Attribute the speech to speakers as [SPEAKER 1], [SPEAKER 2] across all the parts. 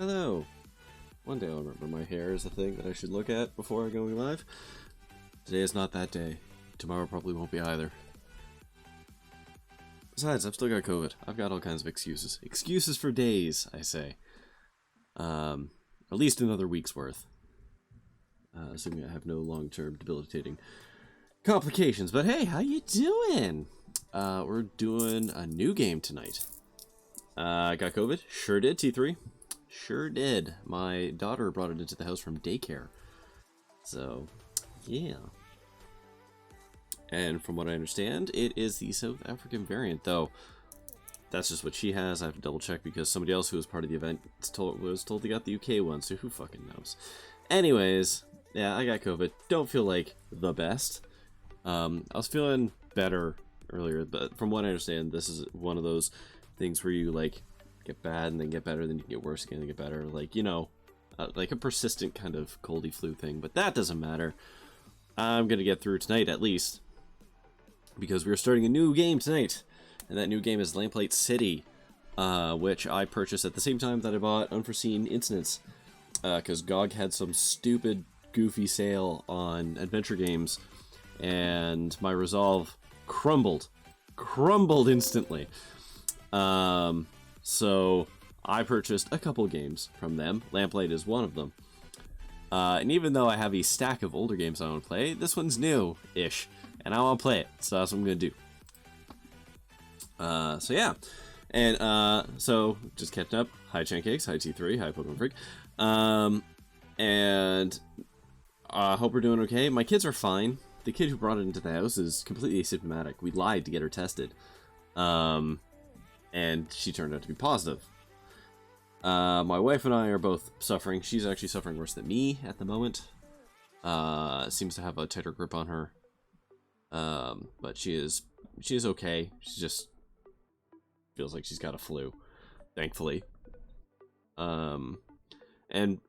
[SPEAKER 1] Hello! One day I'll remember my hair is a thing that I should look at before going live. Today is not that day. Tomorrow probably won't be either. Besides, I've still got COVID. I've got all kinds of excuses. Excuses for days, I say. At least another week's worth. Assuming I have no long-term debilitating complications. But hey, how you doing? We're doing a new game tonight. Got COVID? Sure did, T3. Sure did. My daughter brought it into the house from daycare. So, yeah. And from what I understand, it is the South African variant, though. That's just what she has. I have to double check because somebody else who was part of the event was told they got the UK one, so who fucking knows. Anyways, yeah, I got COVID. Don't feel like the best. I was feeling better earlier, but from what I understand, this is one of those things where you, like, get bad and then get better, then you get worse again and get better. Like, you know, like a persistent kind of coldy flu thing, but that doesn't matter. I'm gonna get through tonight at least, because we're starting a new game tonight, and that new game is Lamplight City, which I purchased at the same time that I bought Unforeseen Incidents, because GOG had some stupid, goofy sale on adventure games, and my resolve crumbled instantly. So I purchased a couple games from them. Lamplight is one of them. And even though I have a stack of older games I want to play, this one's new-ish, and I want to play it, so that's what I'm going to do. So yeah. And, so, just catching up. Hi Chancakes, hi T3, hi Pokemon Freak. And, hope we're doing okay. My kids are fine. The kid who brought it into the house is completely asymptomatic. We lied to get her tested. And she turned out to be positive. My wife and I are both suffering. She's actually suffering worse than me at the moment. Seems to have a tighter grip on her. But she is okay. She just feels like she's got a flu, thankfully. And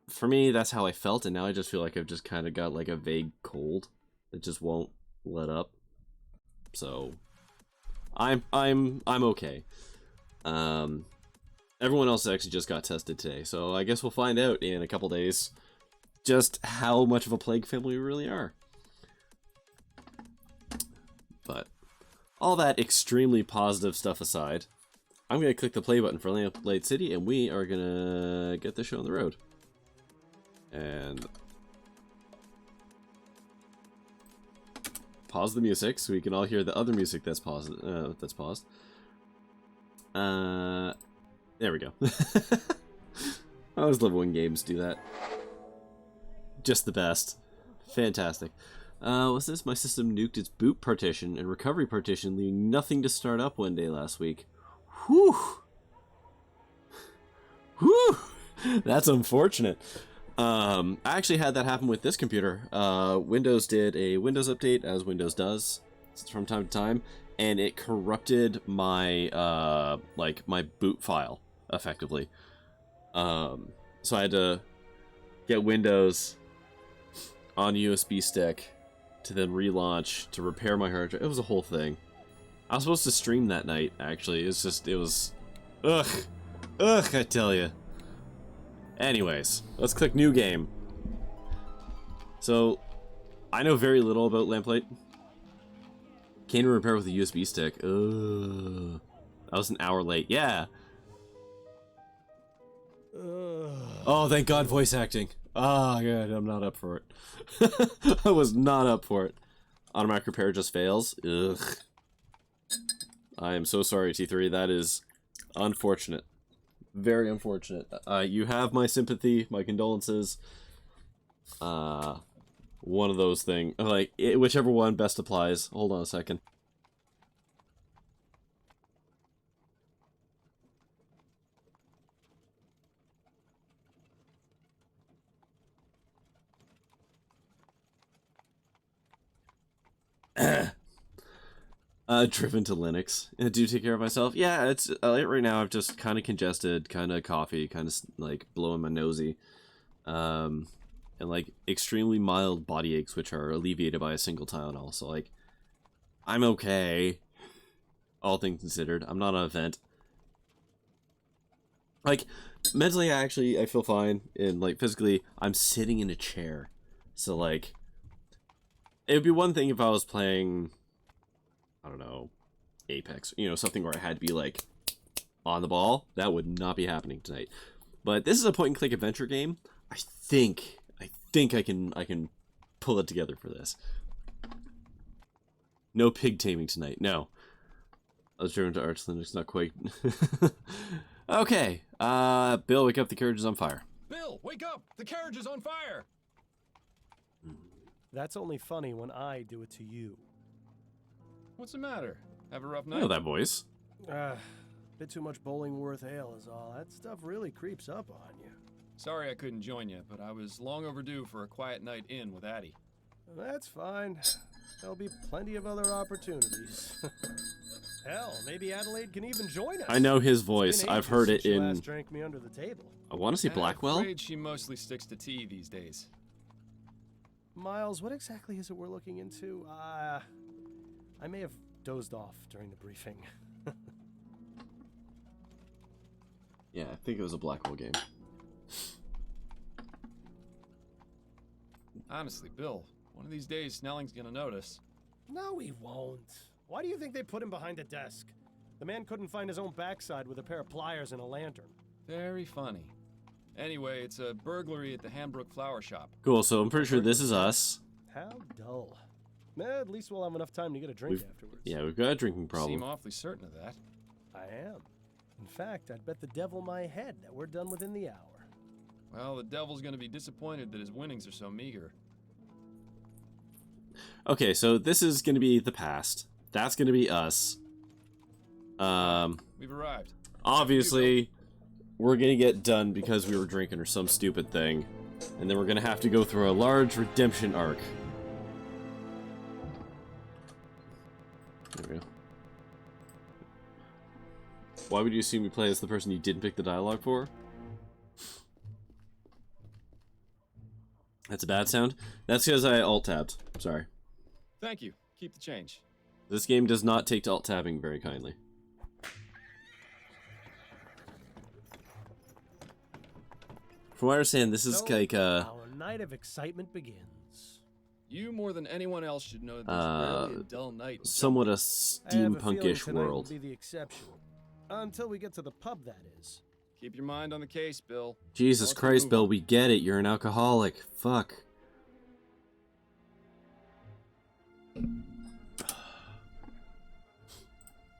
[SPEAKER 1] for me, that's how I felt, and now I just feel like I've just kind of got like a vague cold that just won't let up. So I'm okay. Everyone else actually just got tested today, so I guess we'll find out in a couple days just how much of a plague family we really are. But all that extremely positive stuff aside, I'm going to click the play button for Lamplight City, and we are going to get this show on the road. And pause the music so we can all hear the other music that's paused. There we go. I always love when games do that. Just the best. Fantastic. What's this? My system nuked its boot partition and recovery partition, leaving nothing to start up one day last week. Whew! Whew! That's unfortunate. I actually had that happen with this computer. Windows did a Windows update, as Windows does from time to time, and it corrupted my my boot file effectively. So I had to get Windows on a USB stick to then relaunch to repair my hard drive. It was a whole thing. I was supposed to stream that night, actually. It was ugh, I tell you. Anyways, let's click new game. So, I know very little about Lamplight. Can't even repair with a USB stick. Ugh. I was an hour late. Yeah. Oh, thank God, voice acting. Oh, good. I'm not up for it. I was not up for it. Automatic repair just fails. Ugh. I am so sorry, T3. That is unfortunate. Very unfortunate. You have my sympathy, my condolences. One of those things. Like, whichever one best applies. Hold on a second. Driven to Linux. Do take care of myself. Yeah, it's right now. I'm just kind of congested, kind of coffee, kind of like blowing my nosy, and like extremely mild body aches, which are alleviated by a single Tylenol. So like, I'm okay. All things considered, I'm not on a vent. Like mentally, I feel fine, and like physically, I'm sitting in a chair. So like, it would be one thing if I was playing, I don't know, Apex, you know, something where I had to be like on the ball. That would not be happening tonight. But this is a point and click adventure game. I think I can pull it together for this. No pig taming tonight. No. I was driven to Arch Linux, not quite. Okay. Bill, wake up, the carriage is on fire.
[SPEAKER 2] Bill, wake up! The carriage is on fire!
[SPEAKER 3] That's only funny when I do it to you.
[SPEAKER 2] What's the matter? Have a rough
[SPEAKER 1] I
[SPEAKER 2] night?
[SPEAKER 1] know that voice.
[SPEAKER 3] Bit too much Bollingworth ale is all. That stuff really creeps up on you.
[SPEAKER 2] Sorry I couldn't join you, but I was long overdue for a quiet night in with Addie.
[SPEAKER 3] That's fine. There'll be plenty of other opportunities. Hell, maybe Adelaide can even join us.
[SPEAKER 1] I know his
[SPEAKER 3] It's
[SPEAKER 1] voice.
[SPEAKER 3] been
[SPEAKER 1] I've
[SPEAKER 3] ages
[SPEAKER 1] heard it
[SPEAKER 3] since she
[SPEAKER 1] in...
[SPEAKER 3] last drank me under the table.
[SPEAKER 1] I want to say Blackwell?
[SPEAKER 2] I'm afraid she mostly sticks to tea these days.
[SPEAKER 3] Miles, what exactly is it we're looking into? I may have dozed off during the briefing.
[SPEAKER 1] Yeah, I think it was a Blackwell game.
[SPEAKER 2] Honestly, Bill, one of these days Snelling's gonna notice.
[SPEAKER 3] No, he won't. Why do you think they put him behind a desk? The man couldn't find his own backside with a pair of pliers and a lantern.
[SPEAKER 2] Very funny. Anyway, it's a burglary at the Hambrook Flower Shop.
[SPEAKER 1] Cool, so I'm pretty sure this is us.
[SPEAKER 3] How dull. At least we'll have enough time to get a drink afterwards.
[SPEAKER 1] Yeah, we've got a drinking problem.
[SPEAKER 2] Seem awfully certain of that.
[SPEAKER 3] I am. In fact, I'd bet the devil my head that we're done within the hour.
[SPEAKER 2] Well, the devil's gonna be disappointed that his winnings are so meager.
[SPEAKER 1] Okay, so this is going to be the past. That's going to be us.
[SPEAKER 2] We've arrived.
[SPEAKER 1] Obviously, we're going to get done because we were drinking or some stupid thing. And then we're going to have to go through a large redemption arc. There we go. Why would you assume you play as the person you didn't pick the dialogue for? That's a bad sound. That's because I alt-tabbed. Sorry.
[SPEAKER 2] Thank you. Keep the change.
[SPEAKER 1] This game does not take to alt-tabbing very kindly. From what I understand, this is
[SPEAKER 3] So,
[SPEAKER 1] like
[SPEAKER 3] our night of excitement begins.
[SPEAKER 2] You more than anyone else should know that there's rarely a dull night.
[SPEAKER 1] somewhat a
[SPEAKER 3] I have a feeling
[SPEAKER 1] steampunkish
[SPEAKER 3] tonight
[SPEAKER 1] world.
[SPEAKER 3] will be the exception. Until we get to the pub, that is.
[SPEAKER 2] Keep your mind on the case, Bill.
[SPEAKER 1] Jesus
[SPEAKER 2] Let's
[SPEAKER 1] Christ,
[SPEAKER 2] move
[SPEAKER 1] Bill,
[SPEAKER 2] on.
[SPEAKER 1] we get it. You're an alcoholic. Fuck.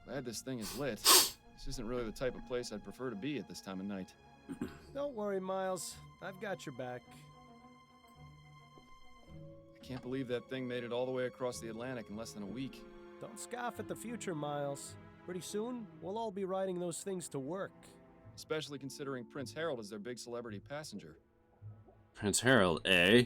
[SPEAKER 2] Glad this thing is lit. This isn't really the type of place I'd prefer to be at this time of night.
[SPEAKER 3] Don't worry, Miles. I've got your back.
[SPEAKER 2] I can't believe that thing made it all the way across the Atlantic in less than a week.
[SPEAKER 3] Don't scoff at the future, Miles. Pretty soon, we'll all be riding those things to work.
[SPEAKER 2] Especially considering Prince Harold is their big celebrity passenger.
[SPEAKER 1] Prince Harold, eh?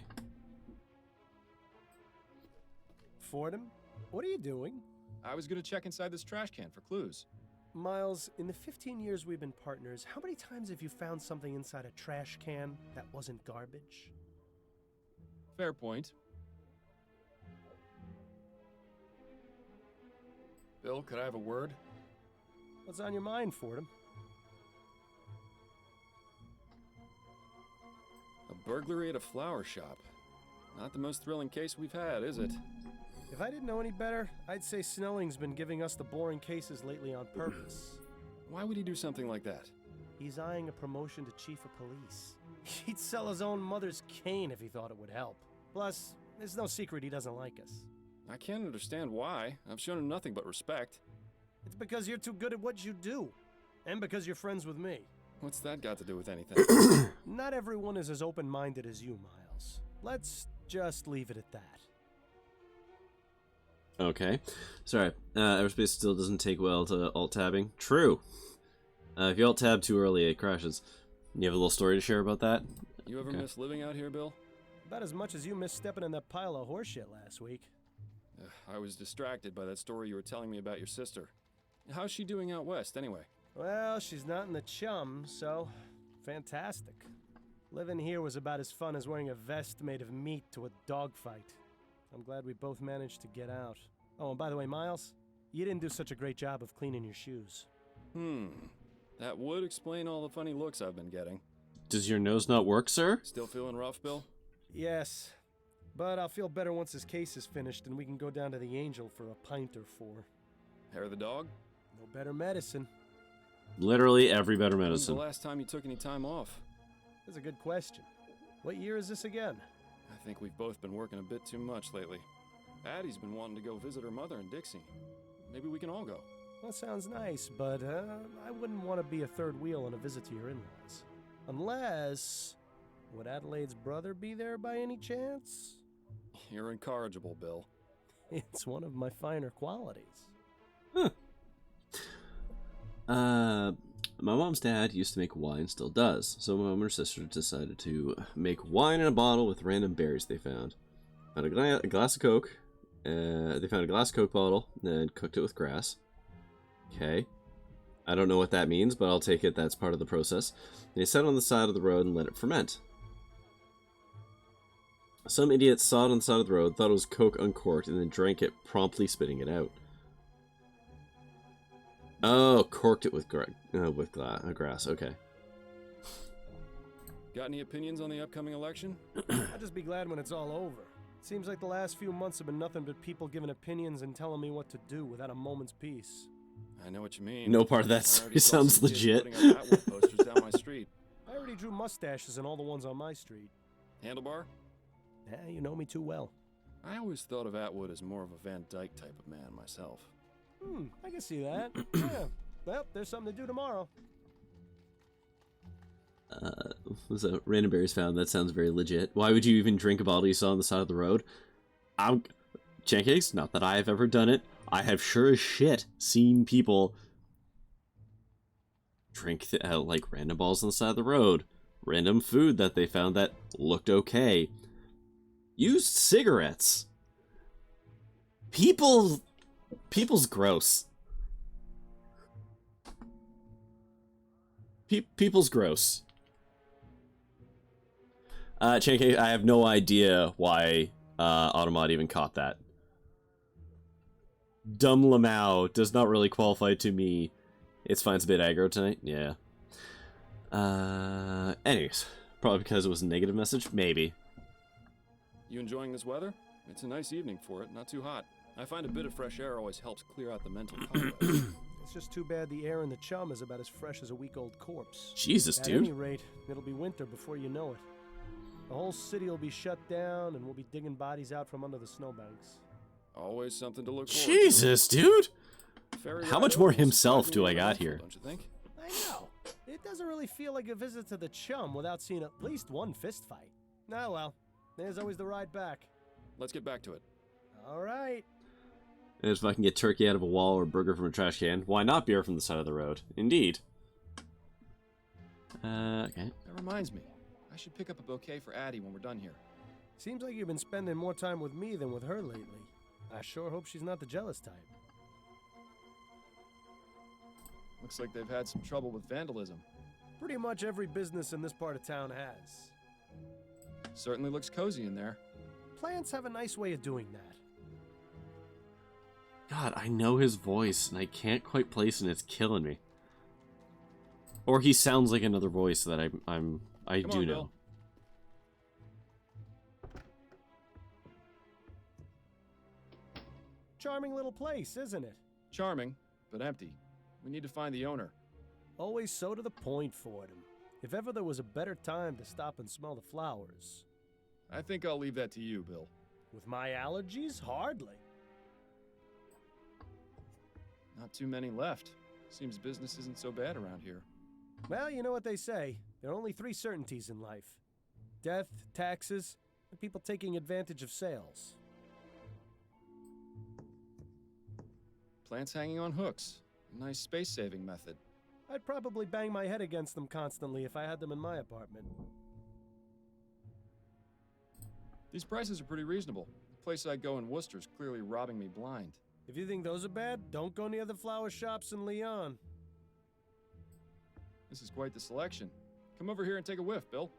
[SPEAKER 3] Fordham, what are you doing?
[SPEAKER 2] I was gonna check inside this trash can for clues.
[SPEAKER 3] Miles, in the 15 years we've been partners, how many times have you found something inside a trash can that wasn't garbage?
[SPEAKER 2] Fair point. Bill, could I have a word?
[SPEAKER 3] What's on your mind, Fordham?
[SPEAKER 2] A burglary at a flower shop. Not the most thrilling case we've had, is it?
[SPEAKER 3] If I didn't know any better, I'd say Snelling's been giving us the boring cases lately on purpose.
[SPEAKER 2] Why would he do something like that?
[SPEAKER 3] He's eyeing a promotion to chief of police. He'd sell his own mother's cane if he thought it would help. Plus, there's no secret he doesn't like us.
[SPEAKER 2] I can't understand why. I've shown him nothing but respect.
[SPEAKER 3] It's because you're too good at what you do. And because you're friends with me.
[SPEAKER 2] What's that got to do with anything?
[SPEAKER 3] Not everyone is as open-minded as you, Miles. Let's just leave it at that.
[SPEAKER 1] Okay. Sorry. Aerospace still doesn't take well to alt-tabbing. True. If you alt-tab too early, it crashes. You have a little story to share about that?
[SPEAKER 2] You ever miss living out here, Bill?
[SPEAKER 3] About as much as you missed stepping in that pile of horseshit last week.
[SPEAKER 2] I was distracted by that story you were telling me about your sister. How's she doing out west, anyway?
[SPEAKER 3] Well, she's not in the chum, so fantastic. Living here was about as fun as wearing a vest made of meat to a dogfight. I'm glad we both managed to get out. Oh, and by the way, Miles, you didn't do such a great job of cleaning your shoes.
[SPEAKER 2] That would explain all the funny looks I've been getting.
[SPEAKER 1] Does your nose not work, sir?
[SPEAKER 2] Still feeling rough, Bill?
[SPEAKER 3] Yes, but I'll feel better once this case is finished and we can go down to the Angel for a pint or four.
[SPEAKER 2] Hair of the dog?
[SPEAKER 3] No better medicine.
[SPEAKER 1] Literally every better
[SPEAKER 2] When's
[SPEAKER 1] medicine.
[SPEAKER 2] the last time you took any time off?
[SPEAKER 3] That's a good question. What year is this again?
[SPEAKER 2] I think we've both been working a bit too much lately. Addie's been wanting to go visit her mother in Dixie. Maybe we can all go.
[SPEAKER 3] That sounds nice, but I wouldn't want to be a third wheel on a visit to your in-laws. Unless... Would Adelaide's brother be there by any chance?
[SPEAKER 2] You're incorrigible, Bill.
[SPEAKER 3] It's one of my finer qualities.
[SPEAKER 1] My mom's dad used to make wine, still does. So my mom and her sister decided to make wine in a bottle with random berries they found. Found a glass of Coke. They found a glass of Coke bottle and cooked it with grass. Okay. I don't know what that means, but I'll take it that's part of the process. They set it on the side of the road and let it ferment. Some idiot saw it on the side of the road, thought it was Coke uncorked, and then drank it, promptly spitting it out. Oh, corked it with grass. Okay.
[SPEAKER 2] Got any opinions on the upcoming election?
[SPEAKER 3] I'll just be glad when it's all over. Seems like the last few months have been nothing but people giving opinions and telling me what to do without a moment's peace.
[SPEAKER 2] I know what you mean.
[SPEAKER 1] No part of that story sounds legit.
[SPEAKER 2] Posters down my street.
[SPEAKER 3] I already drew mustaches in all the ones on my street.
[SPEAKER 2] Handlebar?
[SPEAKER 3] You know me too well.
[SPEAKER 2] I always thought of Atwood as more of a Van Dyke type of man myself.
[SPEAKER 3] I can see that. Yeah. Well, there's something to do tomorrow.
[SPEAKER 1] Was a random berries found. That sounds very legit. Why would you even drink a bottle you saw on the side of the road? Pancakes? Not that I have ever done it. I have sure as shit seen people drink like random balls on the side of the road. Random food that they found that looked okay. Used cigarettes. People's gross. People's gross. Chancake, I have no idea why Automat even caught that. Dumb Lamau does not really qualify to me. It's fine, it's a bit aggro tonight. Yeah. Anyways, probably because it was a negative message? Maybe.
[SPEAKER 2] You enjoying this weather? It's a nice evening for it, not too hot. I find a bit of fresh air always helps clear out the mental cobwebs.
[SPEAKER 3] It's just too bad the air in the chum is about as fresh as a week-old corpse.
[SPEAKER 1] Jesus, dude.
[SPEAKER 3] At any rate, it'll be winter before you know it. The whole city will be shut down, and we'll be digging bodies out from under the snowbanks.
[SPEAKER 2] Always something to look forward
[SPEAKER 1] Jesus, dude.
[SPEAKER 2] to.
[SPEAKER 1] How much more himself do I got here?
[SPEAKER 2] Don't you think?
[SPEAKER 3] I know. It doesn't really feel like a visit to the chum without seeing at least one fist fight. Oh well, there's always the ride back.
[SPEAKER 2] Let's get back to it.
[SPEAKER 3] All right.
[SPEAKER 1] And if I can get turkey out of a wall or burger from a trash can, why not beer from the side of the road? Indeed. Okay.
[SPEAKER 2] That reminds me. I should pick up a bouquet for Addie when we're done here.
[SPEAKER 3] Seems like you've been spending more time with me than with her lately. I sure hope she's not the jealous type.
[SPEAKER 2] Looks like they've had some trouble with vandalism.
[SPEAKER 3] Pretty much every business in this part of town has.
[SPEAKER 2] Certainly looks cozy in there.
[SPEAKER 3] Plants have a nice way of doing that.
[SPEAKER 1] God, I know his voice, and I can't quite place it, and it's killing me. Or he sounds like another voice that I
[SPEAKER 2] Come
[SPEAKER 1] do
[SPEAKER 2] on,
[SPEAKER 1] know.
[SPEAKER 2] Bill.
[SPEAKER 3] Charming little place, isn't it?
[SPEAKER 2] Charming, but empty. We need to find the owner.
[SPEAKER 3] Always so to the point, Fordham. If ever there was a better time to stop and smell the flowers.
[SPEAKER 2] I think I'll leave that to you, Bill.
[SPEAKER 3] With my allergies? Hardly.
[SPEAKER 2] Not too many left. Seems business isn't so bad around here.
[SPEAKER 3] Well, you know what they say. There are only 3 certainties in life. Death, taxes, and people taking advantage of sales.
[SPEAKER 2] Plants hanging on hooks. A nice space-saving method.
[SPEAKER 3] I'd probably bang my head against them constantly if I had them in my apartment.
[SPEAKER 2] These prices are pretty reasonable. The place I go in Worcester's clearly robbing me blind.
[SPEAKER 3] If you think those are bad, don't go near the flower shops in Lyon.
[SPEAKER 2] This is quite the selection. Come over here and take a whiff, Bill.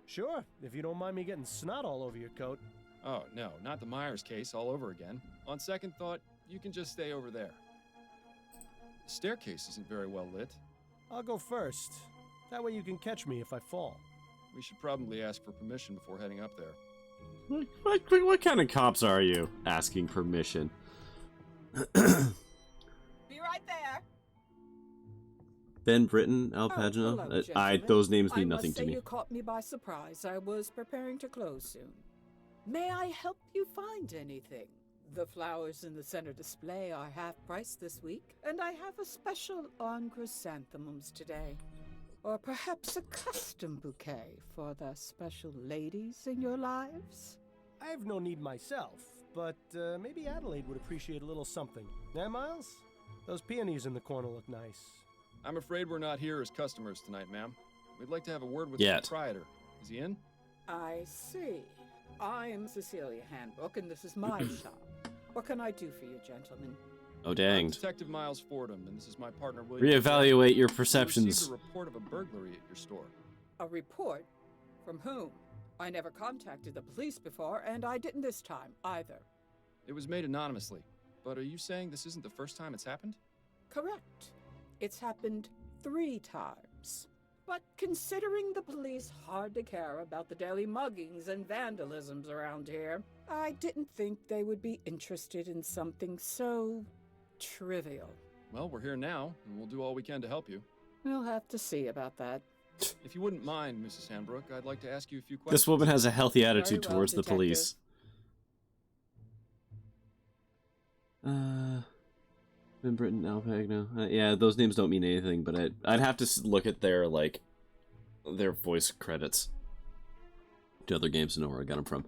[SPEAKER 3] Sure, if you don't mind me getting snot all over your coat.
[SPEAKER 2] Oh, no, not the Myers case all over again. On second thought, you can just stay over there. The staircase isn't very well lit.
[SPEAKER 3] I'll go first. That way you can catch me if I fall.
[SPEAKER 2] We should probably ask for permission before heading up there.
[SPEAKER 1] What kind of cops are you? Asking permission.
[SPEAKER 4] Be right there.
[SPEAKER 1] Ben Britton, Al Pagino.
[SPEAKER 4] Hello, gentlemen.
[SPEAKER 1] Those names mean
[SPEAKER 4] I
[SPEAKER 1] nothing
[SPEAKER 4] must
[SPEAKER 1] to
[SPEAKER 4] say
[SPEAKER 1] me.
[SPEAKER 4] You caught me by surprise. I was preparing to close soon. May I help you find anything? The flowers in the center display are half price this week, and I have a special on chrysanthemums today. Or perhaps a custom bouquet for the special ladies in your lives?
[SPEAKER 3] I have no need myself, but maybe Adelaide would appreciate a little something. Eh, Miles? Those peonies in the corner look nice.
[SPEAKER 2] I'm afraid we're not here as customers tonight, ma'am. We'd like to have a word with the proprietor. Is he in?
[SPEAKER 4] I see. I'm Cecilia Handbook, and this is my shop. What can I do for you, gentlemen?
[SPEAKER 1] Oh,
[SPEAKER 2] I'm
[SPEAKER 1] dang.
[SPEAKER 2] Detective Miles Fordham, and this is my partner, William.
[SPEAKER 1] Reevaluate your
[SPEAKER 2] We
[SPEAKER 1] perceptions.
[SPEAKER 2] received a report of a burglary at your store.
[SPEAKER 4] A report? From whom? I never contacted the police before, and I didn't this time, either.
[SPEAKER 2] It was made anonymously. But are you saying this isn't the first time it's happened?
[SPEAKER 4] Correct. It's happened 3 times. But considering the police hardly care about the daily muggings and vandalisms around here, I didn't think they would be interested in something so trivial.
[SPEAKER 2] Well, we're here now, and we'll do all we can to help you.
[SPEAKER 4] We'll have to see about that.
[SPEAKER 2] If you wouldn't mind, Mrs. Handbrook, I'd like to ask you a few questions.
[SPEAKER 1] This woman has a healthy attitude
[SPEAKER 4] Very well,
[SPEAKER 1] towards the
[SPEAKER 4] detective.
[SPEAKER 1] police. Ben Britton, Al Pagino. Yeah, those names don't mean anything, but I'd have to look at their, like, their voice credits to other games to know where I got them from.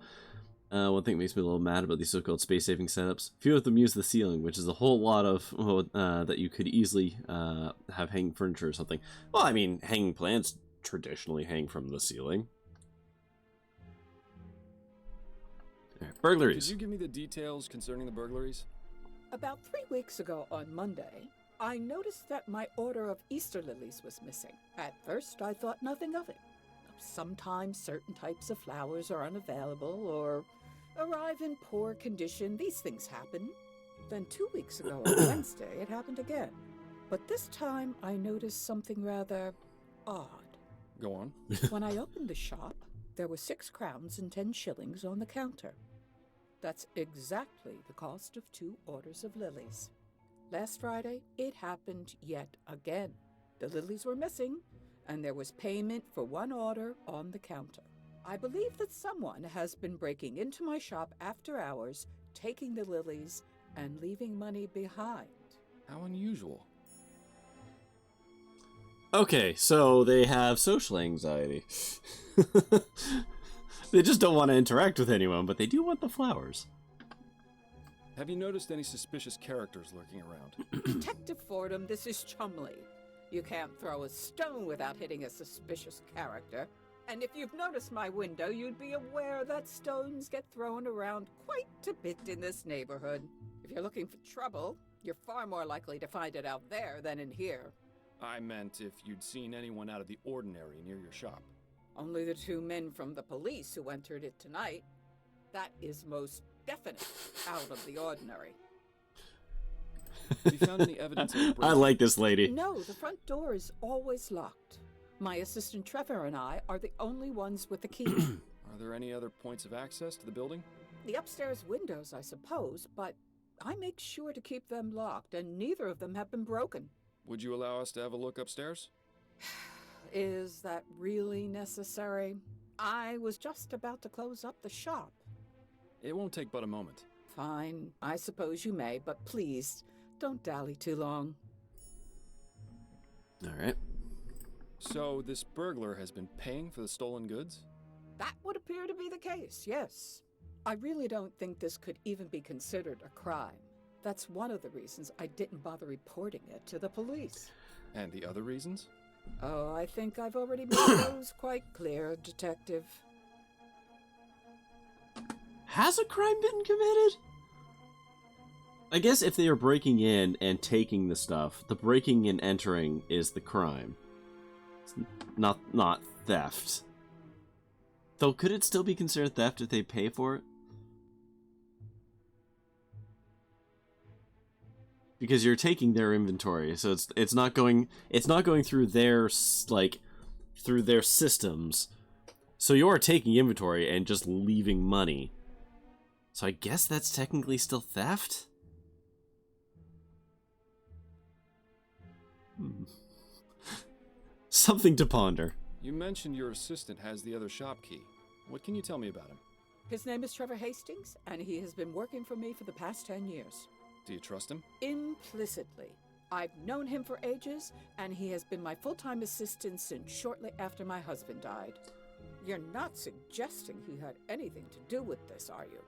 [SPEAKER 1] One thing that makes me a little mad about these so-called space-saving setups. Few of them use the ceiling, which is a whole lot of that you could easily have hanging furniture or something. Well, I mean, hanging plants traditionally hang from the ceiling. Burglaries.
[SPEAKER 2] Could you give me the details concerning the burglaries?
[SPEAKER 4] About 3 weeks ago on Monday, I noticed that my order of Easter lilies was missing. At first, I thought nothing of it. Sometimes certain types of flowers are unavailable or arrive in poor condition. These things happen. Then 2 weeks ago on Wednesday, it happened again. But this time, I noticed something rather odd.
[SPEAKER 2] Go on.
[SPEAKER 4] When I opened the shop, there were 6 crowns and 10 shillings on the counter. That's exactly the cost of 2 orders of lilies. Last Friday, it happened yet again. The lilies were missing, and there was payment for 1 order on the counter. I believe that someone has been breaking into my shop after hours, taking the lilies, and leaving money behind.
[SPEAKER 2] How unusual.
[SPEAKER 1] Okay, so they have social anxiety. They just don't want to interact with anyone, but they do want the flowers.
[SPEAKER 2] Have you noticed any suspicious characters lurking around?
[SPEAKER 4] Detective Fordham, this is Chumley. You can't throw a stone without hitting a suspicious character. And if you've noticed my window, you'd be aware that stones get thrown around quite a bit in this neighborhood. If you're looking for trouble, you're far more likely to find it out there than in here.
[SPEAKER 2] I meant if you'd seen anyone out of the ordinary near your shop.
[SPEAKER 4] Only the 2 men from the police who entered it tonight. That is most definite out of the ordinary.
[SPEAKER 2] Have you found any evidence of a
[SPEAKER 1] I
[SPEAKER 2] break-in?
[SPEAKER 1] like this lady.
[SPEAKER 4] No, the front door is always locked. My assistant Trevor and I are the only ones with the key.
[SPEAKER 2] Are there any other points of access to the building?
[SPEAKER 4] The upstairs windows, I suppose, but I make sure to keep them locked, and neither of them have been broken.
[SPEAKER 2] Would you allow us to have a look upstairs?
[SPEAKER 4] Is that really necessary? I was just about to close up the shop.
[SPEAKER 2] It won't take but a moment.
[SPEAKER 4] Fine, I suppose you may, but please, don't dally too long.
[SPEAKER 1] Alright.
[SPEAKER 2] So this burglar has been paying for the stolen goods?
[SPEAKER 4] That would appear to be the case, yes. I really don't think this could even be considered a crime. That's one of the reasons I didn't bother reporting it to the police.
[SPEAKER 2] And the other reasons?
[SPEAKER 4] Oh, I think I've already made those quite clear, Detective.
[SPEAKER 1] Has a crime been committed? I guess if they are breaking in and taking the stuff, the breaking and entering is the crime. It's not theft. Though, could it still be considered theft if they pay for it? Because you're taking their inventory, so it's not going through their through their systems. So you're taking inventory and just leaving money. So I guess that's technically still theft? Something to ponder.
[SPEAKER 2] You mentioned your assistant has the other shop key. What can you tell me about him?
[SPEAKER 4] His name is Trevor Hastings, and he has been working for me for the past 10 years.
[SPEAKER 2] Do you trust him?
[SPEAKER 4] Implicitly. I've known him for ages, and he has been my full-time assistant since shortly after my husband died. You're not suggesting he had anything to do with this, are you?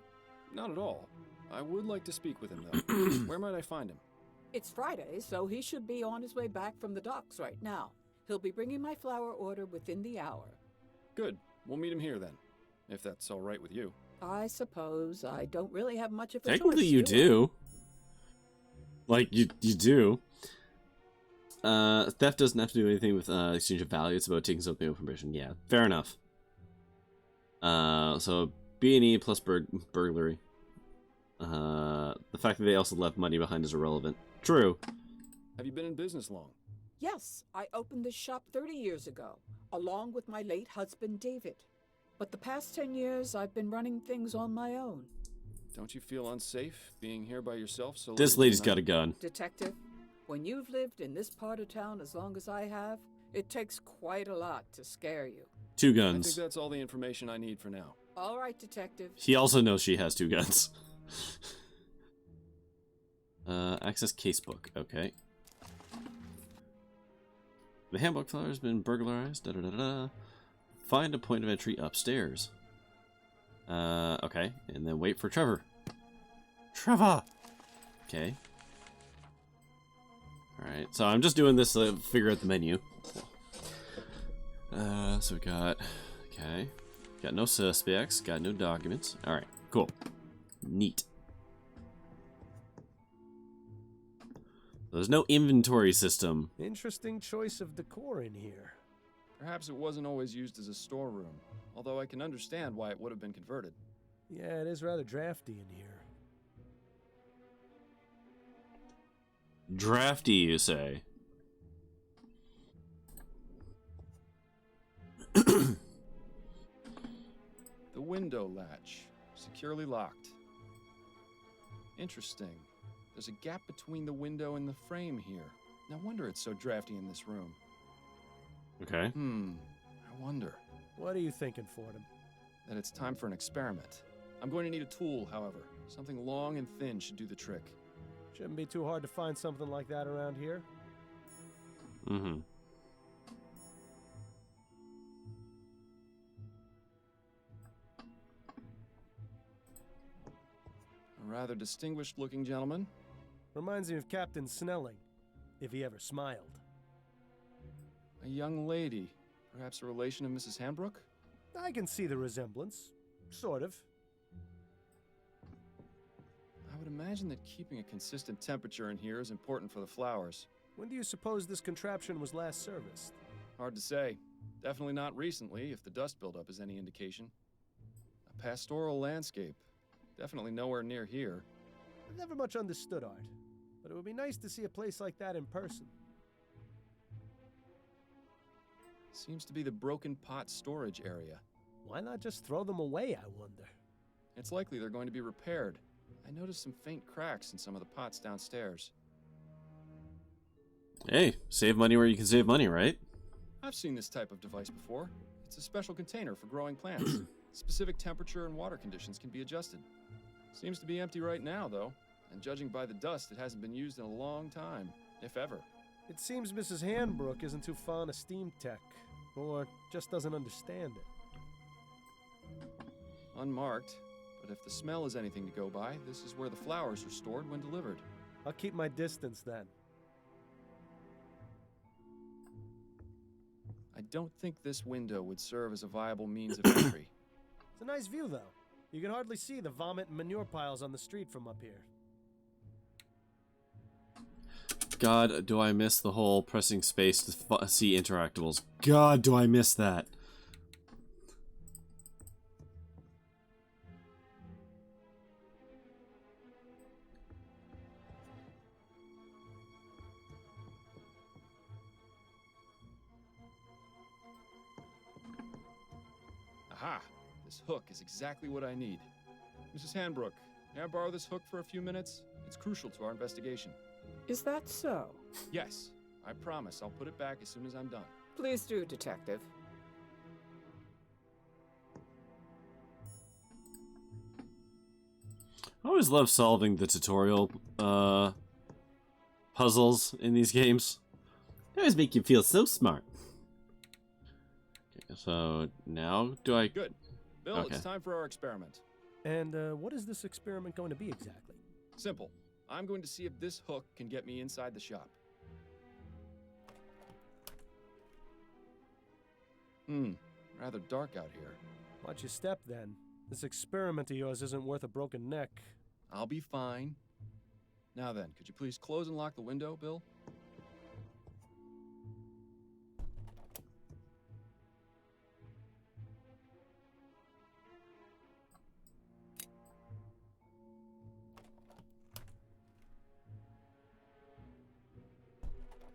[SPEAKER 2] Not at all. I would like to speak with him, though. Where might I find him?
[SPEAKER 4] It's Friday, so he should be on his way back from the docks right now. He'll be bringing my flower order within the hour.
[SPEAKER 2] Good. We'll meet him here, then. If that's all right with you.
[SPEAKER 4] I suppose I don't really have much of a
[SPEAKER 1] Technically
[SPEAKER 4] choice,
[SPEAKER 1] you
[SPEAKER 4] do I?
[SPEAKER 1] do. Like, you do. Theft doesn't have to do anything with exchange of value. It's about taking something with permission. Yeah, fair enough. So B&E plus burglary. The fact that they also left money behind is irrelevant. True.
[SPEAKER 2] Have you been in business long?
[SPEAKER 4] Yes, I opened this shop 30 years ago, along with my late husband, David. But the past 10 years, I've been running things on my own.
[SPEAKER 2] Don't you feel unsafe being here by yourself so
[SPEAKER 1] This
[SPEAKER 2] late
[SPEAKER 1] lady's
[SPEAKER 2] at
[SPEAKER 1] got a
[SPEAKER 2] night?
[SPEAKER 1] gun.
[SPEAKER 4] Detective, when you've lived in this part of town as long as I have, it takes quite a lot to scare you.
[SPEAKER 1] 2
[SPEAKER 2] I
[SPEAKER 1] guns.
[SPEAKER 2] think that's all the information I need for now.
[SPEAKER 4] All right, Detective.
[SPEAKER 1] He also knows she has 2 guns. Access casebook. Okay. The handbook flower has been burglarized. Da-da-da-da. Find a point of entry upstairs. Okay. And then wait for Trevor. Trevor! Okay. Alright, so I'm just doing this to figure out the menu. So we got... Okay. Got no suspects, got no documents. Alright, cool. Neat. There's no inventory system.
[SPEAKER 3] Interesting choice of decor in here.
[SPEAKER 2] Perhaps it wasn't always used as a storeroom, although I can understand why it would have been converted.
[SPEAKER 3] Yeah, it is rather drafty in here.
[SPEAKER 1] Drafty, you say?
[SPEAKER 2] The window latch, securely locked. Interesting. There's a gap between the window and the frame here. No wonder it's so drafty in this room.
[SPEAKER 1] Okay.
[SPEAKER 2] I wonder.
[SPEAKER 3] What are you thinking, Fordham?
[SPEAKER 2] That it's time for an experiment. I'm going to need a tool, however. Something long and thin should do the trick.
[SPEAKER 3] Shouldn't be too hard to find something like that around here.
[SPEAKER 1] Mm-hmm.
[SPEAKER 2] A rather distinguished-looking gentleman.
[SPEAKER 3] Reminds me of Captain Snelling, if he ever smiled.
[SPEAKER 2] A young lady. Perhaps a relation of Mrs. Hambrook?
[SPEAKER 3] I can see the resemblance. Sort of.
[SPEAKER 2] I would imagine that keeping a consistent temperature in here is important for the flowers.
[SPEAKER 3] When do you suppose this contraption was last serviced?
[SPEAKER 2] Hard to say. Definitely not recently, if the dust buildup is any indication. A pastoral landscape. Definitely nowhere near here.
[SPEAKER 3] I've never much understood art, but it would be nice to see a place like that in person.
[SPEAKER 2] Seems to be the broken pot storage area.
[SPEAKER 3] Why not just throw them away, I wonder?
[SPEAKER 2] It's likely they're going to be repaired. I noticed some faint cracks in some of the pots downstairs.
[SPEAKER 1] Hey, save money where you can save money, right?
[SPEAKER 2] I've seen this type of device before. It's a special container for growing plants. Specific temperature and water conditions can be adjusted. Seems to be empty right now, though. and judging by the dust, it hasn't been used in a long time, if ever.
[SPEAKER 3] It seems Mrs. Handbrook isn't too fond of steam tech, or just doesn't understand it.
[SPEAKER 2] Unmarked, but if the smell is anything to go by, this is where the flowers are stored when delivered.
[SPEAKER 3] I'll keep my distance then.
[SPEAKER 2] I don't think this window would serve as a viable means of entry.
[SPEAKER 3] It's a nice view, though. You can hardly see the vomit and manure piles on the street from up here.
[SPEAKER 1] God, do I miss the whole pressing space to see interactables. God, do I miss that.
[SPEAKER 2] Aha! This hook is exactly what I need. Mrs. Handbrook, may I borrow this hook for a few minutes? It's crucial to our investigation.
[SPEAKER 4] Is that so?
[SPEAKER 2] Yes, I promise I'll put it back as soon as I'm done.
[SPEAKER 4] Please do, Detective.
[SPEAKER 1] I always love solving the tutorial puzzles in these games. They always make you feel so smart. Okay, so now do I...
[SPEAKER 2] Good. Bill,
[SPEAKER 1] Okay.
[SPEAKER 2] It's time for our experiment.
[SPEAKER 3] And what is this experiment going to be exactly?
[SPEAKER 2] Simple. I'm going to see if this hook can get me inside the shop. Rather dark out here.
[SPEAKER 3] Watch your step, then. This experiment of yours isn't worth a broken neck.
[SPEAKER 2] I'll be fine. Now then, could you please close and lock the window, Bill?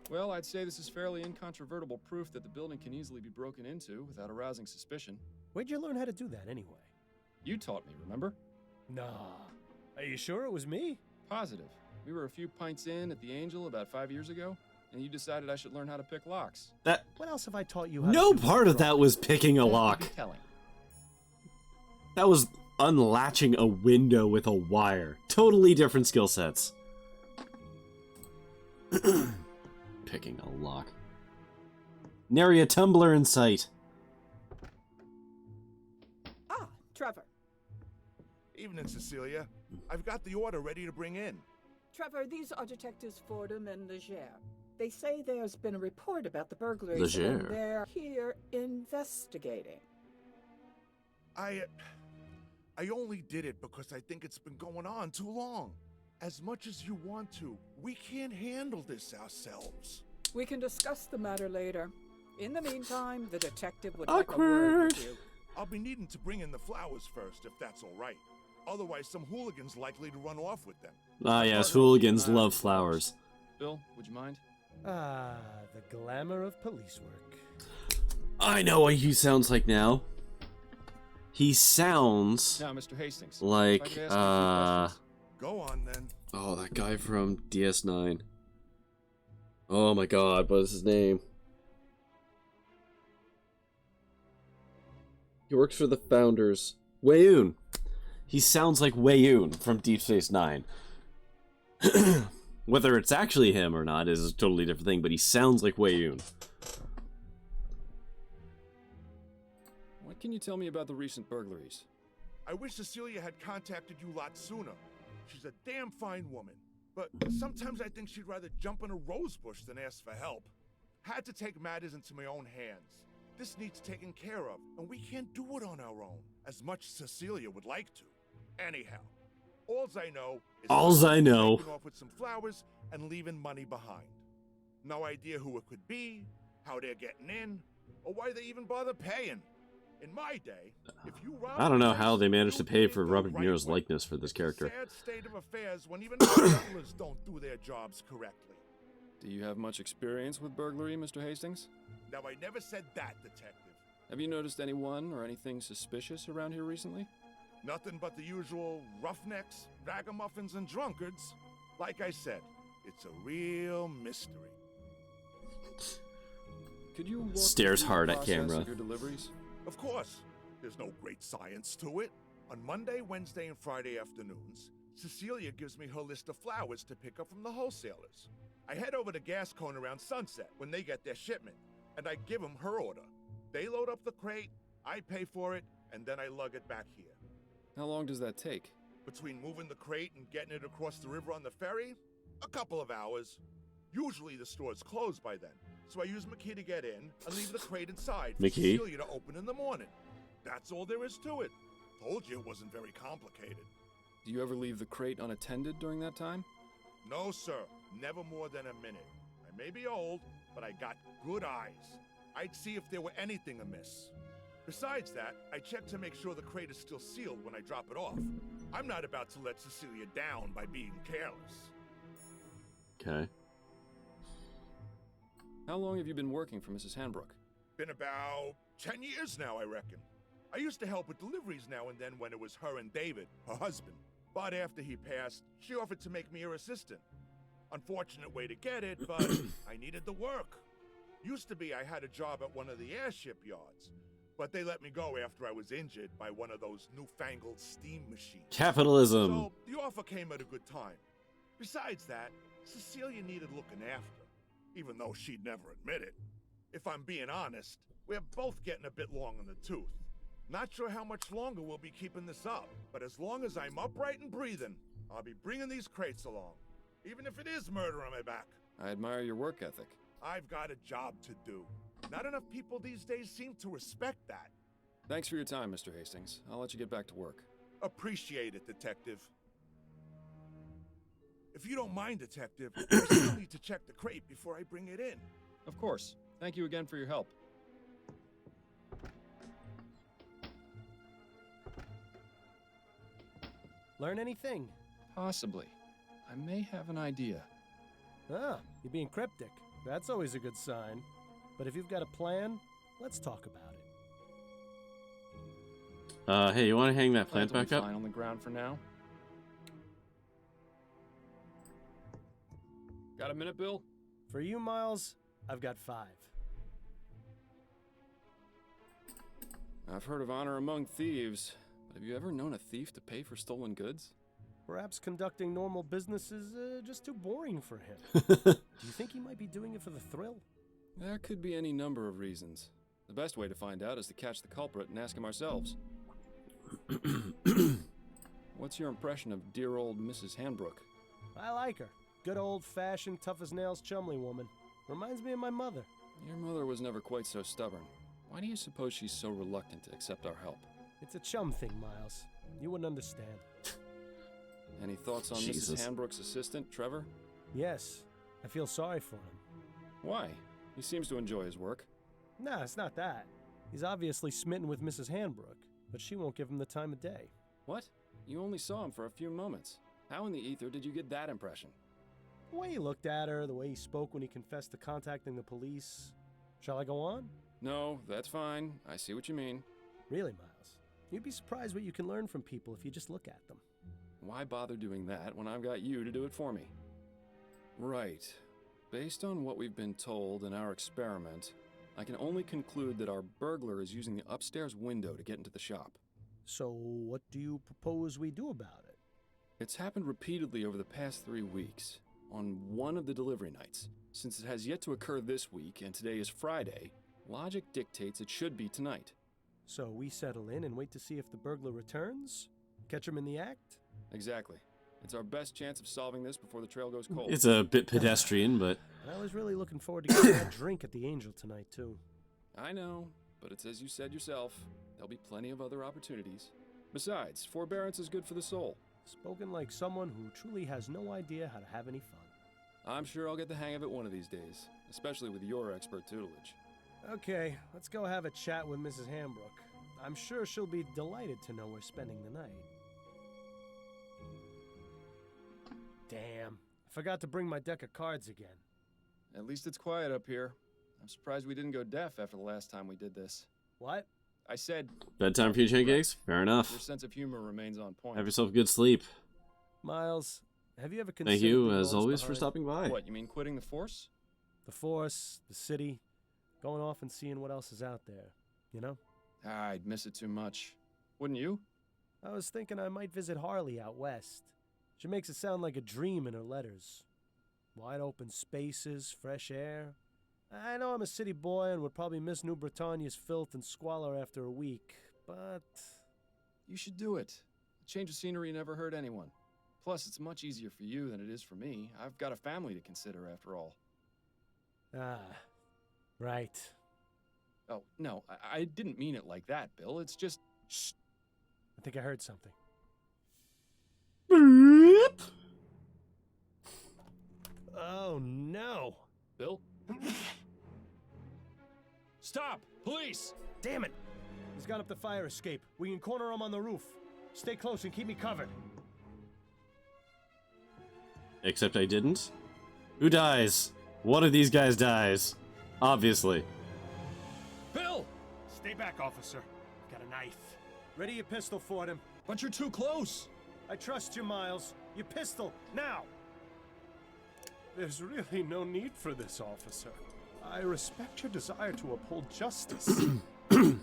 [SPEAKER 2] Well, I'd say this is fairly incontrovertible proof that the building can easily be broken into without arousing suspicion.
[SPEAKER 3] Where'd you learn how to do that, anyway?
[SPEAKER 2] You taught me, remember?
[SPEAKER 3] Nah. Are you sure it was me?
[SPEAKER 2] Positive. We were a few pints in at the Angel about 5 years ago, and you decided I should learn how to pick locks.
[SPEAKER 1] That...
[SPEAKER 3] What else have I taught you how
[SPEAKER 1] No
[SPEAKER 3] to do?
[SPEAKER 1] part of that was picking a
[SPEAKER 2] That would
[SPEAKER 1] lock.
[SPEAKER 2] be telling.
[SPEAKER 1] That was unlatching a window with a wire. Totally different skill sets. Picking a lock. Nary a tumbler in sight.
[SPEAKER 4] Ah, Trevor.
[SPEAKER 5] Evening, Cecilia. I've got the order ready to bring in.
[SPEAKER 4] Trevor, these are Detectives Fordham and Leger. They say there's been a report about the burglaries,
[SPEAKER 1] Leger.
[SPEAKER 4] and they're here investigating.
[SPEAKER 5] I only did it because I think it's been going on too long. As much as you want to, we can't handle this ourselves.
[SPEAKER 4] We can discuss the matter later. In the meantime, the detective would like a
[SPEAKER 1] Awkward.
[SPEAKER 4] word with you.
[SPEAKER 5] I'll be needing to bring in the flowers first, if that's all right. Otherwise, some hooligan's likely to run off with them.
[SPEAKER 1] Ah yes, hooligans love flowers.
[SPEAKER 2] Bill, would you mind?
[SPEAKER 3] Ah, the glamour of police work.
[SPEAKER 1] I know what he sounds like now. He sounds
[SPEAKER 2] Now, Mr. Hastings.
[SPEAKER 1] like,
[SPEAKER 2] if I could ask you a few questions.
[SPEAKER 5] Go on, then.
[SPEAKER 1] oh, that guy from DS9. Oh my god, what is his name? He works for the founders. Wayoon. He sounds like Wayoon from Deep Space Nine. Whether it's actually him or not is a totally different thing, but he sounds like Wayoon.
[SPEAKER 2] What can you tell me about the recent burglaries?
[SPEAKER 5] I wish Cecilia had contacted you a lot sooner. She's a damn fine woman. But sometimes I think she'd rather jump in a rose bush than ask for help. Had to take matters into my own hands. This needs taken care of, and we can't do it on our own, as much as Cecilia would like to. Anyhow, alls I know is taking off with some flowers and leaving money behind. No idea who it could be, how they're getting in, or why they even bother paying. In my day, if you robbed
[SPEAKER 1] I don't know
[SPEAKER 5] a
[SPEAKER 1] how
[SPEAKER 5] place,
[SPEAKER 1] they managed to
[SPEAKER 5] you
[SPEAKER 1] pay
[SPEAKER 5] did
[SPEAKER 1] for
[SPEAKER 5] the
[SPEAKER 1] Robert De
[SPEAKER 5] right
[SPEAKER 1] Niro's
[SPEAKER 5] way.
[SPEAKER 1] likeness for this character.
[SPEAKER 5] Sad state of affairs when even burglars don't do their jobs correctly.
[SPEAKER 2] Do you have much experience with burglary, Mr. Hastings?
[SPEAKER 5] Now, I never said that, detective.
[SPEAKER 2] Have you noticed anyone or anything suspicious around here recently?
[SPEAKER 5] Nothing but the usual roughnecks, ragamuffins, and drunkards. Like I said, it's a real mystery.
[SPEAKER 2] Could you walk me
[SPEAKER 1] Stares
[SPEAKER 2] through
[SPEAKER 1] hard
[SPEAKER 2] the
[SPEAKER 1] at
[SPEAKER 2] process
[SPEAKER 1] camera.
[SPEAKER 2] of your deliveries?
[SPEAKER 5] Of course, there's no great science to it. On Monday, Wednesday, and Friday afternoons, Cecilia gives me her list of flowers to pick up from the wholesalers. I head over to Gas Cone around sunset when they get their shipment, and I give them her order. They load up the crate, I pay for it, and then I lug it back here.
[SPEAKER 2] How long does that take?
[SPEAKER 5] Between moving the crate and getting it across the river on the ferry, a couple of hours. Usually the store's closed by then, so I use my key to get in and leave the crate inside for
[SPEAKER 1] Mickey?
[SPEAKER 5] Cecilia to open in the morning. That's all there is to it. Told you it wasn't very complicated.
[SPEAKER 2] Do you ever leave the crate unattended during that time?
[SPEAKER 5] No, sir. Never more than a minute. I may be old, but I got good eyes. I'd see if there were anything amiss. Besides that, I check to make sure the crate is still sealed when I drop it off. I'm not about to let Cecilia down by being careless.
[SPEAKER 1] Okay.
[SPEAKER 2] How long have you been working for Mrs. Hanbrook?
[SPEAKER 5] Been about 10 years now, I reckon. I used to help with deliveries now and then when it was her and David, her husband. But after he passed, she offered to make me her assistant. Unfortunate way to get it, but I needed the work. Used to be I had a job at one of the airship yards, but they let me go after I was injured by one of those newfangled steam machines.
[SPEAKER 1] Capitalism.
[SPEAKER 5] So the offer came at a good time. Besides that, Cecilia needed looking after, even though she'd never admit it. If I'm being honest, we're both getting a bit long in the tooth. Not sure how much longer we'll be keeping this up, but as long as I'm upright and breathing, I'll be bringing these crates along, even if it is murder on my back.
[SPEAKER 2] I admire your work ethic.
[SPEAKER 5] I've got a job to do. Not enough people these days seem to respect that.
[SPEAKER 2] Thanks for your time, Mr. Hastings. I'll let you get back to work.
[SPEAKER 5] Appreciate it, Detective. If you don't mind, Detective, I still need to check the crate before I bring it in.
[SPEAKER 2] Of course. Thank you again for your help.
[SPEAKER 3] Learn anything?
[SPEAKER 2] Possibly. I may have an idea.
[SPEAKER 3] Ah, you're being cryptic. That's always a good sign. But if you've got a plan, let's talk about it.
[SPEAKER 1] Hey, you want to hang that plant
[SPEAKER 2] Plants
[SPEAKER 1] back
[SPEAKER 2] will be
[SPEAKER 1] up?
[SPEAKER 2] fine on the ground for now. Got a minute, Bill?
[SPEAKER 3] For you, Miles, I've got 5.
[SPEAKER 2] I've heard of honor among thieves, but have you ever known a thief to pay for stolen goods?
[SPEAKER 3] Perhaps conducting normal business is just too boring for him. Do you think he might be doing it for the thrill?
[SPEAKER 2] There could be any number of reasons. The best way to find out is to catch the culprit and ask him ourselves. What's your impression of dear old Mrs. Hanbrook?
[SPEAKER 3] I like her. Good old-fashioned, tough-as-nails Chumley woman. Reminds me of my mother.
[SPEAKER 2] Your mother was never quite so stubborn. Why do you suppose she's so reluctant to accept our help?
[SPEAKER 3] It's a chum thing, Miles. You wouldn't understand.
[SPEAKER 2] Any thoughts on
[SPEAKER 1] Jesus.
[SPEAKER 2] Mrs. Hanbrook's assistant, Trevor?
[SPEAKER 3] Yes, I feel sorry for him.
[SPEAKER 2] Why? He seems to enjoy his work.
[SPEAKER 3] Nah, it's not that. He's obviously smitten with Mrs. Hanbrook, but she won't give him the time of day.
[SPEAKER 2] What? You only saw him for a few moments. How in the ether did you get that impression?
[SPEAKER 3] The way he looked at her, the way he spoke when he confessed to contacting the police. Shall I go on?
[SPEAKER 2] No, that's fine. I see what you mean.
[SPEAKER 3] Really, Miles. You'd be surprised what you can learn from people if you just look at them.
[SPEAKER 2] Why bother doing that when I've got you to do it for me? Right. Based on what we've been told in our experiment, I can only conclude that our burglar is using the upstairs window to get into the shop.
[SPEAKER 3] So what do you propose we do about it?
[SPEAKER 2] It's happened repeatedly over the past 3 weeks, on one of the delivery nights. Since it has yet to occur this week, and today is Friday, logic dictates it should be tonight.
[SPEAKER 3] So we settle in and wait to see if the burglar returns? Catch him in the act?
[SPEAKER 2] Exactly. It's our best chance of solving this before the trail goes cold.
[SPEAKER 1] It's a bit pedestrian, but
[SPEAKER 3] And I was really looking forward to getting that drink at the Angel tonight, too.
[SPEAKER 2] I know, but it's as you said yourself. There'll be plenty of other opportunities. Besides, forbearance is good for the soul.
[SPEAKER 3] Spoken like someone who truly has no idea how to have any fun.
[SPEAKER 2] I'm sure I'll get the hang of it one of these days, especially with your expert tutelage.
[SPEAKER 3] Okay, let's go have a chat with Mrs. Hanbrook. I'm sure she'll be delighted to know we're spending the night. Damn, I forgot to bring my deck of cards again.
[SPEAKER 2] At least it's quiet up here. I'm surprised we didn't go deaf after the last time we did this.
[SPEAKER 3] What?
[SPEAKER 2] I said,
[SPEAKER 1] bedtime for you, Pancakes? Fair
[SPEAKER 2] your
[SPEAKER 1] enough.
[SPEAKER 2] sense of humor remains on point.
[SPEAKER 1] Have yourself a good sleep.
[SPEAKER 3] Miles, have you ever considered
[SPEAKER 1] Thank you,
[SPEAKER 3] the
[SPEAKER 1] as
[SPEAKER 3] laws
[SPEAKER 1] always, for
[SPEAKER 3] behind
[SPEAKER 1] stopping by.
[SPEAKER 2] What, you mean quitting the force?
[SPEAKER 3] the Force, the city, going off and seeing what else is out there, you know?
[SPEAKER 2] I'd miss it too much. Wouldn't you?
[SPEAKER 3] I was thinking I might visit Harley out west. She makes it sound like a dream in her letters. Wide open spaces, fresh air. I know I'm a city boy and would probably miss New Britannia's filth and squalor after a week, but...
[SPEAKER 2] You should do it. A change of scenery never hurt anyone. Plus, it's much easier for you than it is for me. I've got a family to consider, after all.
[SPEAKER 3] Ah, right.
[SPEAKER 2] Oh, no, I didn't mean it like that, Bill. It's just...
[SPEAKER 3] Shh. I think I heard something.
[SPEAKER 1] Beep.
[SPEAKER 3] Oh, no.
[SPEAKER 2] Bill? Stop! Police!
[SPEAKER 3] Damn it! He's gone up the fire escape. We can corner him on the roof. Stay close and keep me covered.
[SPEAKER 1] Except I didn't. Who dies? One of these guys dies. Obviously.
[SPEAKER 2] Bill!
[SPEAKER 3] Stay back, officer. Got a knife. Ready your pistol, Fordham.
[SPEAKER 2] But you're too close!
[SPEAKER 3] I trust you, Miles. Your pistol, now! There's really no need for this, officer. I respect your desire to uphold justice.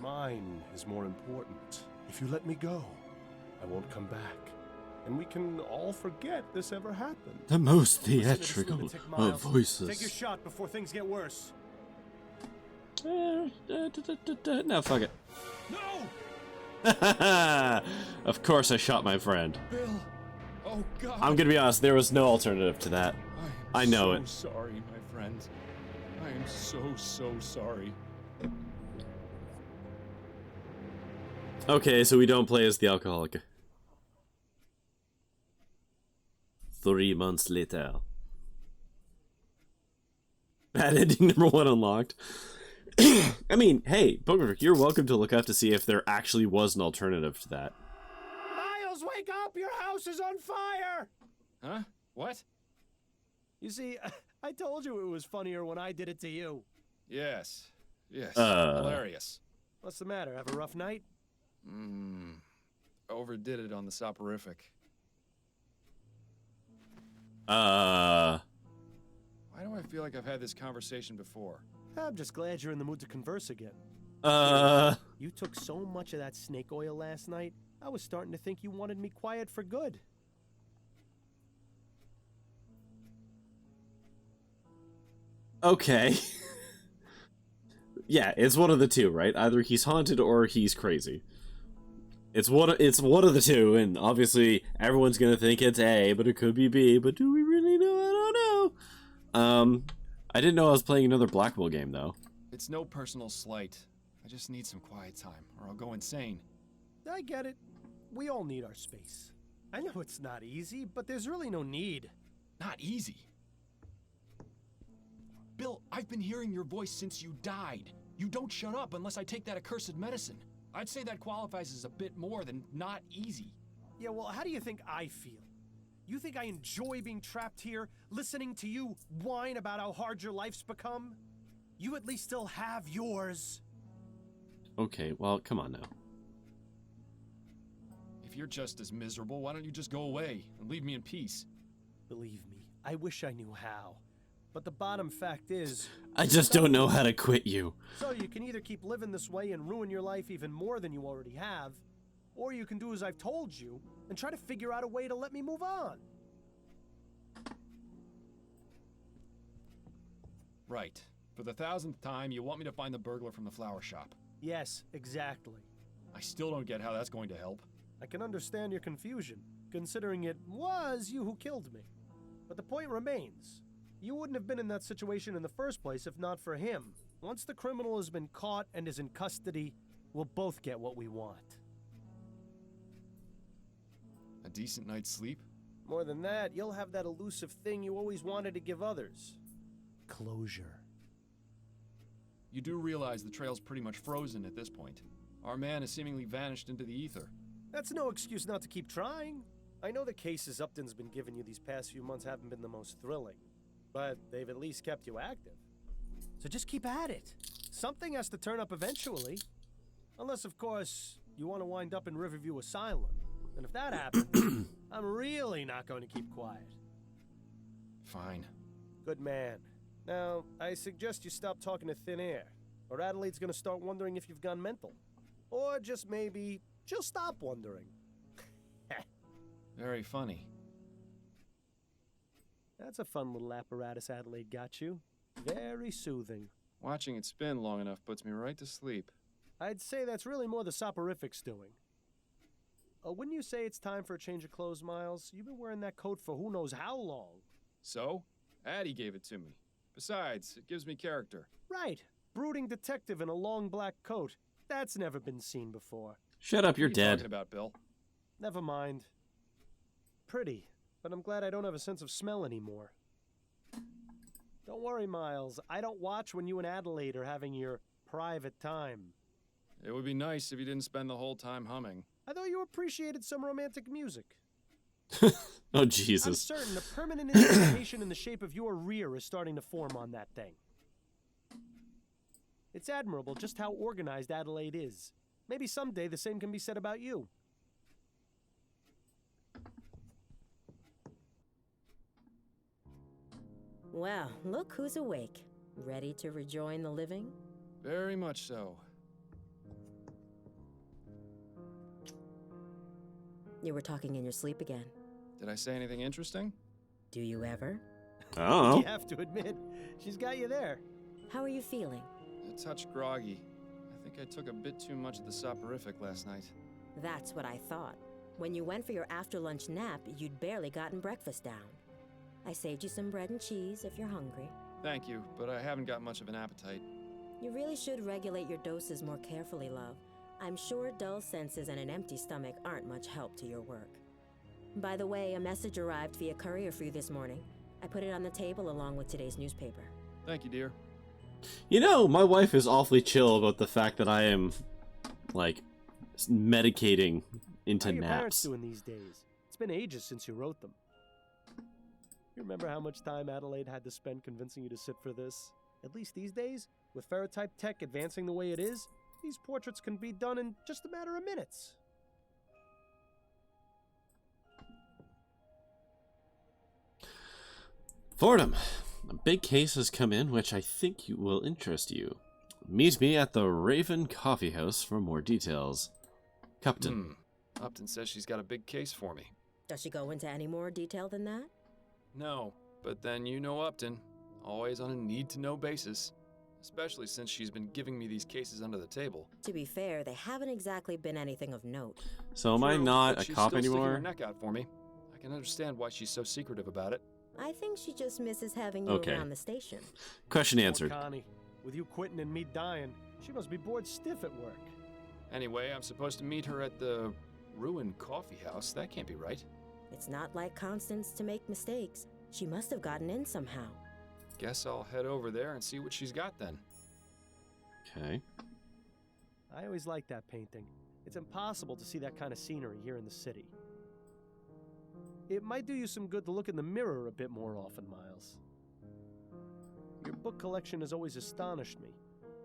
[SPEAKER 3] Mine is more important. If you let me go, I won't come back. And we can all forget this ever happened.
[SPEAKER 1] The most
[SPEAKER 3] Listen to this
[SPEAKER 1] theatrical
[SPEAKER 3] lunatic,
[SPEAKER 1] of
[SPEAKER 3] Miles.
[SPEAKER 1] voices.
[SPEAKER 3] Take your shot before things get worse.
[SPEAKER 1] No, fuck it.
[SPEAKER 2] No!
[SPEAKER 1] Of course I shot my friend.
[SPEAKER 2] Bill! Oh, God!
[SPEAKER 1] I'm gonna be honest, there was no alternative to that. I know
[SPEAKER 2] it.
[SPEAKER 1] it.
[SPEAKER 2] Sorry, my friend. I am so sorry.
[SPEAKER 1] Okay, so we don't play as the alcoholic. 3 months later. Bad ending number 1 unlocked. I mean, hey, Bookmark, you're welcome to look up to see if there actually was an alternative to that.
[SPEAKER 3] Miles, wake up! Your house is on fire!
[SPEAKER 2] Huh? What?
[SPEAKER 3] You see, I told you it was funnier when I did it to you.
[SPEAKER 2] Yes. Hilarious.
[SPEAKER 3] What's the matter? Have a rough night?
[SPEAKER 2] Overdid it on the soporific.
[SPEAKER 1] Uh...
[SPEAKER 2] Why do I feel like I've had this conversation before?
[SPEAKER 3] I'm just glad you're in the mood to converse again. You took so much of that snake oil last night, I was starting to think you wanted me quiet for good.
[SPEAKER 1] Okay. Yeah, it's one of the two, right? Either he's haunted or he's crazy. It's one of the two, and obviously everyone's gonna think it's A, but it could be B, but do we really know? I don't know. I didn't know I was playing another Blackwell game, though.
[SPEAKER 2] It's no personal slight. I just need some quiet time, or I'll go insane.
[SPEAKER 3] I get it. We all need our space. I know it's not easy, but there's really no need.
[SPEAKER 2] Not easy. Bill, I've been hearing your voice since you died. You don't shut up unless I take that accursed medicine. I'd say that qualifies as a bit more than not easy.
[SPEAKER 3] Yeah, well, how do you think I feel? You think I enjoy being trapped here, listening to you whine about how hard your life's become? You at least still have yours.
[SPEAKER 1] Okay, well, come on now.
[SPEAKER 2] If you're just as miserable, why don't you just go away and leave me in peace?
[SPEAKER 3] Believe me, I wish I knew how. But the bottom fact is...
[SPEAKER 1] I just don't know how to quit you.
[SPEAKER 3] So you can either keep living this way and ruin your life even more than you already have, or you can do as I've told you and try to figure out a way to let me move on.
[SPEAKER 2] Right. For the 1000th time, you want me to find the burglar from the flower shop.
[SPEAKER 3] Yes, exactly.
[SPEAKER 2] I still don't get how that's going to help.
[SPEAKER 3] I can understand your confusion, considering it was you who killed me. But the point remains. You wouldn't have been in that situation in the first place if not for him. Once the criminal has been caught and is in custody, we'll both get what we want.
[SPEAKER 2] A decent night's sleep?
[SPEAKER 3] More than that, you'll have that elusive thing you always wanted to give others. Closure.
[SPEAKER 2] You do realize the trail's pretty much frozen at this point. Our man has seemingly vanished into the ether.
[SPEAKER 3] That's no excuse not to keep trying. I know the cases Upton's been giving you these past few months haven't been the most thrilling, but they've at least kept you active. So just keep at it. Something has to turn up eventually. Unless, of course, you want to wind up in Riverview Asylum. And if that happens, I'm really not going to keep quiet.
[SPEAKER 2] Fine.
[SPEAKER 3] Good man. Now, I suggest you stop talking to thin air, or Adelaide's going to start wondering if you've gone mental. Or just maybe, she'll stop wondering.
[SPEAKER 2] Very funny.
[SPEAKER 3] That's a fun little apparatus Adelaide got you. Very soothing.
[SPEAKER 2] Watching it spin long enough puts me right to sleep.
[SPEAKER 3] I'd say that's really more the soporifics doing. Wouldn't you say it's time for a change of clothes, Miles? You've been wearing that coat for who knows how long.
[SPEAKER 2] So? Addie gave it to me. Besides, it gives me character.
[SPEAKER 3] Right. Brooding detective in a long black coat. That's never been seen before.
[SPEAKER 1] Shut up, you're
[SPEAKER 2] What are you
[SPEAKER 1] dead.
[SPEAKER 2] talking about, Bill?
[SPEAKER 3] Never mind. Pretty, but I'm glad I don't have a sense of smell anymore. Don't worry, Miles. I don't watch when you and Adelaide are having your private time.
[SPEAKER 2] It would be nice if you didn't spend the whole time humming.
[SPEAKER 3] I thought you appreciated some romantic music.
[SPEAKER 1] Oh,
[SPEAKER 3] I'm
[SPEAKER 1] Jesus.
[SPEAKER 3] certain a permanent indentation in the shape of your rear is starting to form on that thing. It's admirable just how organized Adelaide is. Maybe someday the same can be said about you.
[SPEAKER 6] Well, look who's awake. Ready to rejoin the living?
[SPEAKER 2] Very much so.
[SPEAKER 6] You were talking in your sleep again.
[SPEAKER 2] Did I say anything interesting?
[SPEAKER 6] Do you ever?
[SPEAKER 1] Oh.
[SPEAKER 3] You have to admit, she's got you there.
[SPEAKER 6] How are you feeling?
[SPEAKER 2] A touch groggy. I think I took a bit too much of the soporific last night.
[SPEAKER 6] That's what I thought. When you went for your after-lunch nap, you'd barely gotten breakfast down. I saved you some bread and cheese if you're hungry.
[SPEAKER 2] Thank you, but I haven't got much of an appetite.
[SPEAKER 6] You really should regulate your doses more carefully, love. I'm sure dull senses and an empty stomach aren't much help to your work. By the way, a message arrived via courier for you this morning. I put it on the table along with today's newspaper.
[SPEAKER 2] Thank you, dear.
[SPEAKER 1] You know, my wife is awfully chill about the fact that I am, like, medicating into
[SPEAKER 3] How are your parents
[SPEAKER 1] naps.
[SPEAKER 3] doing these days? It's been ages since you wrote them. You remember how much time Adelaide had to spend convincing you to sit for this? At least these days, with ferrotype tech advancing the way it is, these portraits can be done in just a matter of minutes.
[SPEAKER 1] Fordham, a big case has come in which I think will interest you. Meet me at the Raven Coffee House for more details. Captain.
[SPEAKER 2] Upton says she's got a big case for me.
[SPEAKER 6] Does she go into any more detail than that?
[SPEAKER 2] No, but then you know Upton. Always on a need-to-know basis. Especially since she's been giving me these cases under the table.
[SPEAKER 6] To be fair, they haven't exactly been anything of note.
[SPEAKER 1] So am I
[SPEAKER 2] True,
[SPEAKER 1] not
[SPEAKER 2] but
[SPEAKER 1] a
[SPEAKER 2] she's
[SPEAKER 1] cop
[SPEAKER 2] still sticking
[SPEAKER 1] anymore?
[SPEAKER 2] her neck out for me. I can understand why she's so secretive about it.
[SPEAKER 6] I think she just misses having you
[SPEAKER 1] Okay.
[SPEAKER 6] around the station.
[SPEAKER 1] Question
[SPEAKER 3] Poor
[SPEAKER 1] answered.
[SPEAKER 3] Connie, with you quitting and me dying, she must be bored stiff at work.
[SPEAKER 2] Anyway, I'm supposed to meet her at the ruined coffee house. That can't be right.
[SPEAKER 6] It's not like Constance to make mistakes. She must have gotten in somehow.
[SPEAKER 2] Guess I'll head over there and see what she's got then.
[SPEAKER 1] Okay.
[SPEAKER 3] I always liked that painting. It's impossible to see that kind of scenery here in the city. It might do you some good to look in the mirror a bit more often, Miles. Your book collection has always astonished me.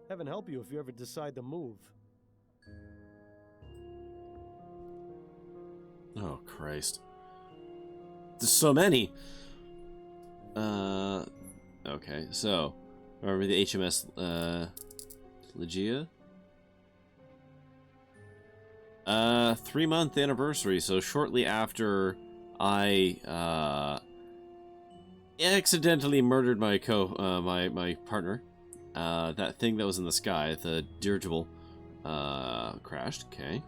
[SPEAKER 3] Heaven help you if you ever decide to move.
[SPEAKER 1] Oh, Christ. There's so many. Okay, so. Remember the HMS, Legia? 3-month anniversary, so shortly after I, accidentally murdered my my partner. That thing that was in the sky, the dirigible, crashed, okay.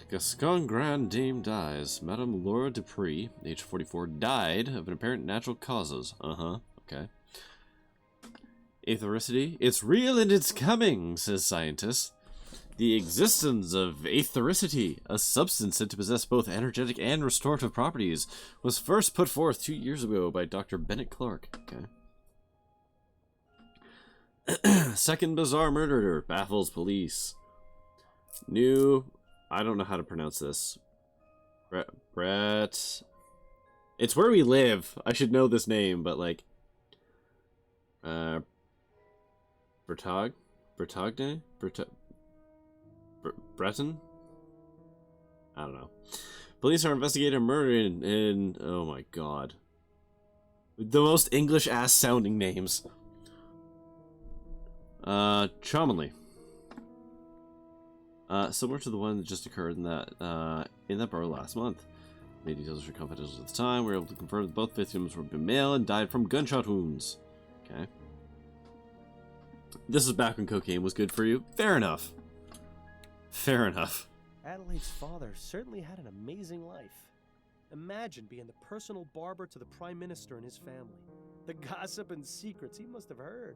[SPEAKER 1] Gascon Grand Dame dies. Madame Laura Duprée, age 44, died of an apparent natural causes. Okay. Aethericity? It's real and it's coming, says scientist. The existence of aethericity, a substance said to possess both energetic and restorative properties, was first put forth 2 years ago by Dr. Bennett Clark. Okay. Second bizarre murderer baffles police. New, I don't know how to pronounce this. Brett. It's where we live. I should know this name, but like, Breton? I don't know. Police are investigating a murder in oh my god. The most English-ass sounding names. Cholmondeley. Similar to the one that just occurred in that borough last month. Many details were confidential at the time. We were able to confirm that both victims were male and died from gunshot wounds. Okay. This is back when cocaine was good for you. Fair enough. Fair enough.
[SPEAKER 3] Adelaide's father certainly had an amazing life. Imagine being the personal barber to the Prime Minister and his family. The gossip and secrets he must have heard.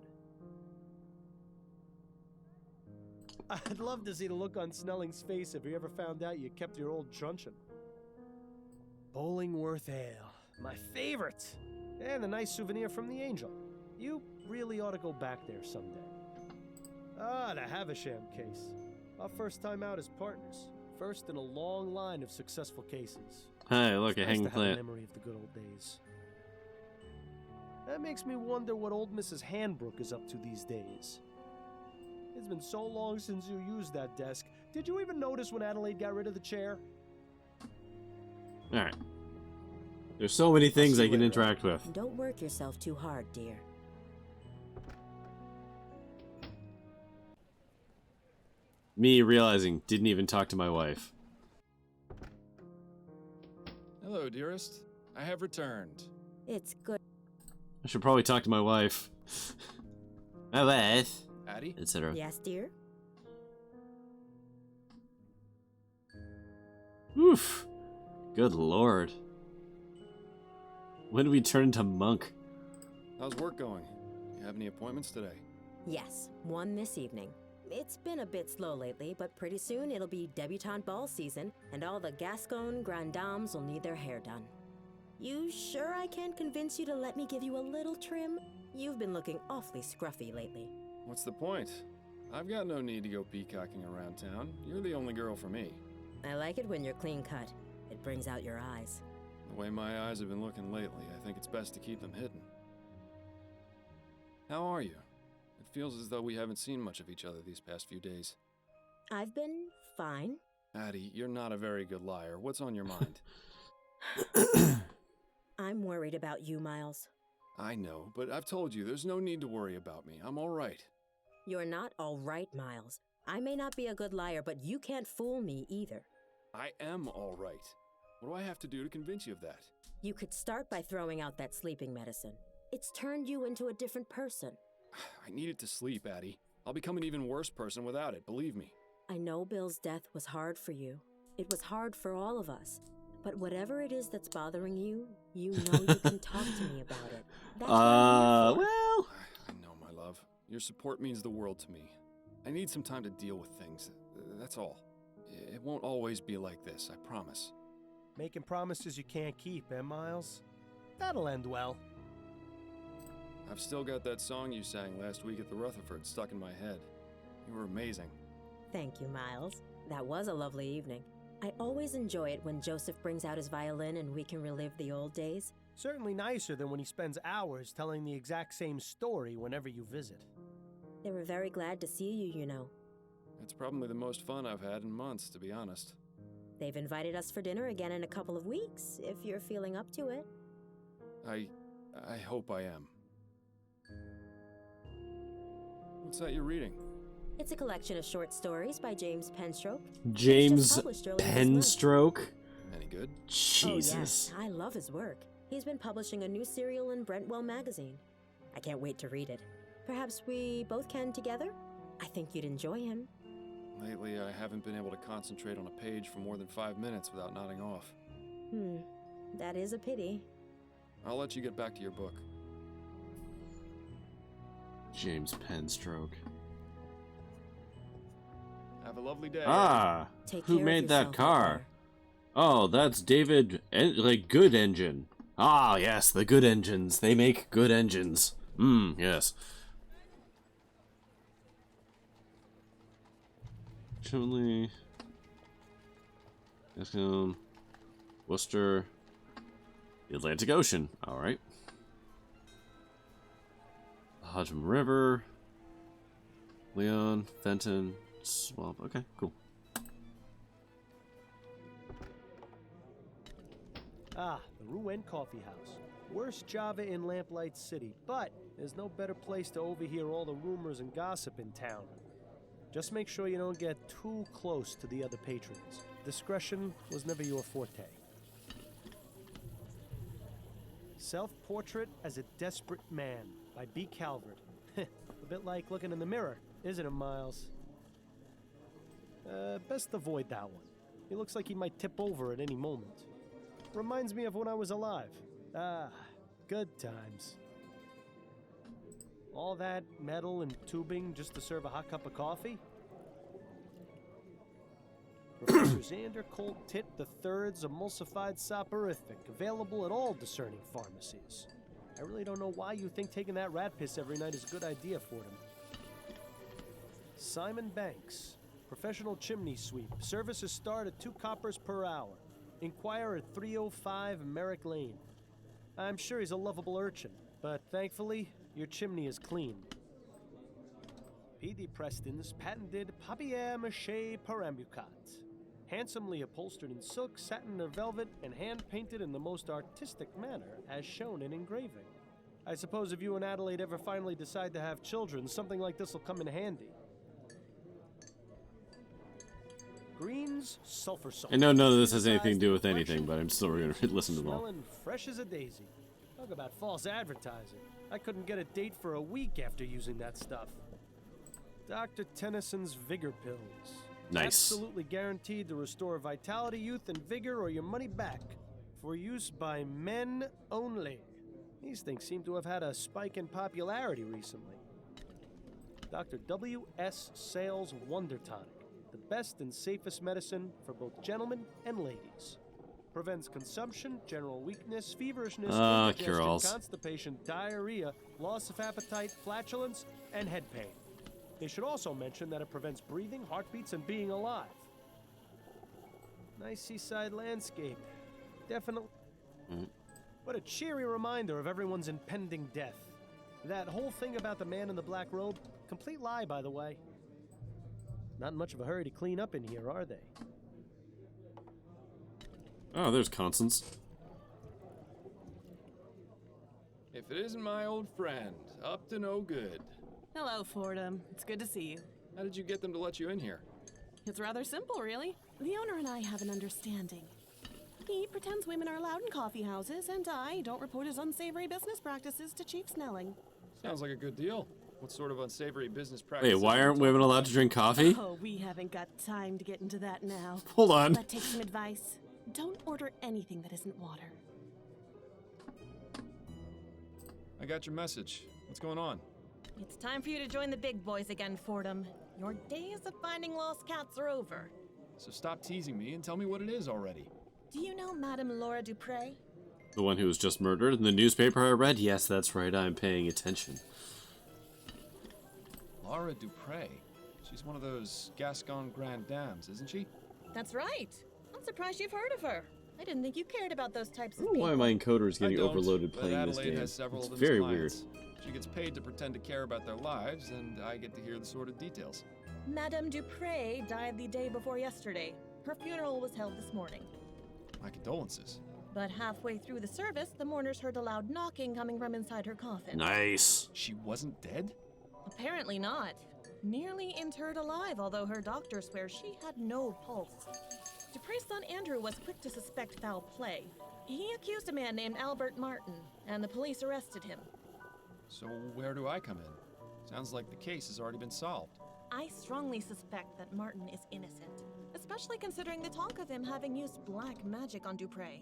[SPEAKER 3] I'd love to see the look on Snelling's face if he ever found out you kept your old truncheon. Bollingworth Ale, my favorite! And a nice souvenir from the Angel. You really ought to go back there someday. Ah, the Havisham case. Our first time out as partners. First in a long line of successful cases.
[SPEAKER 1] Hey, look,
[SPEAKER 3] It's
[SPEAKER 1] a
[SPEAKER 3] nice
[SPEAKER 1] hanging
[SPEAKER 3] to have a
[SPEAKER 1] plant.
[SPEAKER 3] memory of the good old days. That makes me wonder what old Mrs. Handbrook is up to these days. It's been so long since you used that desk. Did you even notice when Adelaide got rid of the chair?
[SPEAKER 1] Alright. There's so many things
[SPEAKER 3] see
[SPEAKER 1] I
[SPEAKER 3] you
[SPEAKER 1] can
[SPEAKER 3] later.
[SPEAKER 1] interact with.
[SPEAKER 6] Don't work yourself too hard, dear.
[SPEAKER 1] Me realizing, didn't even talk to my wife.
[SPEAKER 2] Hello, dearest. I have returned.
[SPEAKER 6] It's good.
[SPEAKER 1] I should probably talk to my wife. My wife,
[SPEAKER 2] Addie?
[SPEAKER 1] etc.
[SPEAKER 6] Yes, dear?
[SPEAKER 1] Oof. Good lord. When do we turn into monk?
[SPEAKER 2] How's work going? You have any appointments today?
[SPEAKER 6] Yes, one this evening. It's been a bit slow lately, but pretty soon it'll be debutante ball season, and all the Gascon grand dames will need their hair done. You sure I can't convince you to let me give you a little trim? You've been looking awfully scruffy lately.
[SPEAKER 2] What's the point? I've got no need to go peacocking around town. You're the only girl for me.
[SPEAKER 6] I like it when you're clean cut. It brings out your eyes.
[SPEAKER 2] The way my eyes have been looking lately, I think it's best to keep them hidden. How are you? It feels as though we haven't seen much of each other these past few days.
[SPEAKER 6] I've been fine.
[SPEAKER 2] Addie, you're not a very good liar. What's on your mind?
[SPEAKER 6] I'm worried about you, Miles.
[SPEAKER 2] I know, but I've told you, there's no need to worry about me. I'm all right.
[SPEAKER 6] You're not all right, Miles. I may not be a good liar, but you can't fool me either.
[SPEAKER 2] I am all right. What do I have to do to convince you of that?
[SPEAKER 6] You could start by throwing out that sleeping medicine. It's turned you into a different person.
[SPEAKER 2] I needed to sleep, Addie. I'll become an even worse person without it, believe me.
[SPEAKER 6] I know Bill's death was hard for you. It was hard for all of us. But whatever it is that's bothering you, you know you can talk to me about it. That's what I'm here for.
[SPEAKER 1] Well.
[SPEAKER 2] I know, my love. Your support means the world to me. I need some time to deal with things. That's all. It won't always be like this, I promise.
[SPEAKER 3] Making promises you can't keep, eh, Miles? That'll end well.
[SPEAKER 2] I've still got that song you sang last week at the Rutherford stuck in my head. You were amazing.
[SPEAKER 6] Thank you, Miles. That was a lovely evening. I always enjoy it when Joseph brings out his violin and we can relive the old days.
[SPEAKER 3] Certainly nicer than when he spends hours telling the exact same story whenever you visit.
[SPEAKER 6] They were very glad to see you, you know.
[SPEAKER 2] It's probably the most fun I've had in months, to be honest.
[SPEAKER 6] They've invited us for dinner again in a couple of weeks, if you're feeling up to it.
[SPEAKER 2] I hope I am. What's that you're reading?
[SPEAKER 6] It's a collection of short stories by James Penstroke.
[SPEAKER 1] James
[SPEAKER 6] Just published earlier this month.
[SPEAKER 1] Penstroke?
[SPEAKER 2] Any good?
[SPEAKER 1] Jesus.
[SPEAKER 6] Oh, yes. I love his work. He's been publishing a new serial in Brentwell magazine. I can't wait to read it. Perhaps we both can together? I think you'd enjoy him.
[SPEAKER 2] Lately, I haven't been able to concentrate on a page for more than 5 minutes without nodding off.
[SPEAKER 6] That is a pity.
[SPEAKER 2] I'll let you get back to your book.
[SPEAKER 1] James Penstroke.
[SPEAKER 2] Have a lovely day.
[SPEAKER 1] Ah,
[SPEAKER 6] Take
[SPEAKER 1] who
[SPEAKER 6] care of
[SPEAKER 1] made that
[SPEAKER 6] yourself out
[SPEAKER 1] car?
[SPEAKER 6] there.
[SPEAKER 1] Oh, that's David, Good Engine. Ah, yes, the good engines. They make good engines. Yes. Chimney. Gascon. Worcester. The Atlantic Ocean. Alright. Hodgem River. Leon. Fenton. Swamp. Okay, cool.
[SPEAKER 3] Ah, the Rouen Coffee House. Worst Java in Lamplight City, but there's no better place to overhear all the rumors and gossip in town. Just make sure you don't get too close to the other patrons. Discretion was never your forte. Self-Portrait as a Desperate Man by B. Calvert. A bit like looking in the mirror, isn't it, Miles? Best avoid that one. He looks like he might tip over at any moment. Reminds me of when I was alive. Ah, good times. All that metal and tubing just to serve a hot cup of coffee? Professor Xander Colt Tit III's emulsified soporific, available at all discerning pharmacies. I really don't know why you think taking that rat piss every night is a good idea for them. Simon Banks, professional chimney sweep. Services start at 2 coppers per hour. Inquire at 305 Merrick Lane. I'm sure he's a lovable urchin, but thankfully, your chimney is clean. P.D. Preston's patented papier-mâché perambucat. Handsomely upholstered in silk, satin, or velvet, and hand-painted in the most artistic manner, as shown in engraving. I suppose if you and Adelaide ever finally decide to have children, something like this will come in handy. Green's sulfur salt.
[SPEAKER 1] I know none of this has anything to do with anything, but I'm still going to listen to them all.
[SPEAKER 3] Smelling fresh as a daisy. Talk about false advertising. I couldn't get a date for a week after using that stuff. Dr. Tennyson's Vigor Pills.
[SPEAKER 1] Nice.
[SPEAKER 3] Absolutely guaranteed to restore vitality, youth, and vigor, or your money back. For use by men only. These things seem to have had a spike in popularity recently. Dr. W.S. Sales Wonder Tonic. The best and safest medicine for both gentlemen and ladies. Prevents consumption, general weakness, feverishness, indigestion,
[SPEAKER 1] cure-alls.
[SPEAKER 3] constipation, diarrhea, loss of appetite, flatulence, and head pain. They should also mention that it prevents breathing, heartbeats, and being alive. Nice seaside landscape. Definitely. What a cheery reminder of everyone's impending death. That whole thing about the man in the black robe, complete lie, by the way. Not in much of a hurry to clean up in here, are they?
[SPEAKER 1] Oh, there's Constance.
[SPEAKER 2] If it isn't my old friend, up to no good.
[SPEAKER 7] Hello, Fordham. It's good to see you.
[SPEAKER 2] How did you get them to let you in here?
[SPEAKER 7] It's rather simple, really. The owner and I have an understanding. He pretends women are allowed in coffee houses, and I don't report his unsavory business practices to Chief Snelling.
[SPEAKER 2] Sounds like a good deal. What sort of unsavory business practice?
[SPEAKER 1] Wait, why aren't women allowed to drink coffee?
[SPEAKER 7] Oh, we haven't got time to get into that now.
[SPEAKER 1] Hold on.
[SPEAKER 7] But take some advice. Don't order anything that isn't water.
[SPEAKER 2] I got your message. What's going on?
[SPEAKER 8] It's time for you to join the big boys again, Fordham. Your days of finding lost cats are over.
[SPEAKER 2] So stop teasing me and tell me what it is already.
[SPEAKER 8] Do you know Madame Laura Duprée?
[SPEAKER 1] The one who was just murdered in the newspaper I read? Yes, that's right, I'm paying attention.
[SPEAKER 2] Laura Duprée. She's one of those Gascon Grand Dames, isn't she?
[SPEAKER 8] That's right. I'm surprised you've heard of her. I didn't think you cared about those types
[SPEAKER 1] I
[SPEAKER 8] of
[SPEAKER 1] don't know
[SPEAKER 8] people.
[SPEAKER 1] why my encoder is getting
[SPEAKER 2] I don't,
[SPEAKER 1] overloaded
[SPEAKER 2] but
[SPEAKER 1] playing this
[SPEAKER 2] Adelaide
[SPEAKER 1] game.
[SPEAKER 2] has several
[SPEAKER 1] It's
[SPEAKER 2] of them as
[SPEAKER 1] very weird.
[SPEAKER 2] clients. She gets paid to pretend to care about their lives, and I get to hear the sordid details.
[SPEAKER 8] Madame Duprée died the day before yesterday. Her funeral was held this morning.
[SPEAKER 2] My condolences.
[SPEAKER 8] But halfway through the service, the mourners heard a loud knocking coming from inside her coffin.
[SPEAKER 1] Nice.
[SPEAKER 2] She wasn't dead?
[SPEAKER 8] Apparently not. Nearly interred alive, although her doctor swears she had no pulse. Dupree's son Andrew was quick to suspect foul play. He accused a man named Albert Martin, and the police arrested him.
[SPEAKER 2] So where do I come in? Sounds like the case has already been solved.
[SPEAKER 8] I strongly suspect that Martin is innocent, especially considering the talk of him having used black magic on Dupray.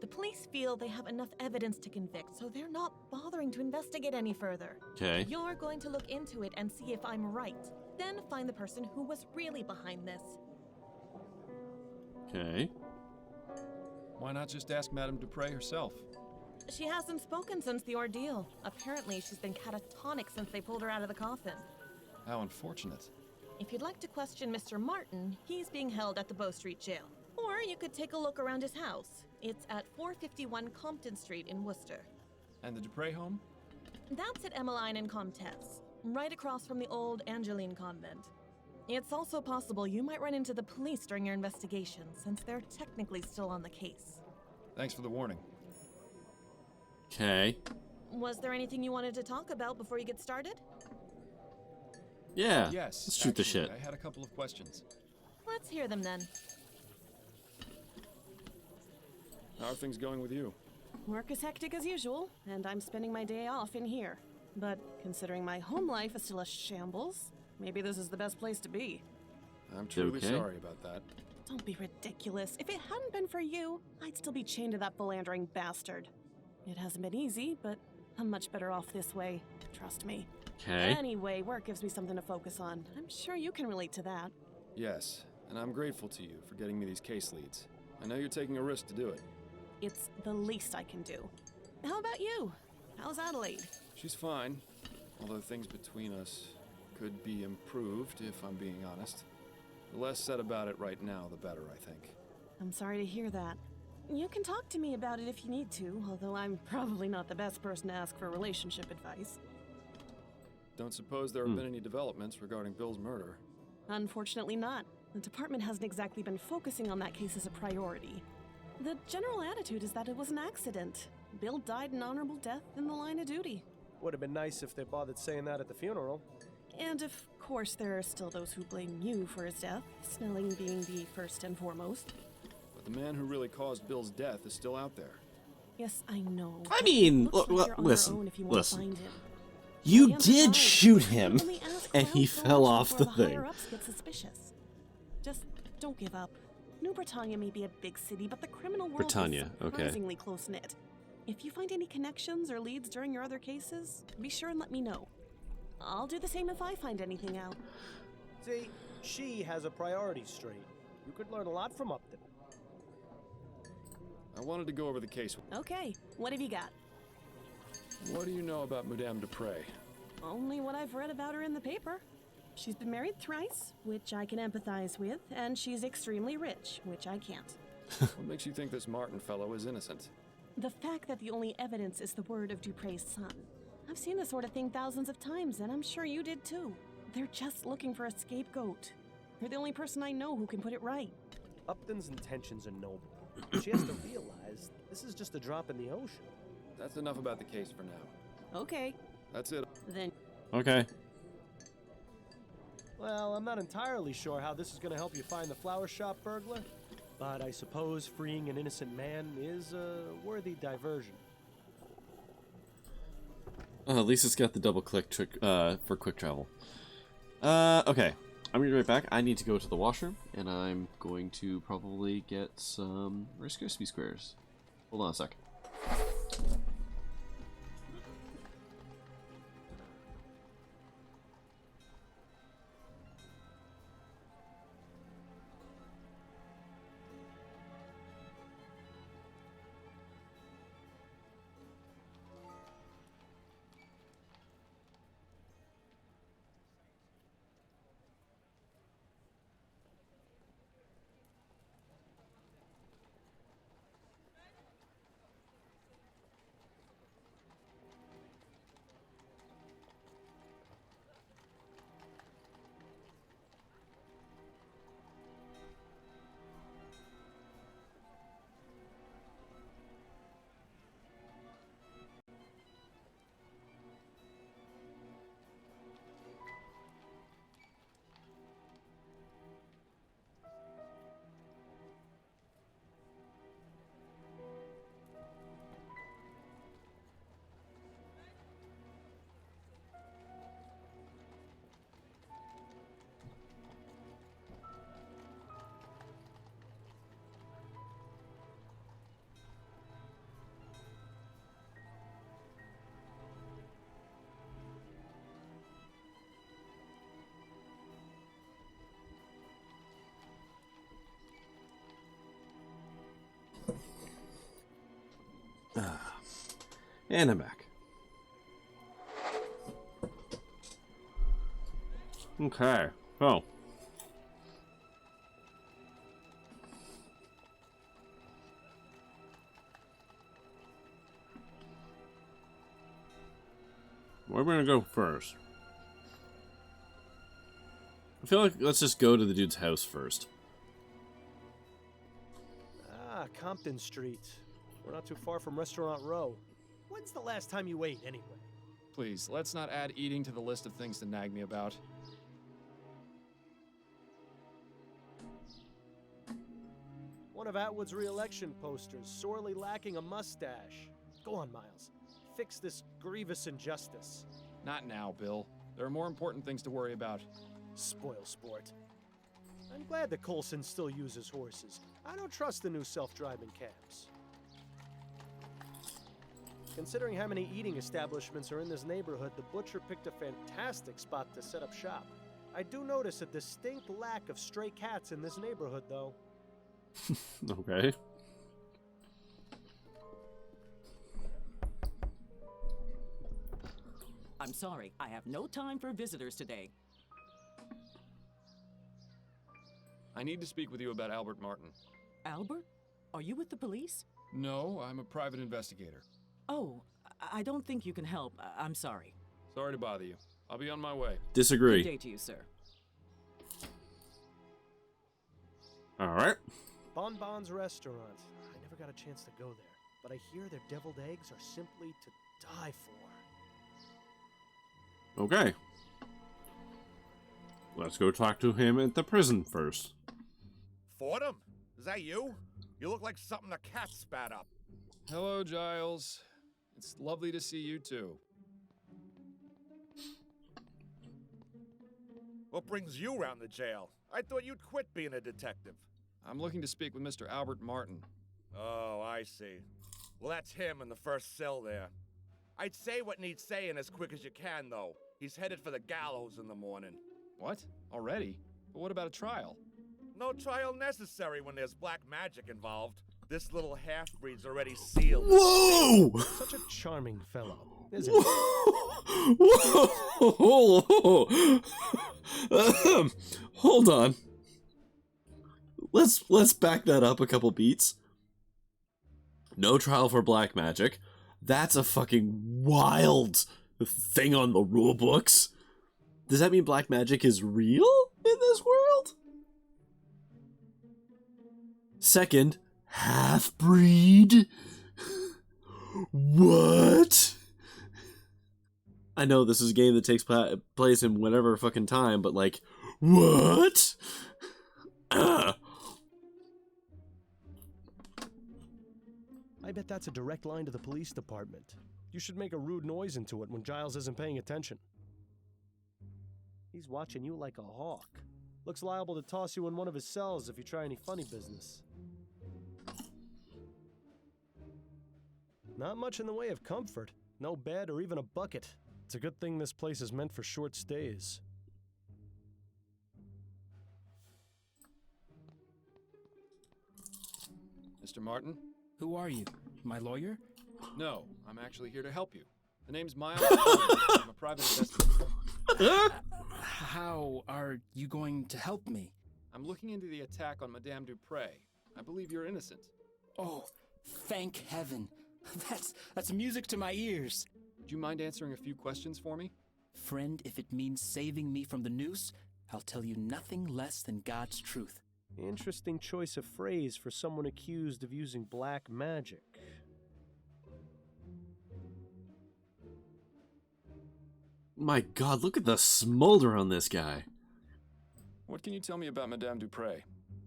[SPEAKER 8] The police feel they have enough evidence to convict, so they're not bothering to investigate any further.
[SPEAKER 1] Okay.
[SPEAKER 8] You're going to look into it and see if I'm right, then find the person who was really behind this.
[SPEAKER 1] Okay.
[SPEAKER 2] Why not just ask Madame Duprée herself?
[SPEAKER 8] She hasn't spoken since the ordeal. Apparently, she's been catatonic since they pulled her out of the coffin.
[SPEAKER 2] How unfortunate.
[SPEAKER 8] If you'd like to question Mr. Martin, he's being held at the Bow Street Jail. Or you could take a look around his house. It's at 451 Compton Street in Worcester.
[SPEAKER 2] And the Duprée home?
[SPEAKER 8] That's at Emmeline and Comtesse, right across from the old Angeline convent. It's also possible you might run into the police during your investigation, since they're technically still on the case.
[SPEAKER 2] Thanks for the warning.
[SPEAKER 1] Okay.
[SPEAKER 8] Was there anything you wanted to talk about before you get started?
[SPEAKER 1] Yeah.
[SPEAKER 2] Yes.
[SPEAKER 1] Let's shoot the
[SPEAKER 2] actually,
[SPEAKER 1] shit.
[SPEAKER 2] I had a couple of questions.
[SPEAKER 8] Let's hear them then.
[SPEAKER 2] How are things going with you?
[SPEAKER 7] Work is hectic as usual, and I'm spending my day off in here. But considering my home life is still a shambles, maybe this is the best place to be.
[SPEAKER 2] I'm truly
[SPEAKER 1] Okay.
[SPEAKER 2] sorry about that.
[SPEAKER 7] Don't be ridiculous. If it hadn't been for you, I'd still be chained to that philandering bastard. It hasn't been easy, but I'm much better off this way. Trust me.
[SPEAKER 1] Okay.
[SPEAKER 7] Anyway, work gives me something to focus on. I'm sure you can relate to that.
[SPEAKER 2] Yes, and I'm grateful to you for getting me these case leads. I know you're taking a risk to do it.
[SPEAKER 7] It's the least I can do. How about you? How's Adelaide?
[SPEAKER 2] She's fine, although things between us could be improved, if I'm being honest. The less said about it right now, the better, I think.
[SPEAKER 7] I'm sorry to hear that. You can talk to me about it if you need to, although I'm probably not the best person to ask for relationship advice.
[SPEAKER 2] Don't suppose there have been any developments regarding Bill's murder.
[SPEAKER 7] Unfortunately not. The department hasn't exactly been focusing on that case as a priority. The general attitude is that it was an accident. Bill died an honorable death in the line of duty.
[SPEAKER 3] Would have been nice if they bothered saying that at the funeral.
[SPEAKER 7] And of course there are still those who blame you for his death, Snelling being the first and foremost.
[SPEAKER 2] But the man who really caused Bill's death is still out there.
[SPEAKER 7] Yes, I know.
[SPEAKER 1] I
[SPEAKER 7] but
[SPEAKER 1] mean,
[SPEAKER 7] it looks like you're on your
[SPEAKER 1] listen,
[SPEAKER 7] own if you want to
[SPEAKER 1] listen.
[SPEAKER 7] find him.
[SPEAKER 1] You
[SPEAKER 7] And
[SPEAKER 1] did
[SPEAKER 7] besides,
[SPEAKER 1] shoot
[SPEAKER 7] you
[SPEAKER 1] him,
[SPEAKER 7] only ask
[SPEAKER 1] and
[SPEAKER 7] for
[SPEAKER 1] he
[SPEAKER 7] help
[SPEAKER 1] fell
[SPEAKER 7] first
[SPEAKER 1] off the
[SPEAKER 7] before
[SPEAKER 1] thing.
[SPEAKER 7] higher-ups get suspicious. Just don't give up. New Britannia may be a big city, but the criminal world
[SPEAKER 1] Britannia,
[SPEAKER 7] is
[SPEAKER 1] okay.
[SPEAKER 7] surprisingly close-knit. If you find any connections or leads during your other cases, be sure and let me know. I'll do the same if I find anything out.
[SPEAKER 3] See, she has a priority straight. You could learn a lot from Upton.
[SPEAKER 2] I wanted to go over the case with
[SPEAKER 7] Okay, what have you got?
[SPEAKER 2] you. What do you know about Madame Dupray?
[SPEAKER 7] Only what I've read about her in the paper. She's been married thrice, which I can empathize with, and she's extremely rich, which I can't.
[SPEAKER 2] What makes you think this Martin fellow is innocent?
[SPEAKER 7] The fact that the only evidence is the word of Dupray's son. I've seen this sort of thing thousands of times, and I'm sure you did too. They're just looking for a scapegoat. You're the only person I know who can put it right.
[SPEAKER 3] Upton's intentions are noble. She has to realize this is just a drop in the ocean.
[SPEAKER 2] That's enough about the case for now.
[SPEAKER 7] Okay,
[SPEAKER 2] That's it.
[SPEAKER 7] then
[SPEAKER 1] Okay.
[SPEAKER 3] Well, I'm not entirely sure how this is going to help you find the flower shop burglar, but I suppose freeing an innocent man is a worthy diversion.
[SPEAKER 1] At least it's got the double click trick for quick travel. Okay. I'm gonna be right back. I need to go to the washroom, and I'm going to probably get some Rice Krispie squares. Hold on a sec. And I'm back. Okay. Oh. Where are we gonna go first? I feel like let's just go to the dude's house first.
[SPEAKER 3] Ah, Compton Street. We're not too far from Restaurant Row. When's the last time you ate, anyway?
[SPEAKER 2] Please, let's not add eating to the list of things to nag me about.
[SPEAKER 3] One of Atwood's re-election posters, sorely lacking a mustache. Go on, Miles. Fix this grievous injustice.
[SPEAKER 2] Not now, Bill. There are more important things to worry about.
[SPEAKER 3] Spoil sport. I'm glad that Coulson still uses horses. I don't trust the new self-driving cabs. Considering how many eating establishments are in this neighborhood, the butcher picked a fantastic spot to set up shop. I do notice a distinct lack of stray cats in this neighborhood, though.
[SPEAKER 1] Okay.
[SPEAKER 9] I'm sorry, I have no time for visitors today.
[SPEAKER 2] I need to speak with you about Albert Martin.
[SPEAKER 9] Albert? Are you with the police?
[SPEAKER 2] No, I'm a private investigator.
[SPEAKER 9] Oh, I don't think you can help. I'm sorry.
[SPEAKER 2] Sorry to bother you. I'll be on my way.
[SPEAKER 1] Disagree.
[SPEAKER 9] Good day to you, sir.
[SPEAKER 1] Alright.
[SPEAKER 3] Bon Bon's restaurant. I never got a chance to go there, but I hear their deviled eggs are simply to die for.
[SPEAKER 1] Okay. Let's go talk to him at the prison first.
[SPEAKER 5] Fordham? Is that you? You look like something a cat spat up.
[SPEAKER 2] Hello, Giles. It's lovely to see you, too.
[SPEAKER 5] What brings you round the jail? I thought you'd quit being a detective.
[SPEAKER 2] I'm looking to speak with Mr. Albert Martin.
[SPEAKER 5] Oh, I see. Well, that's him in the first cell there. I'd say what needs saying as quick as you can, though. He's headed for the gallows in the morning.
[SPEAKER 2] What? Already? But what about a trial?
[SPEAKER 5] No trial necessary when there's black magic involved. This little half-breed's already sealed.
[SPEAKER 1] Whoa!
[SPEAKER 3] Such a charming fellow, isn't he?
[SPEAKER 1] Whoa! Hold on. Let's back that up a couple beats. No trial for black magic. That's a fucking wild thing on the rule books. Does that mean black magic is real in this world? Second, half-breed? What? I know this is a game that takes place in whatever fucking time, but like, what?
[SPEAKER 3] I bet that's a direct line to the police department. You should make a rude noise into it when Giles isn't paying attention. He's watching you like a hawk. Looks liable to toss you in one of his cells if you try any funny business. Not much in the way of comfort. No bed or even a bucket. It's a good thing this place is meant for short stays.
[SPEAKER 2] Mr. Martin?
[SPEAKER 10] Who are you? My lawyer?
[SPEAKER 2] No, I'm actually here to help you. The name's Miles Fordham. I'm a private investigator.
[SPEAKER 10] How are you going to help me?
[SPEAKER 2] I'm looking into the attack on Madame Dupray. I believe you're innocent.
[SPEAKER 10] Oh, thank heaven. That's music to my ears.
[SPEAKER 2] Would you mind answering a few questions for me?
[SPEAKER 10] Friend, if it means saving me from the noose, I'll tell you nothing less than God's truth.
[SPEAKER 3] Interesting choice of phrase for someone accused of using black magic.
[SPEAKER 1] My god, look at the smolder on this guy.
[SPEAKER 2] What can you tell me about Madame Dupray?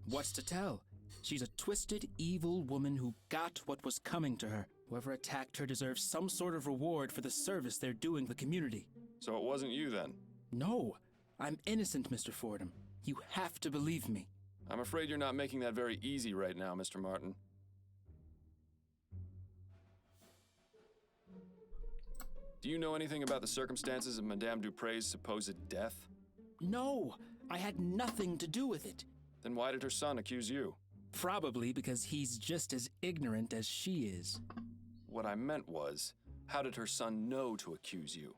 [SPEAKER 10] What's to tell? She's a twisted, evil woman who got what was coming to her. Whoever attacked her deserves some sort of reward for the service they're doing the community.
[SPEAKER 2] So it wasn't you then?
[SPEAKER 10] No, I'm innocent, Mr. Fordham. You have to believe me.
[SPEAKER 2] I'm afraid you're not making that very easy right now, Mr. Martin. Do you know anything about the circumstances of Madame Dupray's supposed death?
[SPEAKER 10] No, I had nothing to do with it.
[SPEAKER 2] Then why did her son accuse you?
[SPEAKER 10] Probably because he's just as ignorant as she is.
[SPEAKER 2] What I meant was, how did her son know to accuse you?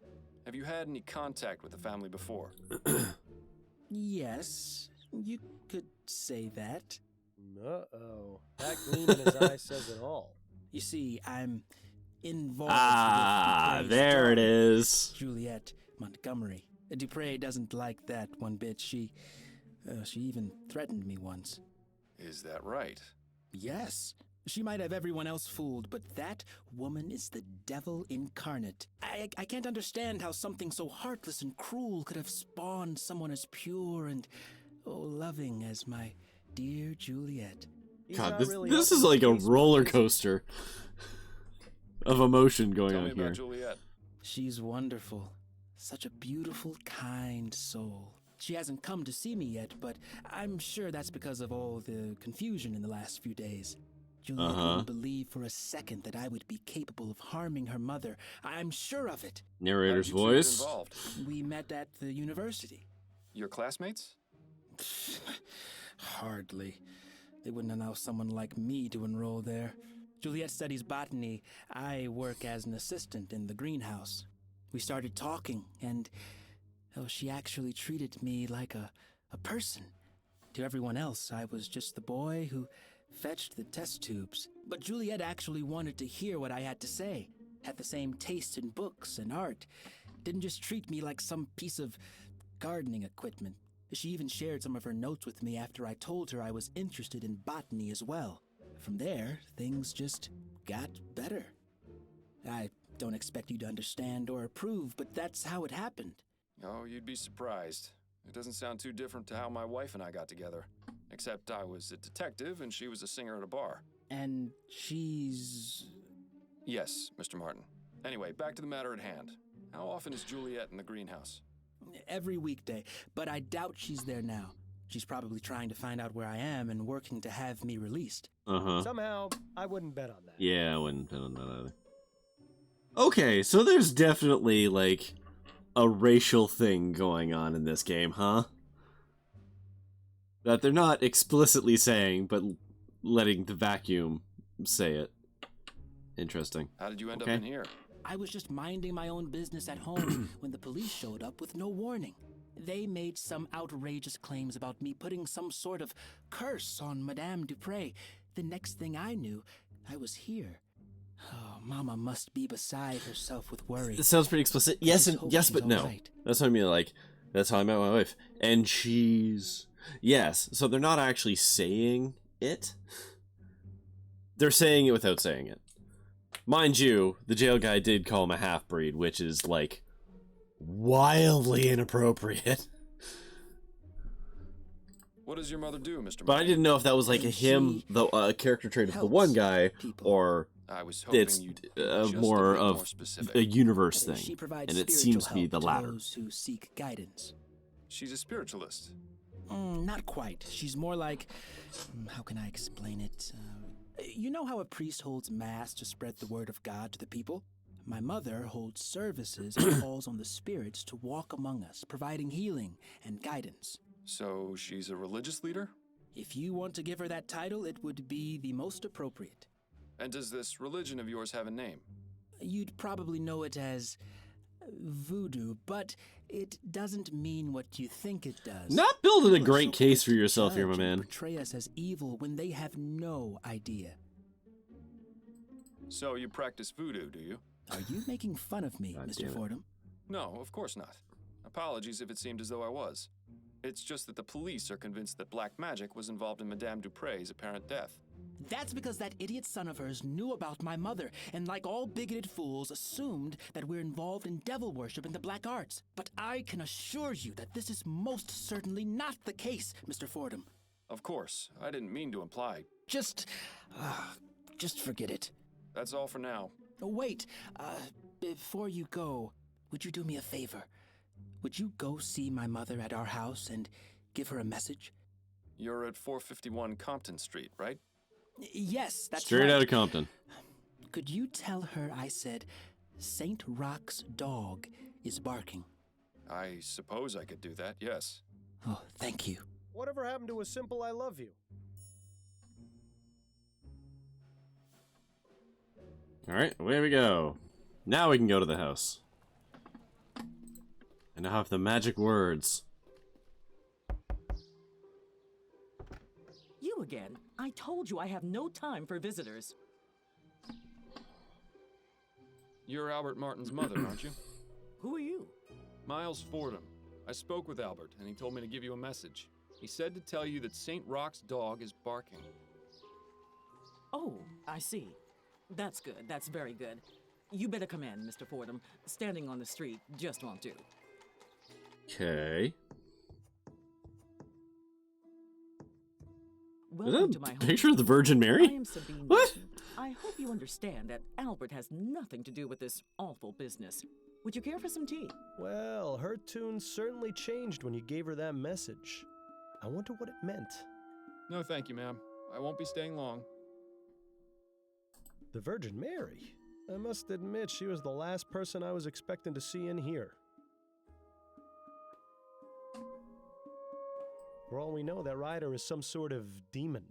[SPEAKER 2] Have you had any contact with the family before?
[SPEAKER 10] Yes, you could say that.
[SPEAKER 3] Uh-oh. That gleam in his eye says it all.
[SPEAKER 10] You see, I'm involved with
[SPEAKER 1] There it is.
[SPEAKER 10] Juliet Montgomery. Dupray doesn't like that one bit. She even threatened me once.
[SPEAKER 2] Is that right?
[SPEAKER 10] Yes. She might have everyone else fooled, but that woman is the devil incarnate. I can't understand how something so heartless and cruel could have spawned someone as pure and, loving as my dear Juliet.
[SPEAKER 3] He's
[SPEAKER 1] God,
[SPEAKER 3] not
[SPEAKER 1] this
[SPEAKER 3] really
[SPEAKER 1] this
[SPEAKER 3] helping
[SPEAKER 1] is
[SPEAKER 3] the
[SPEAKER 1] like a
[SPEAKER 3] case much,
[SPEAKER 1] roller
[SPEAKER 3] is he?
[SPEAKER 1] coaster of emotion going
[SPEAKER 2] Tell
[SPEAKER 1] on
[SPEAKER 2] me about
[SPEAKER 1] here.
[SPEAKER 2] Juliet.
[SPEAKER 10] She's wonderful. Such a beautiful, kind soul. She hasn't come to see me yet, but I'm sure that's because of all the confusion in the last few days. Juliet wouldn't believe for a second that I would be capable of harming her mother. I'm sure of it.
[SPEAKER 1] Narrator's
[SPEAKER 2] How did you two get
[SPEAKER 1] voice.
[SPEAKER 2] involved?
[SPEAKER 10] We met at the university.
[SPEAKER 2] Your classmates?
[SPEAKER 10] Hardly. They wouldn't allow someone like me to enroll there. Juliet studies botany. I work as an assistant in the greenhouse. We started talking, and she actually treated me like a person. To everyone else, I was just the boy who fetched the test tubes. But Juliet actually wanted to hear what I had to say. Had the same taste in books and art. Didn't just treat me like some piece of gardening equipment. She even shared some of her notes with me after I told her I was interested in botany as well. From there, things just got better. I don't expect you to understand or approve, but that's how it happened.
[SPEAKER 2] Oh, you'd be surprised. It doesn't sound too different to how my wife and I got together. Except I was a detective and she was a singer at a bar.
[SPEAKER 10] And she's...
[SPEAKER 2] Yes, Mr. Martin. Anyway, back to the matter at hand. How often is Juliet in the greenhouse?
[SPEAKER 10] Every weekday, but I doubt she's there now. She's probably trying to find out where I am and working to have me released.
[SPEAKER 3] Somehow, I wouldn't bet on that.
[SPEAKER 1] Yeah, I wouldn't bet on that either. Okay, so there's definitely, like, a racial thing going on in this game, huh? That they're not explicitly saying, but letting the vacuum say it. Interesting.
[SPEAKER 2] How did you end up in here?
[SPEAKER 10] I was just minding my own business at home when the police showed up with no warning. They made some outrageous claims about me putting some sort of curse on Madame Dupray. The next thing I knew, I was here. Oh, Mama must be beside herself with worry.
[SPEAKER 1] It sounds pretty explicit. Yes, and yes, but no.
[SPEAKER 10] Right.
[SPEAKER 1] That's what I mean. Like, that's how I met my wife, and she's yes. So they're not actually saying it. They're saying it without saying it. Mind you, the jail guy did call him a half-breed, which is like wildly inappropriate.
[SPEAKER 2] What does your mother do, Mr. Martin?
[SPEAKER 1] But I didn't know if that was like a character trait of the one guy, or
[SPEAKER 2] I was hoping
[SPEAKER 1] it's
[SPEAKER 2] you'd be just
[SPEAKER 1] more
[SPEAKER 2] a bit
[SPEAKER 1] of
[SPEAKER 2] more specific.
[SPEAKER 1] a universe thing,
[SPEAKER 10] She provides
[SPEAKER 1] and it
[SPEAKER 10] spiritual
[SPEAKER 1] seems to be
[SPEAKER 10] help
[SPEAKER 1] the
[SPEAKER 10] to
[SPEAKER 1] latter.
[SPEAKER 10] those who seek guidance.
[SPEAKER 2] She's a spiritualist.
[SPEAKER 10] Not quite. She's more like... how can I explain it? You know how a priest holds mass to spread the word of God to the people? My mother holds services and calls on the spirits to walk among us, providing healing and guidance.
[SPEAKER 2] So she's a religious leader?
[SPEAKER 10] If you want to give her that title, it would be the most appropriate.
[SPEAKER 2] And does this religion of yours have a name?
[SPEAKER 10] You'd probably know it as voodoo, but it doesn't mean what you think it does.
[SPEAKER 1] Not building a
[SPEAKER 10] People are
[SPEAKER 1] great
[SPEAKER 10] so
[SPEAKER 1] case
[SPEAKER 10] quick
[SPEAKER 1] for
[SPEAKER 10] to
[SPEAKER 1] yourself here, my
[SPEAKER 10] judge and
[SPEAKER 1] man.
[SPEAKER 10] portray us as evil when they have no idea.
[SPEAKER 2] So you practice voodoo, do you?
[SPEAKER 10] Are you making fun of me,
[SPEAKER 1] God
[SPEAKER 10] Mr.
[SPEAKER 1] damn it.
[SPEAKER 10] Fordham?
[SPEAKER 2] No, of course not. Apologies if it seemed as though I was. It's just that the police are convinced that black magic was involved in Madame Dupray's apparent death.
[SPEAKER 10] That's because that idiot son of hers knew about my mother, and like all bigoted fools, assumed that we're involved in devil worship in the black arts. But I can assure you that this is most certainly not the case, Mr. Fordham.
[SPEAKER 2] Of course, I didn't mean to imply.
[SPEAKER 10] Just forget it.
[SPEAKER 2] That's all for now.
[SPEAKER 10] Oh, wait, before you go, would you do me a favor? Would you go see my mother at our house and give her a message?
[SPEAKER 2] You're at 451 Compton Street, right?
[SPEAKER 10] Yes, that's
[SPEAKER 1] Straight
[SPEAKER 10] right.
[SPEAKER 1] out of Compton.
[SPEAKER 10] Could you tell her I said St. Rock's dog is barking?
[SPEAKER 2] I suppose I could do that, yes.
[SPEAKER 10] Oh, thank you.
[SPEAKER 3] Whatever happened to a simple I love you?
[SPEAKER 1] Alright, away we go. Now we can go to the house. And I have the magic words.
[SPEAKER 9] You again. I told you I have no time for visitors.
[SPEAKER 2] You're Albert Martin's mother, aren't you?
[SPEAKER 9] Who are you?
[SPEAKER 2] Miles Fordham. I spoke with Albert, and he told me to give you a message. He said to tell you that St. Rock's dog is barking.
[SPEAKER 9] Oh, I see. That's good. That's very good. You better come in, Mr. Fordham. Standing on the street just won't do.
[SPEAKER 1] Okay.
[SPEAKER 9] Welcome to my home.
[SPEAKER 1] Picture of the Virgin Mary?
[SPEAKER 9] I am Sabine.
[SPEAKER 1] What?
[SPEAKER 9] Newton. I hope you understand that Albert has nothing to do with this awful business. Would you care for some tea?
[SPEAKER 3] Well, her tune certainly changed when you gave her that message. I wonder what it meant.
[SPEAKER 2] No, thank you, ma'am. I won't be staying long.
[SPEAKER 3] The Virgin Mary? I must admit she was the last person I was expecting to see in here. For all we know, that rider is some sort of demon.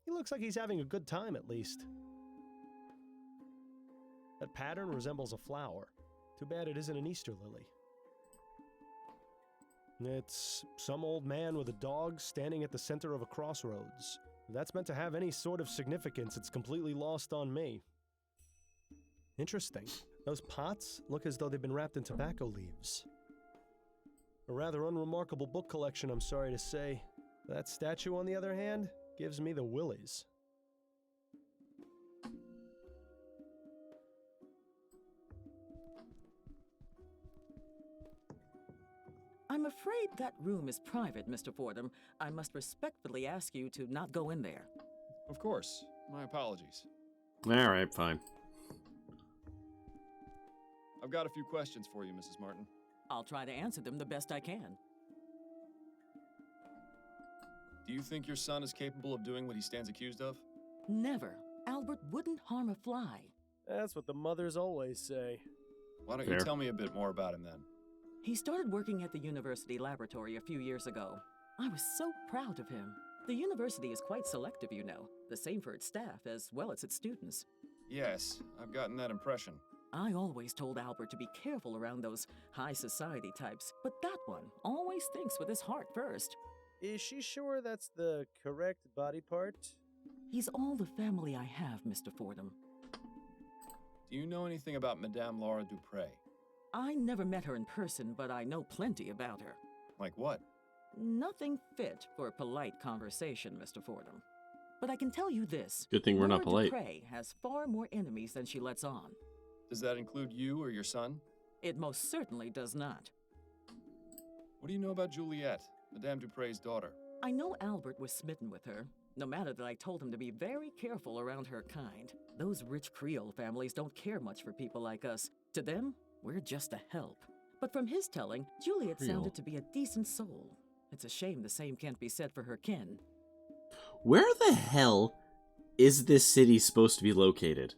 [SPEAKER 3] He looks like he's having a good time, at least. That pattern resembles a flower. Too bad it isn't an Easter lily. It's some old man with a dog standing at the center of a crossroads. If that's meant to have any sort of significance, it's completely lost on me. Interesting. Those pots look as though they've been wrapped in tobacco leaves. A rather unremarkable book collection, I'm sorry to say. That statue, on the other hand, gives me the willies.
[SPEAKER 9] I'm afraid that room is private, Mr. Fordham. I must respectfully ask you to not go in there.
[SPEAKER 2] Of course. My apologies.
[SPEAKER 1] Alright, fine.
[SPEAKER 2] I've got a few questions for you, Mrs. Martin.
[SPEAKER 9] I'll try to answer them the best I can.
[SPEAKER 2] Do you think your son is capable of doing what he stands accused of?
[SPEAKER 9] Never. Albert wouldn't harm a fly.
[SPEAKER 3] That's what the mothers always say.
[SPEAKER 2] Why don't
[SPEAKER 1] Fair.
[SPEAKER 2] you tell me a bit more about him then?
[SPEAKER 9] He started working at the university laboratory a few years ago. I was so proud of him. The university is quite selective, you know. The same for its staff as well as its students.
[SPEAKER 2] Yes, I've gotten that impression.
[SPEAKER 9] I always told Albert to be careful around those high society types, but that one always thinks with his heart first.
[SPEAKER 3] Is she sure that's the correct body part?
[SPEAKER 9] He's all the family I have, Mr. Fordham.
[SPEAKER 2] Do you know anything about Madame Laura Duprée?
[SPEAKER 9] I never met her in person, but I know plenty about her.
[SPEAKER 2] Like what?
[SPEAKER 9] Nothing fit for a polite conversation, Mr. Fordham. But I can tell you this.
[SPEAKER 1] Good thing we're not
[SPEAKER 9] Laura
[SPEAKER 1] polite.
[SPEAKER 9] Dupray has far more enemies than she lets on.
[SPEAKER 2] Does that include you or your son?
[SPEAKER 9] It most certainly does not.
[SPEAKER 2] What do you know about Juliet, Madame Dupre's daughter?
[SPEAKER 9] I know Albert was smitten with her, no matter that I told him to be very careful around her kind. Those rich Creole families don't care much for people like us. To them, we're just a help. But from his telling, Juliet
[SPEAKER 1] Creole.
[SPEAKER 9] sounded to be a decent soul. It's a shame the same can't be said for her kin.
[SPEAKER 1] Where the hell is this city supposed to be located?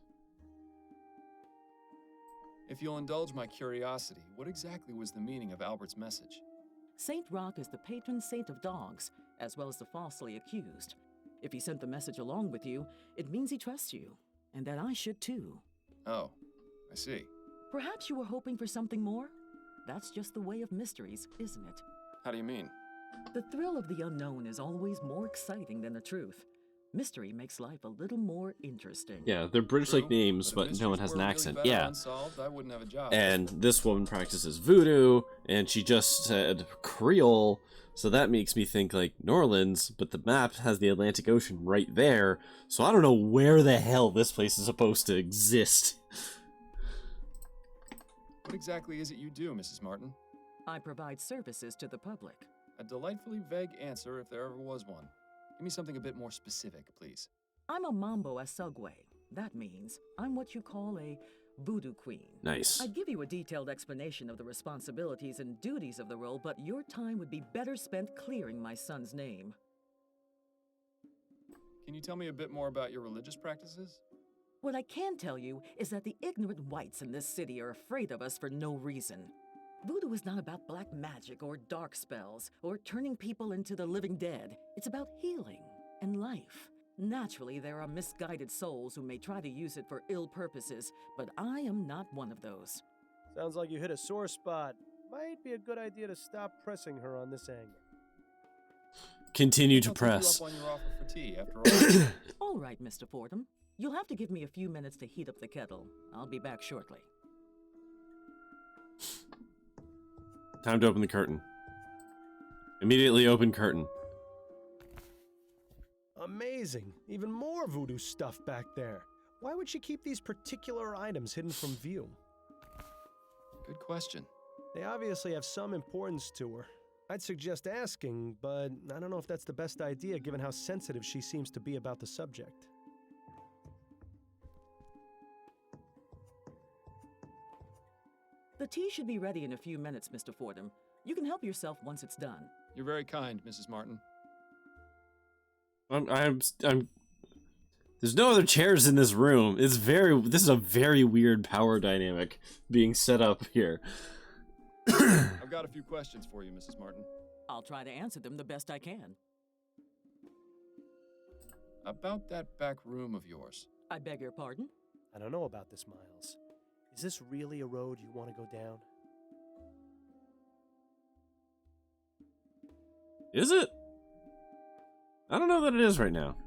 [SPEAKER 2] If you'll indulge my curiosity, what exactly was the meaning of Albert's message?
[SPEAKER 9] Saint Roch is the patron saint of dogs, as well as the falsely accused. If he sent the message along with you, it means he trusts you, and that I should too.
[SPEAKER 2] Oh, I see.
[SPEAKER 9] Perhaps you were hoping for something more? That's just the way of mysteries, isn't it?
[SPEAKER 2] How do you mean?
[SPEAKER 9] The thrill of the unknown is always more exciting than the truth. Mystery makes life a little more interesting.
[SPEAKER 1] Yeah, they're British-like
[SPEAKER 2] True,
[SPEAKER 1] names,
[SPEAKER 2] if
[SPEAKER 1] but no
[SPEAKER 2] mysteries
[SPEAKER 1] one has an
[SPEAKER 2] were really
[SPEAKER 1] accent.
[SPEAKER 2] better
[SPEAKER 1] Yeah.
[SPEAKER 2] unsolved, I wouldn't have a job.
[SPEAKER 1] And this woman practices voodoo, and she just said Creole, so that makes me think like New Orleans, but the map has the Atlantic Ocean right there, so I don't know where the hell this place is supposed to exist.
[SPEAKER 2] What exactly is it you do, Mrs. Martin?
[SPEAKER 9] I provide services to the public.
[SPEAKER 2] A delightfully vague answer if there ever was one. Give me something a bit more specific, please.
[SPEAKER 9] I'm a Mambo Asugwe. That means I'm what you call a voodoo queen.
[SPEAKER 1] Nice.
[SPEAKER 9] I'd give you a detailed explanation of the responsibilities and duties of the role, but your time would be better spent clearing my son's name.
[SPEAKER 2] Can you tell me a bit more about your religious practices?
[SPEAKER 9] What I can tell you is that the ignorant whites in this city are afraid of us for no reason. Voodoo is not about black magic or dark spells or turning people into the living dead. It's about healing and life. Naturally, there are misguided souls who may try to use it for ill purposes, but I am not one of those.
[SPEAKER 3] Sounds like you hit a sore spot. Might be a good idea to stop pressing her on this angle.
[SPEAKER 1] Continue to
[SPEAKER 2] I'll take
[SPEAKER 1] press.
[SPEAKER 2] you up on your offer for tea, after all.
[SPEAKER 9] All right, Mr. Fordham. You'll have to give me a few minutes to heat up the kettle. I'll be back shortly.
[SPEAKER 1] Time to open the curtain. Immediately open curtain.
[SPEAKER 3] Amazing. Even more voodoo stuff back there. Why would she keep these particular items hidden from view?
[SPEAKER 2] Good question.
[SPEAKER 3] They obviously have some importance to her. I'd suggest asking, but I don't know if that's the best idea given how sensitive she seems to be about the subject.
[SPEAKER 9] The tea should be ready in a few minutes, Mr. Fordham. You can help yourself once it's done.
[SPEAKER 2] You're very kind, Mrs. Martin.
[SPEAKER 1] I'm There's no other chairs in this room. This is a very weird power dynamic being set up here.
[SPEAKER 2] I've got a few questions for you, Mrs. Martin.
[SPEAKER 9] I'll try to answer them the best I can.
[SPEAKER 2] About that back room of yours.
[SPEAKER 9] I beg your pardon?
[SPEAKER 3] I don't know about this, Miles. Is this really a road you want to go down?
[SPEAKER 1] Is it? I don't know that it is right now.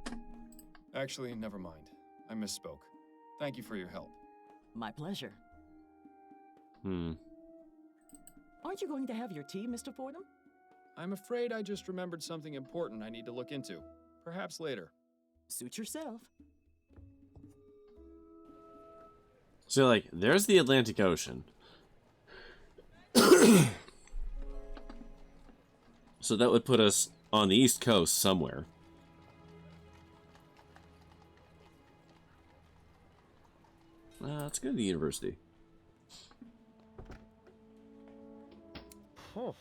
[SPEAKER 2] Actually, never mind. I misspoke. Thank you for your help.
[SPEAKER 9] My pleasure.
[SPEAKER 1] Hmm.
[SPEAKER 9] Aren't you going to have your tea, Mr. Fordham?
[SPEAKER 2] I'm afraid I just remembered something important I need to look into. Perhaps later.
[SPEAKER 9] Suit yourself.
[SPEAKER 1] So, like, there's the Atlantic Ocean. So that would put us on the East Coast somewhere. Let's go to the university.
[SPEAKER 3] Oh,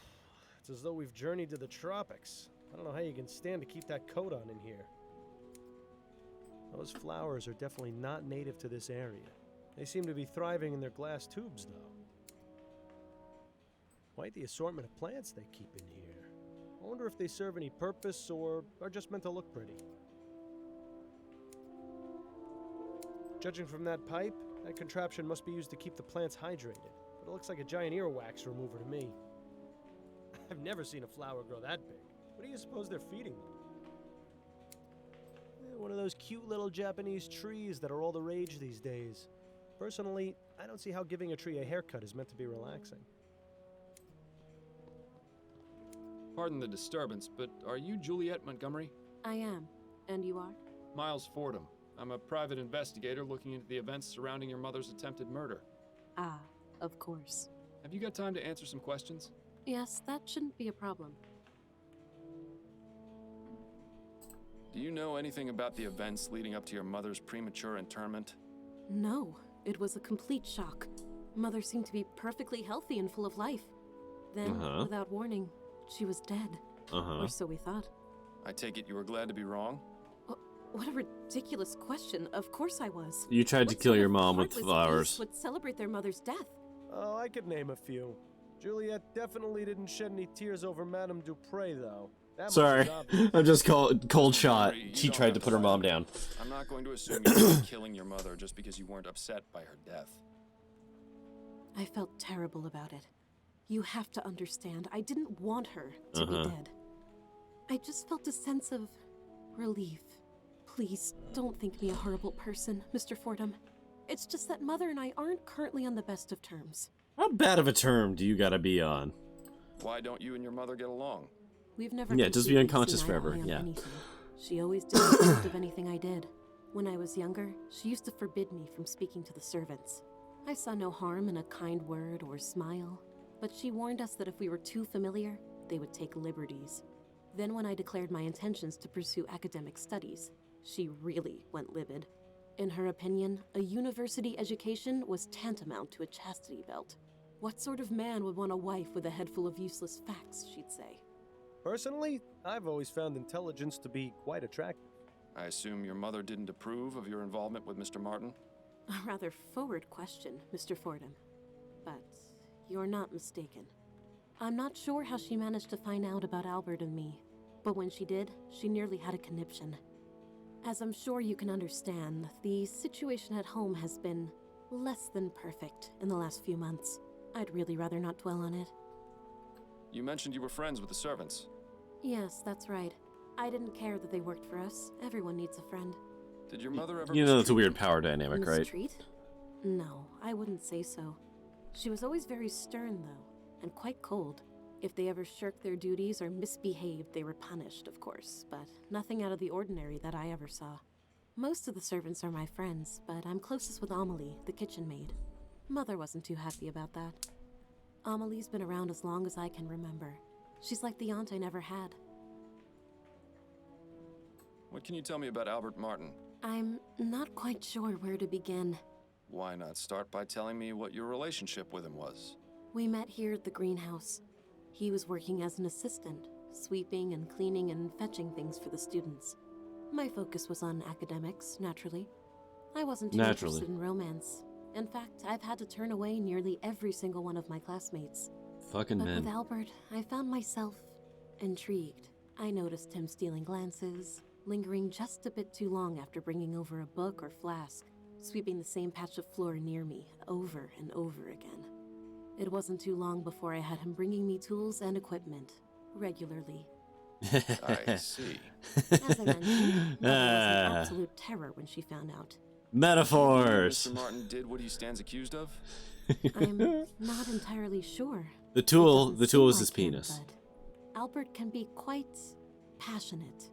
[SPEAKER 3] it's as though we've journeyed to the tropics. I don't know how you can stand to keep that coat on in here. Those flowers are definitely not native to this area. They seem to be thriving in their glass tubes, though. Quite the assortment of plants they keep in here. I wonder if they serve any purpose or are just meant to look pretty. Judging from that pipe, that contraption must be used to keep the plants hydrated. But it looks like a giant earwax remover to me. I've never seen a flower grow that big. What do you suppose they're feeding them? One of those cute little Japanese trees that are all the rage these days. Personally, I don't see how giving a tree a haircut is meant to be relaxing.
[SPEAKER 2] Pardon the disturbance, but are you Juliet Montgomery?
[SPEAKER 11] I am. And you are?
[SPEAKER 2] Miles Fordham. I'm a private investigator looking into the events surrounding your mother's attempted murder.
[SPEAKER 11] Ah, of course.
[SPEAKER 2] Have you got time to answer some questions?
[SPEAKER 11] Yes, that shouldn't be a problem.
[SPEAKER 2] Do you know anything about the events leading up to your mother's premature internment?
[SPEAKER 11] No, it was a complete shock. Mother seemed to be perfectly healthy and full of life. Then, without warning, she was dead. Or so we thought.
[SPEAKER 2] I take it you were glad to be wrong?
[SPEAKER 11] What a ridiculous question. Of course I was.
[SPEAKER 1] You tried to kill your mom with flowers.
[SPEAKER 11] Would celebrate their mother's death.
[SPEAKER 3] Oh, I could name a few. Juliet definitely didn't shed any tears over Madame Dupray, though.
[SPEAKER 1] Sorry, I'm just cold shot. She tried to put her mom down.
[SPEAKER 2] I'm not going to assume you were killing your mother just because you weren't upset by her death.
[SPEAKER 11] I felt terrible about it. You have to understand, I didn't want her to be dead. I just felt a sense of relief. Please, don't think me a horrible person, Mr. Fordham. It's just that Mother and I aren't currently on the best of terms.
[SPEAKER 1] How bad of a term do you gotta be on?
[SPEAKER 2] Why don't you and your mother get along?
[SPEAKER 11] We've never
[SPEAKER 1] just be unconscious forever, yeah.
[SPEAKER 11] Anything. She always disapproved of anything I did. When I was younger, she used to forbid me from speaking to the servants. I saw no harm in a kind word or smile, but she warned us that if we were too familiar, they would take liberties. Then when I declared my intentions to pursue academic studies, she really went livid. In her opinion, a university education was tantamount to a chastity belt. What sort of man would want a wife with a head full of useless facts, she'd say.
[SPEAKER 3] Personally, I've always found intelligence to be quite attractive.
[SPEAKER 2] I assume your mother didn't approve of your involvement with Mr. Martin?
[SPEAKER 11] A rather forward question, Mr. Fordham. But you're not mistaken. I'm not sure how she managed to find out about Albert and me, but when she did, she nearly had a conniption. As I'm sure you can understand, the situation at home has been less than perfect in the last few months. I'd really rather not dwell on it.
[SPEAKER 2] You mentioned you were friends with the servants.
[SPEAKER 11] Yes, that's right. I didn't care that they worked for us. Everyone needs a friend.
[SPEAKER 2] Did your mother ever...
[SPEAKER 1] You know that's a weird power dynamic, right?
[SPEAKER 11] Mistreat? No, I wouldn't say so. She was always very stern, though, and quite cold. If they ever shirked their duties or misbehaved, they were punished, of course, but nothing out of the ordinary that I ever saw. Most of the servants are my friends, but I'm closest with Amelie, the kitchen maid. Mother wasn't too happy about that. Amelie's been around as long as I can remember, She's like the aunt I never had.
[SPEAKER 2] What can you tell me about Albert Martin?
[SPEAKER 11] I'm not quite sure where to begin.
[SPEAKER 2] Why not start by telling me what your relationship with him was?
[SPEAKER 11] We met here at the greenhouse. He was working as an assistant, sweeping and cleaning and fetching things for the students. My focus was on academics, naturally. I wasn't too interested in romance. In fact, I've had to turn away nearly every single one of my classmates.
[SPEAKER 1] Fucking men.
[SPEAKER 11] But with Albert, I found myself intrigued. I noticed him stealing glances, lingering just a bit too long after bringing over a book or flask, sweeping the same patch of floor near me over and over again. It wasn't too long before I had him bringing me tools and equipment, regularly.
[SPEAKER 2] I see.
[SPEAKER 11] As I mentioned, Mother was an absolute terror when she found out.
[SPEAKER 1] Metaphors!
[SPEAKER 2] Mr. Martin did what he stands accused of?
[SPEAKER 11] I'm not entirely sure.
[SPEAKER 1] The tool was his
[SPEAKER 11] Seems like him,
[SPEAKER 1] penis.
[SPEAKER 11] but Albert can be quite passionate.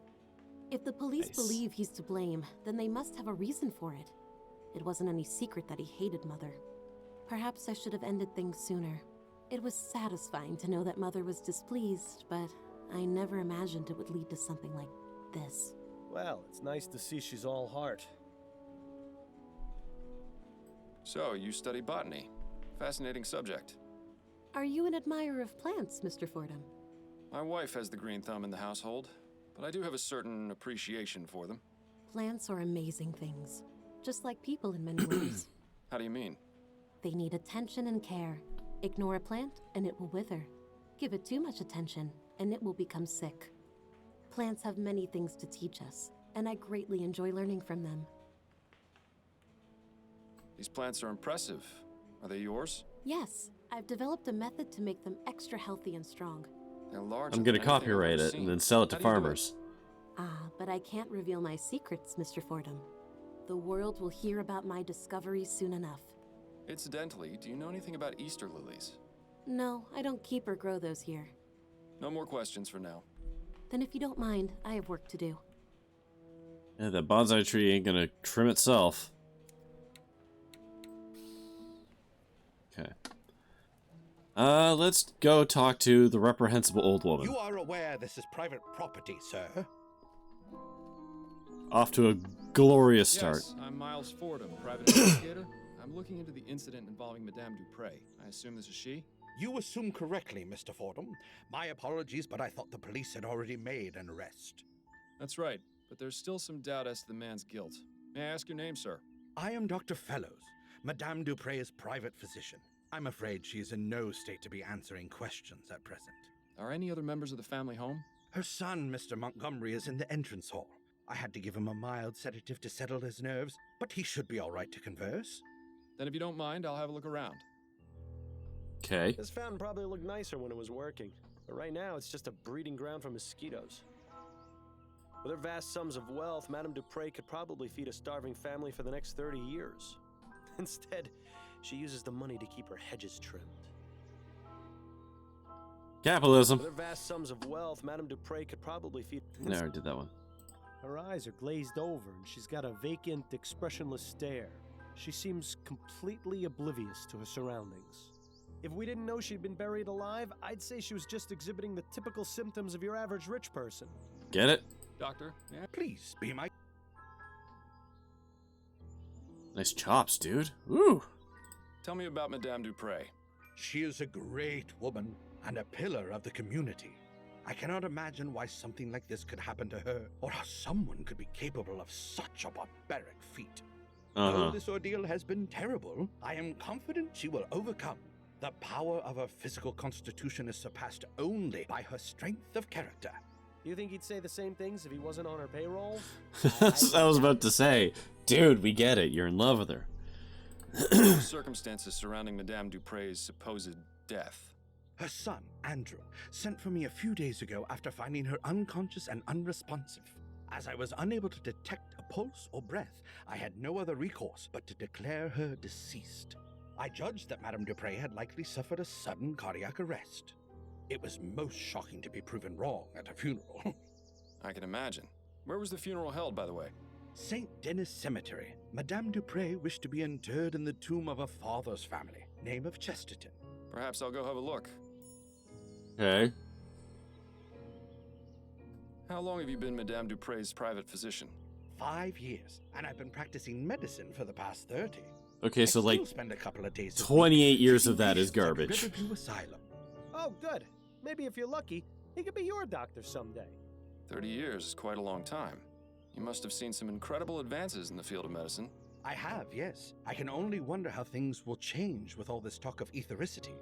[SPEAKER 11] If the police believe he's to blame, then they must have a reason for it. It wasn't any secret that he hated Mother. Perhaps I should have ended things sooner. It was satisfying to know that Mother was displeased, but I never imagined it would lead to something like this.
[SPEAKER 3] Well, it's nice to see she's all heart.
[SPEAKER 2] So, you study botany. Fascinating subject.
[SPEAKER 11] Are you an admirer of plants, Mr. Fordham?
[SPEAKER 2] My wife has the green thumb in the household, but I do have a certain appreciation for them.
[SPEAKER 11] Plants are amazing things, just like people in many ways.
[SPEAKER 2] How do you mean?
[SPEAKER 11] They need attention and care. Ignore a plant, and it will wither. Give it too much attention, and it will become sick. Plants have many things to teach us, and I greatly enjoy learning from them.
[SPEAKER 2] These plants are impressive. Are they yours?
[SPEAKER 11] Yes, I've developed a method to make them extra healthy and strong.
[SPEAKER 2] They're large.
[SPEAKER 1] I'm gonna copyright it and then sell it to farmers.
[SPEAKER 11] But I can't reveal my secrets, Mr. Fordham. The world will hear about my discoveries soon enough.
[SPEAKER 2] Incidentally, do you know anything about Easter lilies?
[SPEAKER 11] No, I don't keep or grow those here.
[SPEAKER 2] No more questions for now.
[SPEAKER 11] Then if you don't mind, I have work to do.
[SPEAKER 1] Yeah, that bonsai tree ain't gonna trim itself. Okay. Let's go talk to the reprehensible old woman.
[SPEAKER 12] You are aware this is private property, sir?
[SPEAKER 1] Off to a glorious start.
[SPEAKER 2] Yes, I'm Miles Fordham, private investigator. I'm looking into the incident involving Madame Dupray. I assume this is she?
[SPEAKER 12] You assume correctly, Mr. Fordham. My apologies, but I thought the police had already made an arrest.
[SPEAKER 2] That's right, but there's still some doubt as to the man's guilt. May I ask your name, sir?
[SPEAKER 12] I am Dr. Fellows, Madame Dupray's private physician. I'm afraid she is in no state to be answering questions at present.
[SPEAKER 2] Are any other members of the family home?
[SPEAKER 12] Her son, Mr. Montgomery, is in the entrance hall. I had to give him a mild sedative to settle his nerves, but he should be all right to converse.
[SPEAKER 2] Then if you don't mind, I'll have a look around.
[SPEAKER 1] Okay.
[SPEAKER 3] This fountain probably looked nicer when it was working, but right now it's just a breeding ground for mosquitoes. With her vast sums of wealth, Madame Dupray could probably feed a starving family for the next 30 years. Instead, she uses the money to keep her hedges trimmed.
[SPEAKER 1] Capitalism.
[SPEAKER 3] With her vast sums of wealth, Madame Dupray could probably feed...
[SPEAKER 1] No, I already did that one.
[SPEAKER 3] Her eyes are glazed over, and she's got a vacant, expressionless stare. She seems completely oblivious to her surroundings. If we didn't know she'd been buried alive, I'd say she was just exhibiting the typical symptoms of your average rich person.
[SPEAKER 1] Get it?
[SPEAKER 2] Doctor,
[SPEAKER 12] please be my...
[SPEAKER 1] Nice chops, dude. Woo!
[SPEAKER 2] Tell me about Madame Dupray.
[SPEAKER 12] She is a great woman and a pillar of the community. I cannot imagine why something like this could happen to her, or how someone could be capable of such a barbaric feat. Though this ordeal has been terrible, I am confident she will overcome. The power of her physical constitution is surpassed only by her strength of character.
[SPEAKER 3] You think he'd say the same things if he wasn't on her payroll?
[SPEAKER 1] That's what I was about to say. Dude, we get it. You're in love with her.
[SPEAKER 2] Circumstances surrounding Madame Dupray's supposed death.
[SPEAKER 12] Her son, Andrew, sent for me a few days ago after finding her unconscious and unresponsive. As I was unable to detect a pulse or breath, I had no other recourse but to declare her deceased. I judged that Madame Dupray had likely suffered a sudden cardiac arrest. It was most shocking to be proven wrong at a funeral.
[SPEAKER 2] I can imagine. Where was the funeral held, by the way?
[SPEAKER 12] St. Denis Cemetery. Madame Dupray wished to be interred in the tomb of her father's family, name of Chesterton.
[SPEAKER 2] Perhaps I'll go have a look.
[SPEAKER 1] Okay.
[SPEAKER 2] How long have you been Madame Dupray's private physician?
[SPEAKER 12] 5 years, and I've been practicing medicine for the past 30.
[SPEAKER 1] Okay, so
[SPEAKER 12] I
[SPEAKER 1] like
[SPEAKER 12] still spend a couple of days
[SPEAKER 1] 28 years of that is garbage.
[SPEAKER 12] Riverview Asylum.
[SPEAKER 3] Oh, good. Maybe if you're lucky, he could be your doctor someday.
[SPEAKER 2] 30 years is quite a long time. You must have seen some incredible advances in the field of medicine.
[SPEAKER 12] I have, yes. I can only wonder how things will change with all this talk of ethericity.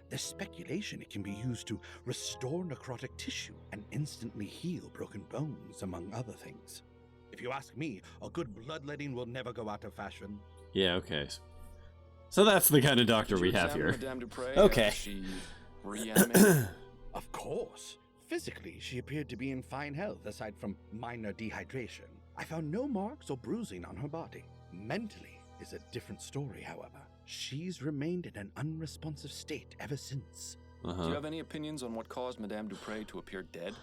[SPEAKER 12] There's speculation it can be used to restore necrotic tissue and instantly heal broken bones, among other things. If you ask me, a good bloodletting will never go out of fashion.
[SPEAKER 1] Yeah, okay. So that's the kind of doctor we have here.
[SPEAKER 2] Madame Dupray,
[SPEAKER 1] okay.
[SPEAKER 2] She reanimated?
[SPEAKER 12] Of course. Physically, she appeared to be in fine health aside from minor dehydration. I found no marks or bruising on her body. Mentally is a different story, however. She's remained in an unresponsive state ever since.
[SPEAKER 2] Do you have any opinions on what caused Madame Dupray to appear dead?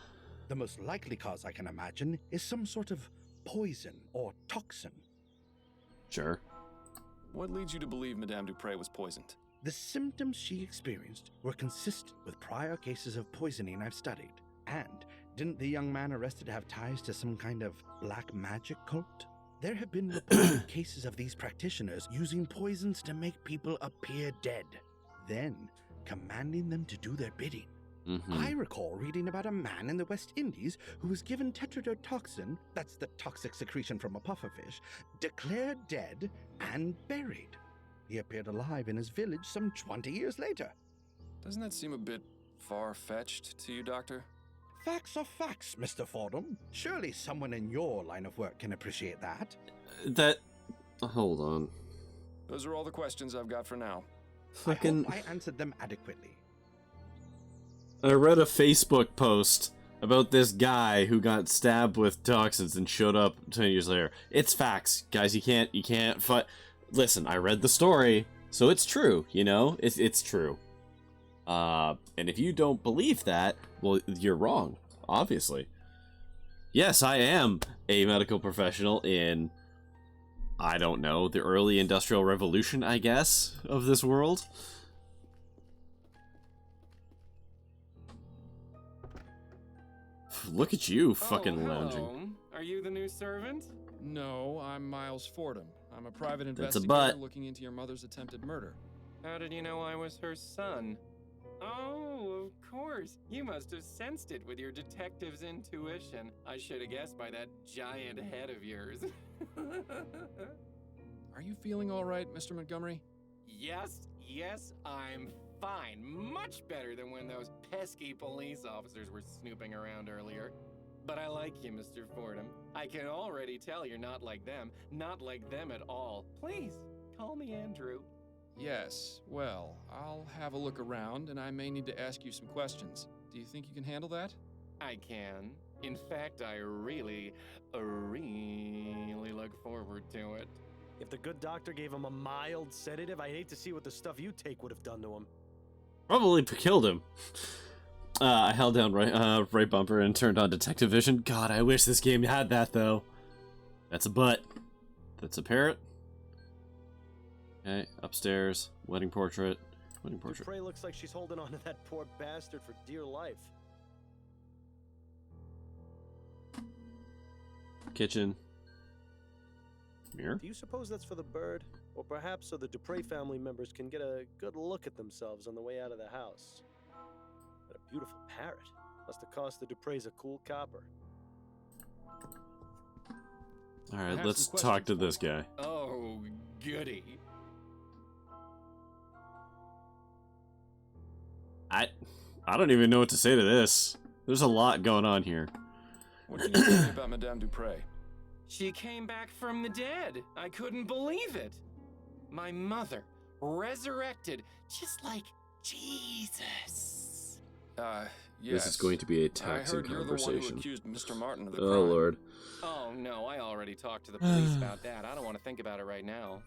[SPEAKER 12] The most likely cause I can imagine is some sort of poison or toxin.
[SPEAKER 1] Sure.
[SPEAKER 2] What leads you to believe Madame Dupray was poisoned?
[SPEAKER 12] The symptoms she experienced were consistent with prior cases of poisoning I've studied. And didn't the young man arrested have ties to some kind of black magic cult? There have been reported cases of these practitioners using poisons to make people appear dead, then commanding them to do their bidding. I recall reading about a man in the West Indies who was given tetrodotoxin, that's the toxic secretion from a pufferfish, declared dead and buried. He appeared alive in his village some 20 years later.
[SPEAKER 2] Doesn't that seem a bit far-fetched to you, Doctor?
[SPEAKER 12] Facts are facts, Mr. Fordham. Surely someone in your line of work can appreciate that.
[SPEAKER 1] Hold on.
[SPEAKER 2] Those are all the questions I've got for now.
[SPEAKER 12] I hope I answered them adequately.
[SPEAKER 1] I read a Facebook post about this guy who got stabbed with toxins and showed up 10 years later. It's facts, guys. You can't fight. Listen, I read the story, so it's true. You know, it's true. And if you don't believe that, well, you're wrong. Obviously. Yes, I am a medical professional in, I don't know, the early industrial revolution, I guess, of this world. Look at you, fucking lounging.
[SPEAKER 13] Are you the new servant?
[SPEAKER 2] No, I'm Miles Fordham. I'm a private
[SPEAKER 1] That's a
[SPEAKER 2] investigator
[SPEAKER 1] butt.
[SPEAKER 2] looking into your mother's attempted murder.
[SPEAKER 13] How did you know I was her son? Oh, of course. You must have sensed it with your detective's intuition. I should have guessed by that giant head of yours.
[SPEAKER 2] Are you feeling all right, Mr. Montgomery?
[SPEAKER 13] Yes, I'm fine. Much better than when those pesky police officers were snooping around earlier. But I like you, Mr. Fordham. I can already tell you're not like them. Not like them at all. Please, call me Andrew.
[SPEAKER 2] Yes, well, I'll have a look around, and I may need to ask you some questions. Do you think you can handle that?
[SPEAKER 13] I can. In fact, I really look forward to it.
[SPEAKER 3] If the good doctor gave him a mild sedative, I hate to see what the stuff you take would have done to him.
[SPEAKER 1] Probably killed him. I held down right bumper and turned on detective vision. God, I wish this game had that, though. That's a butt. That's a parrot. Okay, upstairs. Wedding portrait. Wedding portrait.
[SPEAKER 3] Dupray looks like she's holding on to that poor bastard for dear life.
[SPEAKER 1] Kitchen. Mirror?
[SPEAKER 3] Do you suppose that's for the bird? Or perhaps so the Dupray family members can get a good look at themselves on the way out of the house? What a beautiful parrot. Must have cost the Duprays a cool copper.
[SPEAKER 1] Alright, let's talk to this guy.
[SPEAKER 13] Oh, goody.
[SPEAKER 1] I don't even know what to say to this. There's a lot going on here.
[SPEAKER 2] What can you tell me about Madame Dupray?
[SPEAKER 13] She came back from the dead. I couldn't believe it. My mother, resurrected, just like Jesus.
[SPEAKER 2] Yes.
[SPEAKER 1] This is going to be a taxing
[SPEAKER 2] I heard you're the one who
[SPEAKER 1] conversation.
[SPEAKER 2] accused Mr. Martin of the crime.
[SPEAKER 1] Oh, Lord.
[SPEAKER 13] Oh, no, I already talked to the police about that. I don't want to think about it right now.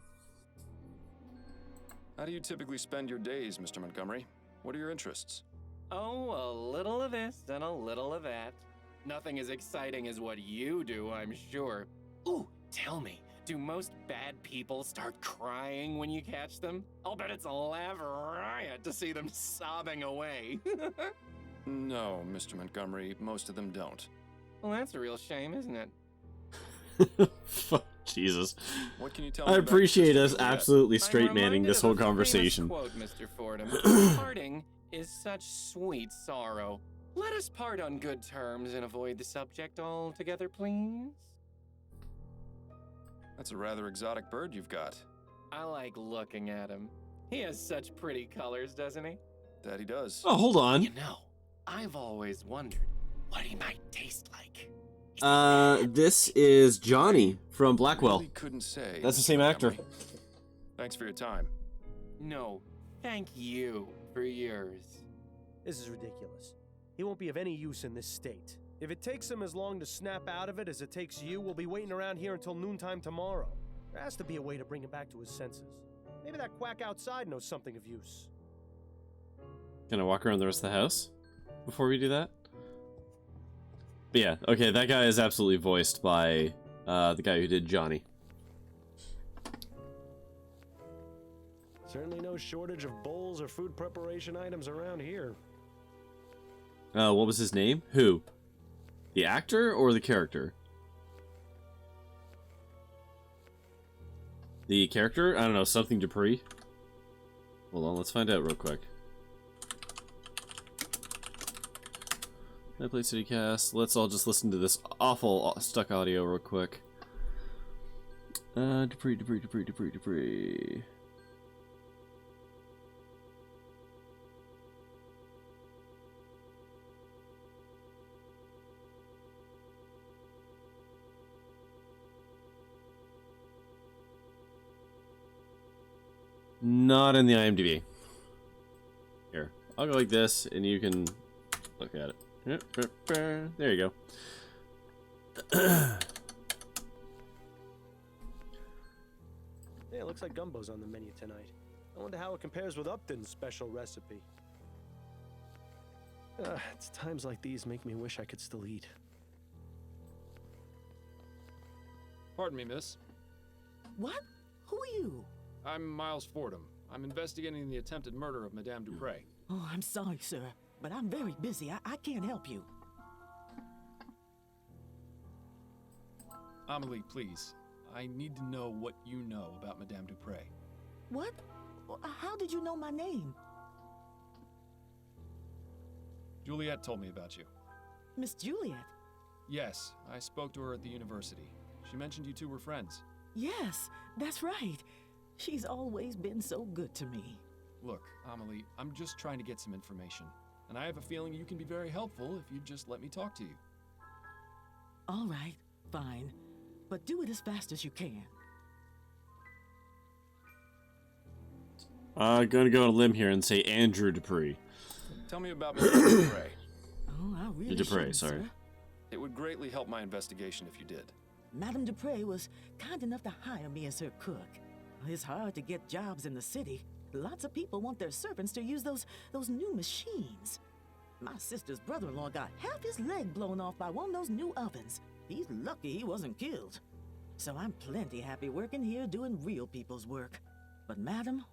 [SPEAKER 2] How do you typically spend your days, Mr. Montgomery? What are your interests?
[SPEAKER 13] Oh, a little of this and a little of that. Nothing as exciting as what you do, I'm sure. Ooh, tell me, do most bad people start crying when you catch them? I'll bet it's a laugh riot to see them sobbing away.
[SPEAKER 2] No, Mr. Montgomery, most of them don't.
[SPEAKER 13] Well, that's a real shame, isn't it?
[SPEAKER 1] Fuck, Jesus.
[SPEAKER 2] What can you tell me
[SPEAKER 1] I
[SPEAKER 2] about
[SPEAKER 1] appreciate
[SPEAKER 2] Sister
[SPEAKER 1] us
[SPEAKER 2] Juliet?
[SPEAKER 1] absolutely
[SPEAKER 13] I'm
[SPEAKER 1] straight manning
[SPEAKER 13] reminded
[SPEAKER 1] this
[SPEAKER 13] of
[SPEAKER 1] whole
[SPEAKER 13] a famous
[SPEAKER 1] conversation.
[SPEAKER 13] Quote, Mr. Fordham. Parting is such sweet sorrow. Let us part on good terms and avoid the subject altogether, please.
[SPEAKER 2] That's a rather exotic bird you've got.
[SPEAKER 13] I like looking at him. He has such pretty colors, doesn't he?
[SPEAKER 2] That he does.
[SPEAKER 1] Oh, hold on.
[SPEAKER 13] You know, I've always wondered what he might taste like.
[SPEAKER 1] This is Johnny from Blackwell.
[SPEAKER 2] Really couldn't say.
[SPEAKER 1] That's the same actor.
[SPEAKER 2] Thanks for your time.
[SPEAKER 13] No, thank you for yours.
[SPEAKER 3] This is ridiculous. He won't be of any use in this state. If it takes him as long to snap out of it as it takes you, we'll be waiting around here until noontime tomorrow. There has to be a way to bring him back to his senses. Maybe that quack outside knows something of use.
[SPEAKER 1] Gonna walk around the rest of the house before we do that? But yeah, okay, that guy is absolutely voiced by the guy who did Johnny.
[SPEAKER 3] Certainly no shortage of bowls or food preparation items around here.
[SPEAKER 1] What was his name? Who? The actor or the character? The character? I don't know, something Dupray? Hold on, let's find out real quick. Lamplight City cast. Let's all just listen to this awful stuck audio real quick. Dupray. Not in the IMDb. Here, I'll go like this, and you can look at it. There you go.
[SPEAKER 3] Yeah, it looks like gumbo's on the menu tonight. I wonder how it compares with Upton's special recipe. It's times like these make me wish I could still eat.
[SPEAKER 2] Pardon me, miss.
[SPEAKER 9] What? Who are you?
[SPEAKER 2] I'm Miles Fordham. I'm investigating the attempted murder of Madame Dupray.
[SPEAKER 9] Oh, I'm sorry, sir, but I'm very busy. I can't help you.
[SPEAKER 2] Amelie, please. I need to know what you know about Madame Dupray.
[SPEAKER 9] What? How did you know my name?
[SPEAKER 2] Juliet told me about you.
[SPEAKER 9] Miss Juliet?
[SPEAKER 2] Yes, I spoke to her at the university. She mentioned you two were friends.
[SPEAKER 9] Yes, that's right. She's always been so good to me.
[SPEAKER 2] Look, Amelie, I'm just trying to get some information. And I have a feeling you can be very helpful if you just let me talk to you.
[SPEAKER 9] All right, fine. But do it as fast as you can.
[SPEAKER 1] I'm gonna go on a limb here and say Andrew Dupray.
[SPEAKER 2] Tell me about Madame Dupray.
[SPEAKER 9] Oh, I really
[SPEAKER 1] Dupray,
[SPEAKER 9] shouldn't,
[SPEAKER 1] sorry.
[SPEAKER 9] sir.
[SPEAKER 2] It would greatly help my investigation if you did.
[SPEAKER 9] Madame Dupray was kind enough to hire me as her cook. It's hard to get jobs in the city. Lots of people want their servants to use those new machines. My sister's brother-in-law got half his leg blown off by one of those new ovens. He's lucky he wasn't killed. So I'm plenty happy working here doing real people's work. But Madam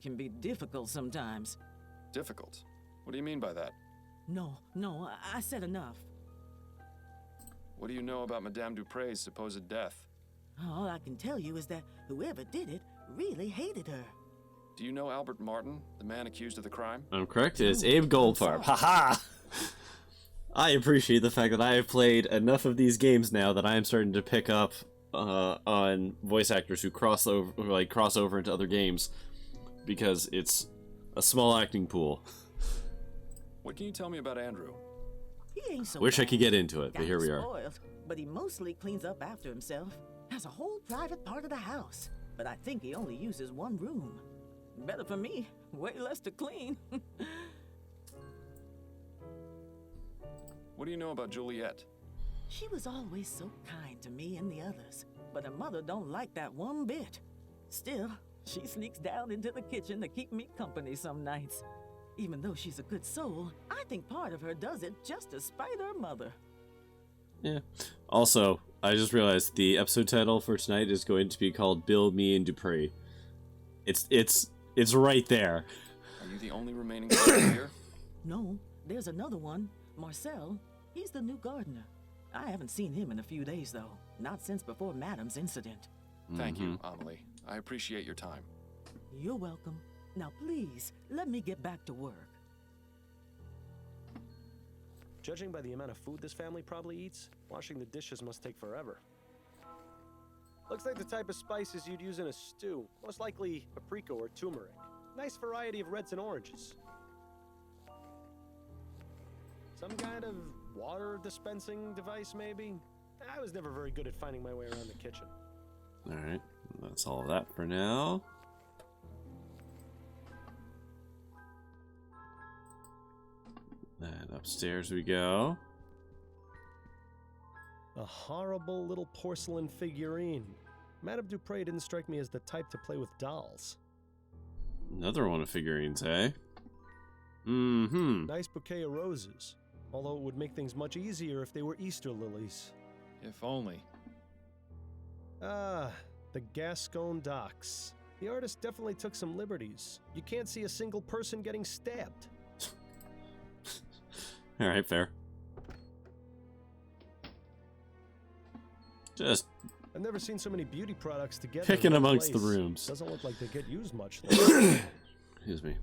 [SPEAKER 9] can be difficult sometimes.
[SPEAKER 2] Difficult? What do you mean by that?
[SPEAKER 9] No, I said enough.
[SPEAKER 2] What do you know about Madame Dupray's supposed death?
[SPEAKER 9] All I can tell you is that whoever did it really hated her.
[SPEAKER 2] Do you know Albert Martin, the man accused of the crime?
[SPEAKER 1] I'm correct. It's Abe Goldfarb. Haha! I appreciate the fact that I have played enough of these games now that I am starting to pick up on voice actors who cross over into other games, because it's a small acting pool.
[SPEAKER 2] What can you tell me about Andrew?
[SPEAKER 9] He ain't so
[SPEAKER 1] Wish I
[SPEAKER 9] bad.
[SPEAKER 1] could get into it, but here we are.
[SPEAKER 9] Spoiled, but he mostly cleans up after himself. Has a whole private part of the house, but I think he only uses one room. Better for me, way less to clean.
[SPEAKER 2] What do you know about Juliet?
[SPEAKER 9] She was always so kind to me and the others, but her mother don't like that one bit. Still, she sneaks down into the kitchen to keep me company some nights. Even though she's a good soul, I think part of her does it just to spite her mother.
[SPEAKER 1] Yeah. Also, I just realized the episode title for tonight is going to be called Bill, Me, and Dupray. It's right there.
[SPEAKER 2] Are you the only remaining person here?
[SPEAKER 9] No, there's another one, Marcel. He's the new gardener. I haven't seen him in a few days, though. Not since before Madam's incident.
[SPEAKER 2] Thank you, Amelie. I appreciate your time.
[SPEAKER 9] You're welcome. Now, please, let me get back to work.
[SPEAKER 3] Judging by the amount of food this family probably eats, washing the dishes must take forever. Looks like the type of spices you'd use in a stew. Most likely paprika or turmeric. Nice variety of reds and oranges. Some kind of water dispensing device, maybe? I was never very good at finding my way around the kitchen.
[SPEAKER 1] Alright, that's all of that for now. And upstairs we go.
[SPEAKER 3] A horrible little porcelain figurine. Madame Dupray didn't strike me as the type to play with dolls.
[SPEAKER 1] Another one of figurines, eh? Mm-hmm.
[SPEAKER 3] Nice bouquet of roses. Although it would make things much easier if they were Easter lilies.
[SPEAKER 2] If only.
[SPEAKER 3] Ah, the Gascon docks. The artist definitely took some liberties. You can't see a single person getting stabbed.
[SPEAKER 1] Alright, fair. Just
[SPEAKER 3] I've never seen so many beauty products together.
[SPEAKER 1] picking
[SPEAKER 3] in one
[SPEAKER 1] amongst the
[SPEAKER 3] place.
[SPEAKER 1] rooms.
[SPEAKER 3] Doesn't look like they get used much, though.
[SPEAKER 1] Excuse me.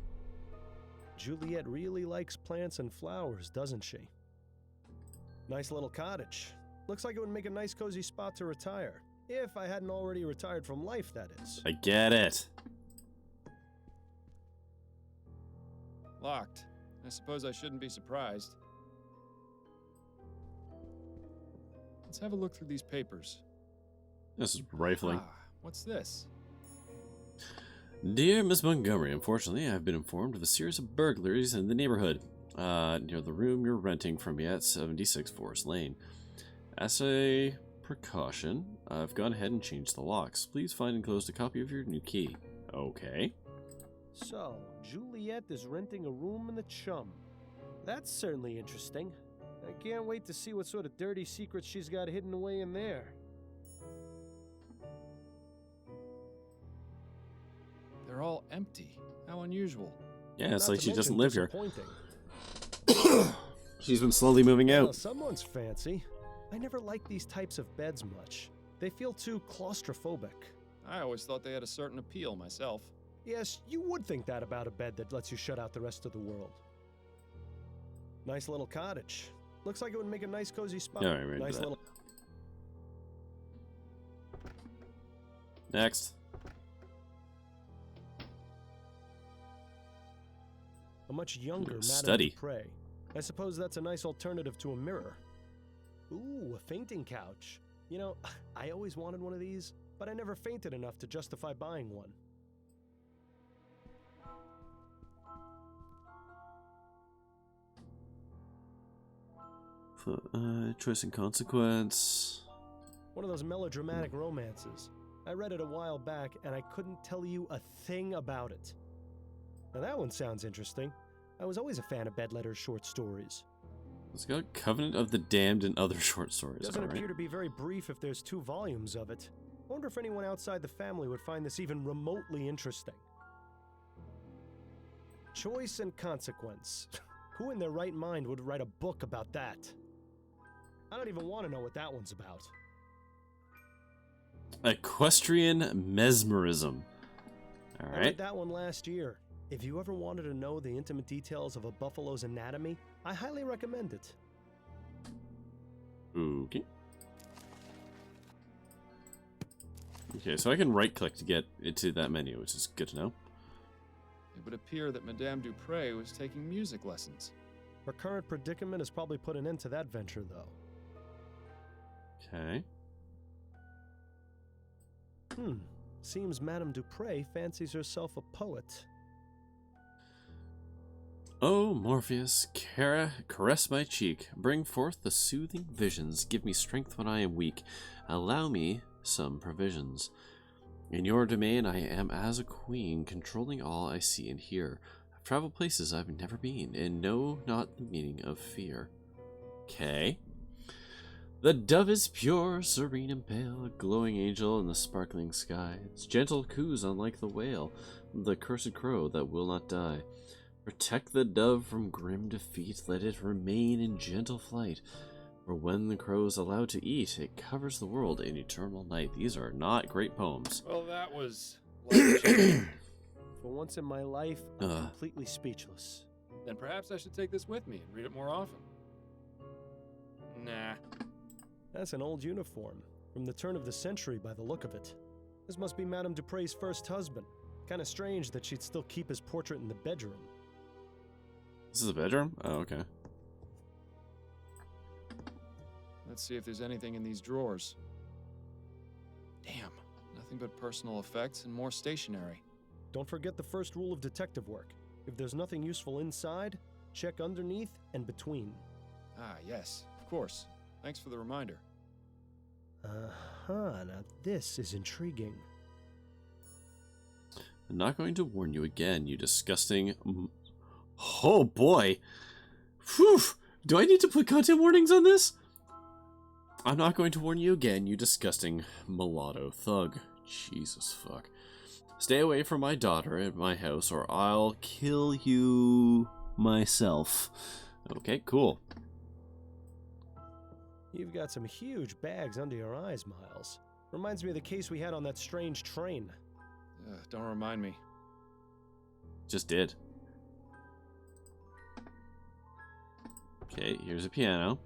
[SPEAKER 3] Juliet really likes plants and flowers, doesn't she? Nice little cottage. Looks like it would make a nice cozy spot to retire. If I hadn't already retired from life, that is.
[SPEAKER 1] I get it.
[SPEAKER 2] Locked. I suppose I shouldn't be surprised. Let's have a look through these papers.
[SPEAKER 1] This is rifling.
[SPEAKER 2] What's this?
[SPEAKER 1] Dear Miss Montgomery, unfortunately, I've been informed of a series of burglaries in the neighborhood, near the room you're renting from me at 76 Forest Lane. As a precaution, I've gone ahead and changed the locks. Please find enclosed a copy of your new key. Okay.
[SPEAKER 3] So, Juliet is renting a room in the Chum. That's certainly interesting. I can't wait to see what sort of dirty secrets she's got hidden away in there.
[SPEAKER 2] They're all empty. How unusual.
[SPEAKER 1] Yeah, it's
[SPEAKER 3] Not
[SPEAKER 1] like
[SPEAKER 3] to
[SPEAKER 1] she doesn't
[SPEAKER 3] mention
[SPEAKER 1] live here.
[SPEAKER 3] disappointing.
[SPEAKER 1] She's been slowly moving
[SPEAKER 3] Well,
[SPEAKER 1] out.
[SPEAKER 3] someone's fancy. I never like these types of beds much. They feel too claustrophobic.
[SPEAKER 2] I always thought they had a certain appeal myself.
[SPEAKER 3] Yes, you would think that about a bed that lets you shut out the rest of the world. Nice little cottage. Looks like it would make a nice cozy spot.
[SPEAKER 1] All right,
[SPEAKER 3] Nice little.
[SPEAKER 1] Next.
[SPEAKER 3] A much younger Madame
[SPEAKER 1] Study.
[SPEAKER 3] Dupray. I suppose that's a nice alternative to a mirror. Ooh, a fainting couch. You know, I always wanted one of these, but I never fainted enough to justify buying one.
[SPEAKER 1] Choice and consequence.
[SPEAKER 3] One of those melodramatic romances. I read it a while back, and I couldn't tell you a thing about it. Now that one sounds interesting. I was always a fan of Bedletter's short stories.
[SPEAKER 1] It's got Covenant of the Damned and other short stories.
[SPEAKER 3] Doesn't
[SPEAKER 1] All right.
[SPEAKER 3] appear to be very brief if there's 2 volumes of it. Wonder if anyone outside the family would find this even remotely interesting. Choice and consequence. Who in their right mind would write a book about that? I don't even want to know what that one's about.
[SPEAKER 1] Equestrian mesmerism. All
[SPEAKER 3] I
[SPEAKER 1] right.
[SPEAKER 3] read that one last year. If you ever wanted to know the intimate details of a buffalo's anatomy, I highly recommend it.
[SPEAKER 1] Okay. Okay, so I can right-click to get into that menu, which is good to know.
[SPEAKER 2] It would appear that Madame Dupray was taking music lessons.
[SPEAKER 3] Her current predicament has probably put an end to that venture, though.
[SPEAKER 1] Okay.
[SPEAKER 3] Seems Madame Dupray fancies herself a poet.
[SPEAKER 1] Oh, Morpheus, caress my cheek. Bring forth the soothing visions. Give me strength when I am weak. Allow me some provisions. In your domain I am as a queen, controlling all I see and hear. I've traveled places I've never been, and know not the meaning of fear. Okay. The dove is pure, serene and pale, a glowing angel in the sparkling sky. Its gentle coos unlike the whale, the cursed crow that will not die. Protect the dove from grim defeat, let it remain in gentle flight. Or when the crow is allowed to eat, it covers the world in eternal night. These are not great poems.
[SPEAKER 2] Well, that was...
[SPEAKER 3] For once in my life, I'm completely speechless.
[SPEAKER 2] Then perhaps I should take this with me and read it more often. Nah.
[SPEAKER 3] That's an old uniform, from the turn of the century by the look of it. This must be Madame Dupre's first husband. Kinda strange that she'd still keep his portrait in the bedroom.
[SPEAKER 1] This is a bedroom? Oh, okay.
[SPEAKER 2] Let's see if there's anything in these drawers. Damn, nothing but personal effects and more stationery.
[SPEAKER 3] Don't forget the first rule of detective work. If there's nothing useful inside, check underneath and between.
[SPEAKER 2] Ah, yes, of course. Thanks for the reminder.
[SPEAKER 3] Now this is intriguing.
[SPEAKER 1] I'm not going to warn you again, you disgusting... Oh boy! Whew! Do I need to put content warnings on this? I'm not going to warn you again, you disgusting mulatto thug. Jesus fuck. Stay away from my daughter at my house or I'll kill you myself. Okay, cool.
[SPEAKER 3] You've got some huge bags under your eyes, Miles. Reminds me of the case we had on that strange train.
[SPEAKER 2] Don't remind me.
[SPEAKER 1] Just did. Okay, here's a piano.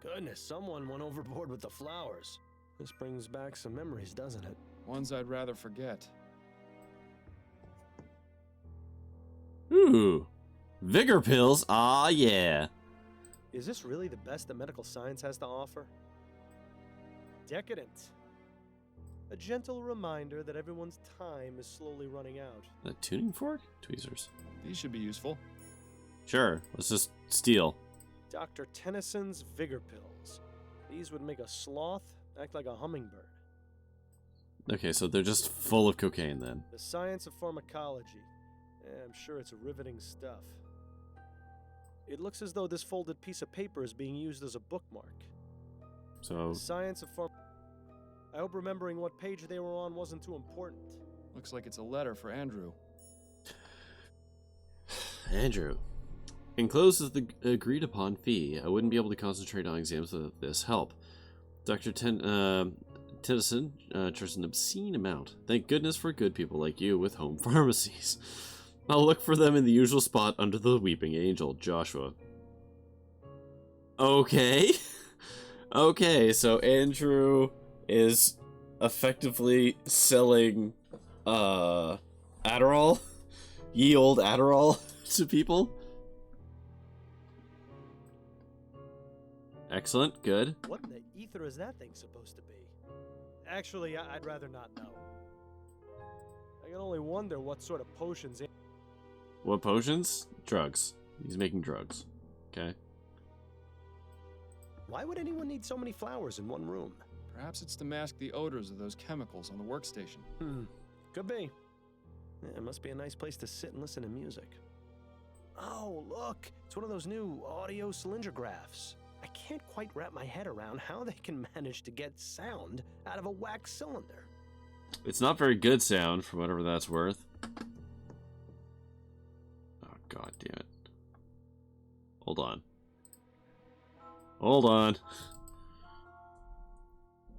[SPEAKER 3] Goodness, someone went overboard with the flowers. This brings back some memories, doesn't it?
[SPEAKER 2] Ones I'd rather forget.
[SPEAKER 1] Ooh. Vigor pills? Ah, yeah.
[SPEAKER 3] Is this really the best that medical science has to offer? Decadent. A gentle reminder that everyone's time is slowly running out.
[SPEAKER 1] A tuning fork? Tweezers.
[SPEAKER 2] These should be useful.
[SPEAKER 1] Sure, let's just steal.
[SPEAKER 3] Dr. Tennyson's Vigor Pills. These would make a sloth act like a hummingbird.
[SPEAKER 1] Okay, so they're just full of cocaine then.
[SPEAKER 3] The science of pharmacology. I'm sure it's riveting stuff. It looks as though this folded piece of paper is being used as a bookmark.
[SPEAKER 1] So...
[SPEAKER 3] The science of I hope remembering what page they were on wasn't too important.
[SPEAKER 2] Looks like it's a letter for Andrew.
[SPEAKER 1] Andrew. Enclosed is the agreed upon fee. I wouldn't be able to concentrate on exams without this help. Dr. Tennyson charges an obscene amount. Thank goodness for good people like you with home pharmacies. I'll look for them in the usual spot under the weeping angel, Joshua. Okay. Okay, so Andrew is effectively selling Adderall, ye old Adderall, to people. Excellent, good.
[SPEAKER 3] What in the ether is that thing supposed to be? Actually, I'd rather not know. I can only wonder what sort of potions...
[SPEAKER 1] What potions? Drugs. He's making drugs. Okay.
[SPEAKER 3] Why would anyone need so many flowers in one room?
[SPEAKER 2] Perhaps it's to mask the odors of those chemicals on the workstation.
[SPEAKER 3] Could be. Yeah, it must be a nice place to sit and listen to music. Oh, look! It's one of those new audio cylindergraphs. I can't quite wrap my head around how they can manage to get sound out of a wax cylinder.
[SPEAKER 1] It's not very good sound, for whatever that's worth. Oh, god damn it. Hold on. Hold on.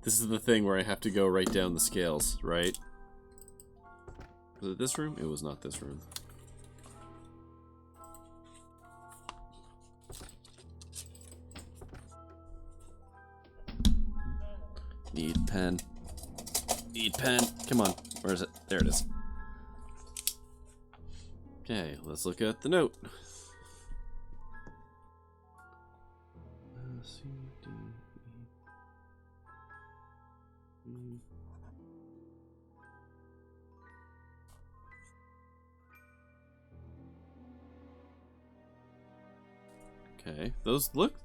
[SPEAKER 1] This is the thing where I have to go right down the scales, right? Was it this room? It was not this room. Need pen. Need pen. Come on. Where is it? There it is. Okay, let's look at the note. C, D, E, E. Okay, those look...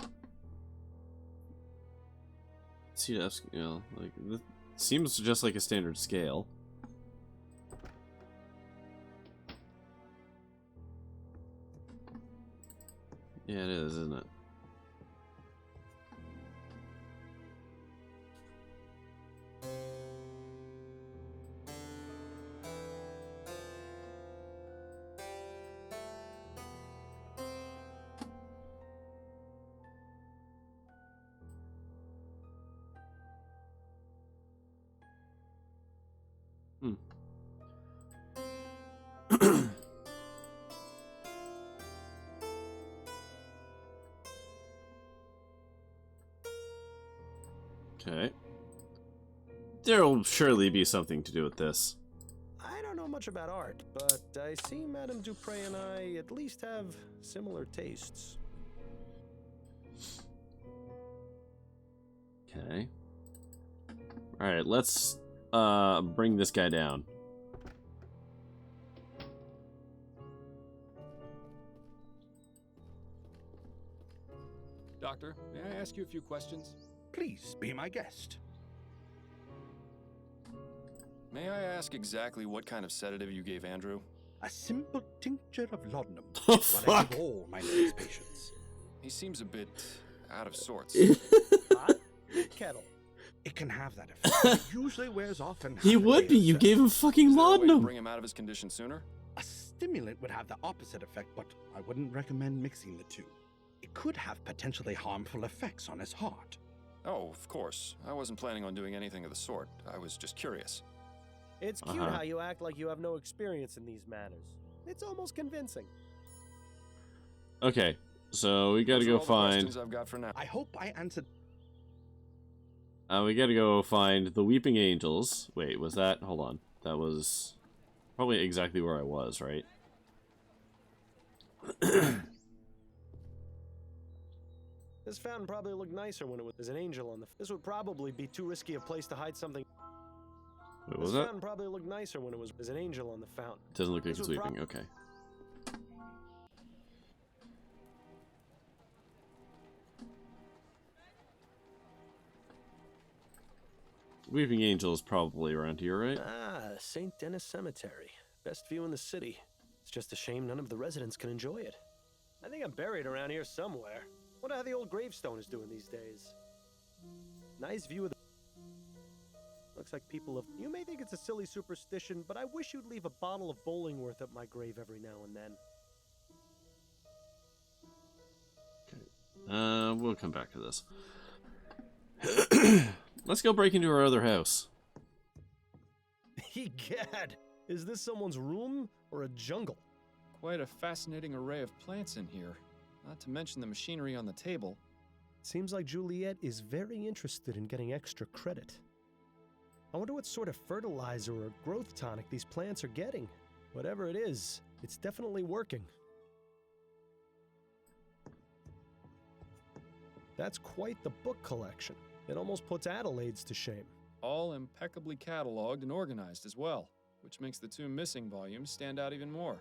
[SPEAKER 1] CF, you know, like, this seems just like a standard scale. Yeah, it is, isn't it? Hmm. Okay. There'll surely be something to do with this.
[SPEAKER 3] I don't know much about art, but I see Madame Dupray and I at least have similar tastes.
[SPEAKER 1] Okay. Alright, let's bring this guy down.
[SPEAKER 2] Doctor, may I ask you a few questions?
[SPEAKER 12] Please be my guest.
[SPEAKER 2] May I ask exactly what kind of sedative you gave Andrew?
[SPEAKER 12] A simple tincture of laudanum.
[SPEAKER 1] Oh,
[SPEAKER 12] What I
[SPEAKER 1] fuck.
[SPEAKER 12] give all my nurse patients.
[SPEAKER 2] He seems a bit out of sorts.
[SPEAKER 3] Hot? Kettle.
[SPEAKER 12] It can have that effect, but it usually wears off and
[SPEAKER 1] He would be. You gave him fucking
[SPEAKER 2] Is there a way to
[SPEAKER 1] laudanum.
[SPEAKER 2] bring him out of his condition sooner?
[SPEAKER 12] A stimulant would have the opposite effect, but I wouldn't recommend mixing the two. It could have potentially harmful effects on his heart.
[SPEAKER 2] Oh, of course. I wasn't planning on doing anything of the sort. I was just curious.
[SPEAKER 3] It's cute how you act like you have no experience in these matters. It's almost convincing.
[SPEAKER 1] Okay, so we gotta
[SPEAKER 2] Those are
[SPEAKER 1] go
[SPEAKER 2] all the
[SPEAKER 1] find.
[SPEAKER 2] questions I've got for now.
[SPEAKER 12] I hope I answered.
[SPEAKER 1] We gotta go find the Weeping Angels. Wait, was that? Hold on. That was probably exactly where I was, right?
[SPEAKER 3] This fountain probably looked nicer when it was an angel on the. This would probably be too risky a place to hide something.
[SPEAKER 1] What was
[SPEAKER 3] This
[SPEAKER 1] that?
[SPEAKER 3] fountain probably looked nicer when it was an angel on the fountain.
[SPEAKER 1] Doesn't look like
[SPEAKER 3] This
[SPEAKER 1] it's
[SPEAKER 3] would
[SPEAKER 1] weeping. Okay. Weeping Angel is probably around here, right?
[SPEAKER 3] Ah, St. Denis Cemetery. Best view in the city. It's just a shame none of the residents can enjoy it. I think I'm buried around here somewhere. Wonder how the old gravestone is doing these days. Nice view of the... Looks like people have... You may think it's a silly superstition, but I wish you'd leave a bottle of Bollingworth at my grave every now and then.
[SPEAKER 1] We'll come back to this. Let's go break into our other house.
[SPEAKER 3] Egad! Is this someone's room or a jungle?
[SPEAKER 2] Quite a fascinating array of plants in here. Not to mention the machinery on the table.
[SPEAKER 3] Seems like Juliet is very interested in getting extra credit. I wonder what sort of fertilizer or growth tonic these plants are getting. Whatever it is, it's definitely working. That's quite the book collection. It almost puts Adelaide's to shame.
[SPEAKER 2] All impeccably cataloged and organized as well, which makes the two missing volumes stand out even more.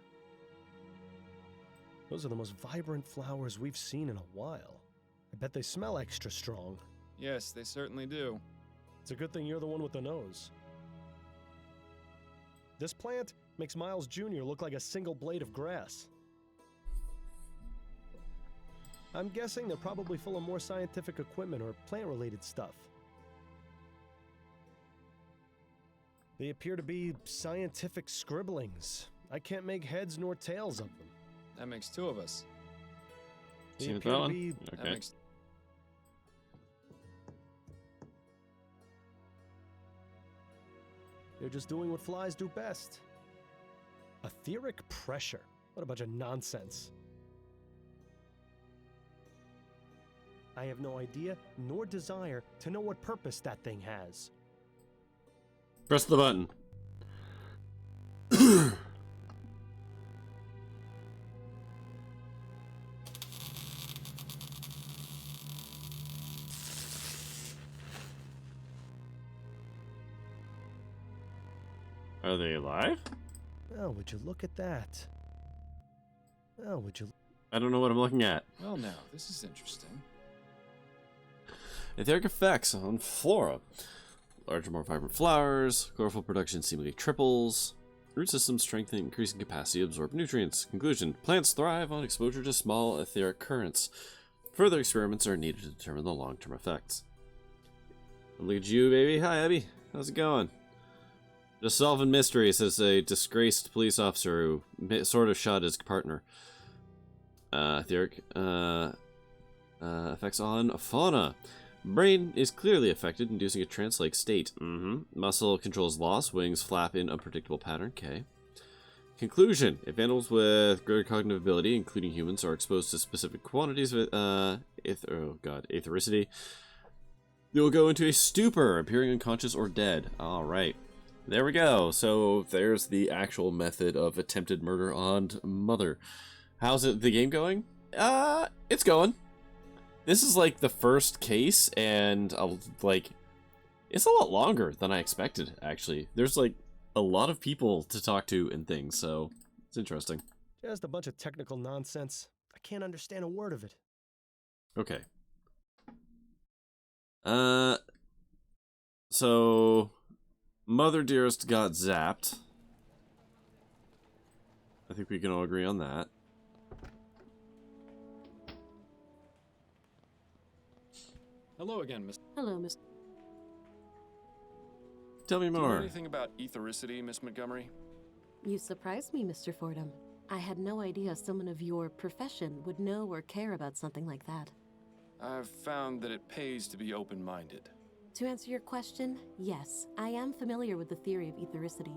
[SPEAKER 3] Those are the most vibrant flowers we've seen in a while. I bet they smell extra strong.
[SPEAKER 2] Yes, they certainly do.
[SPEAKER 3] It's a good thing you're the one with the nose. This plant makes Miles Jr. look like a single blade of grass. I'm guessing they're probably full of more scientific equipment or plant-related stuff. They appear to be scientific scribblings. I can't make heads nor tails of them.
[SPEAKER 2] That makes two of us.
[SPEAKER 3] They
[SPEAKER 1] See
[SPEAKER 3] appear
[SPEAKER 1] that
[SPEAKER 3] to
[SPEAKER 1] one?
[SPEAKER 3] be...
[SPEAKER 2] That
[SPEAKER 1] Okay.
[SPEAKER 2] makes...
[SPEAKER 3] They're just doing what flies do best. Etheric pressure. What a bunch of nonsense. I have no idea nor desire to know what purpose that thing has.
[SPEAKER 1] Press the button. Are they alive?
[SPEAKER 3] Oh, would you look at that? Oh, would you...
[SPEAKER 1] I don't know what I'm looking at.
[SPEAKER 2] Well, now, this is interesting.
[SPEAKER 1] Etheric effects on flora. Larger, more vibrant flowers. Chlorophyll production seemingly triples. Root systems strengthen, increasing capacity to absorb nutrients. Conclusion. Plants thrive on exposure to small etheric currents. Further experiments are needed to determine the long-term effects. Look at you, baby. Hi, Abby. How's it going? Just solving mysteries, says a disgraced police officer who sort of shot his partner. Etheric effects on fauna. Brain is clearly affected, inducing a trance-like state. Muscle controls loss, wings flap in unpredictable pattern. Okay. Conclusion. If animals with greater cognitive ability, including humans, are exposed to specific quantities of aethericity, they will go into a stupor, appearing unconscious or dead. Alright. There we go. So there's the actual method of attempted murder on Mother. How's the game going? It's going. This is like the first case, and it's a lot longer than I expected, actually. There's like a lot of people to talk to and things, so it's interesting.
[SPEAKER 3] Just a bunch of technical nonsense. I can't understand a word of it.
[SPEAKER 1] Okay. So Mother Dearest got zapped. I think we can all agree on that.
[SPEAKER 2] Hello again, Miss.
[SPEAKER 11] Hello, Miss.
[SPEAKER 1] Tell me
[SPEAKER 2] Do you know
[SPEAKER 1] more.
[SPEAKER 2] anything about ethericity, Miss Montgomery?
[SPEAKER 11] You surprised me, Mr. Fordham. I had no idea someone of your profession would know or care about something like that.
[SPEAKER 2] I've found that it pays to be open-minded.
[SPEAKER 11] To answer your question, yes, I am familiar with the theory of ethericity.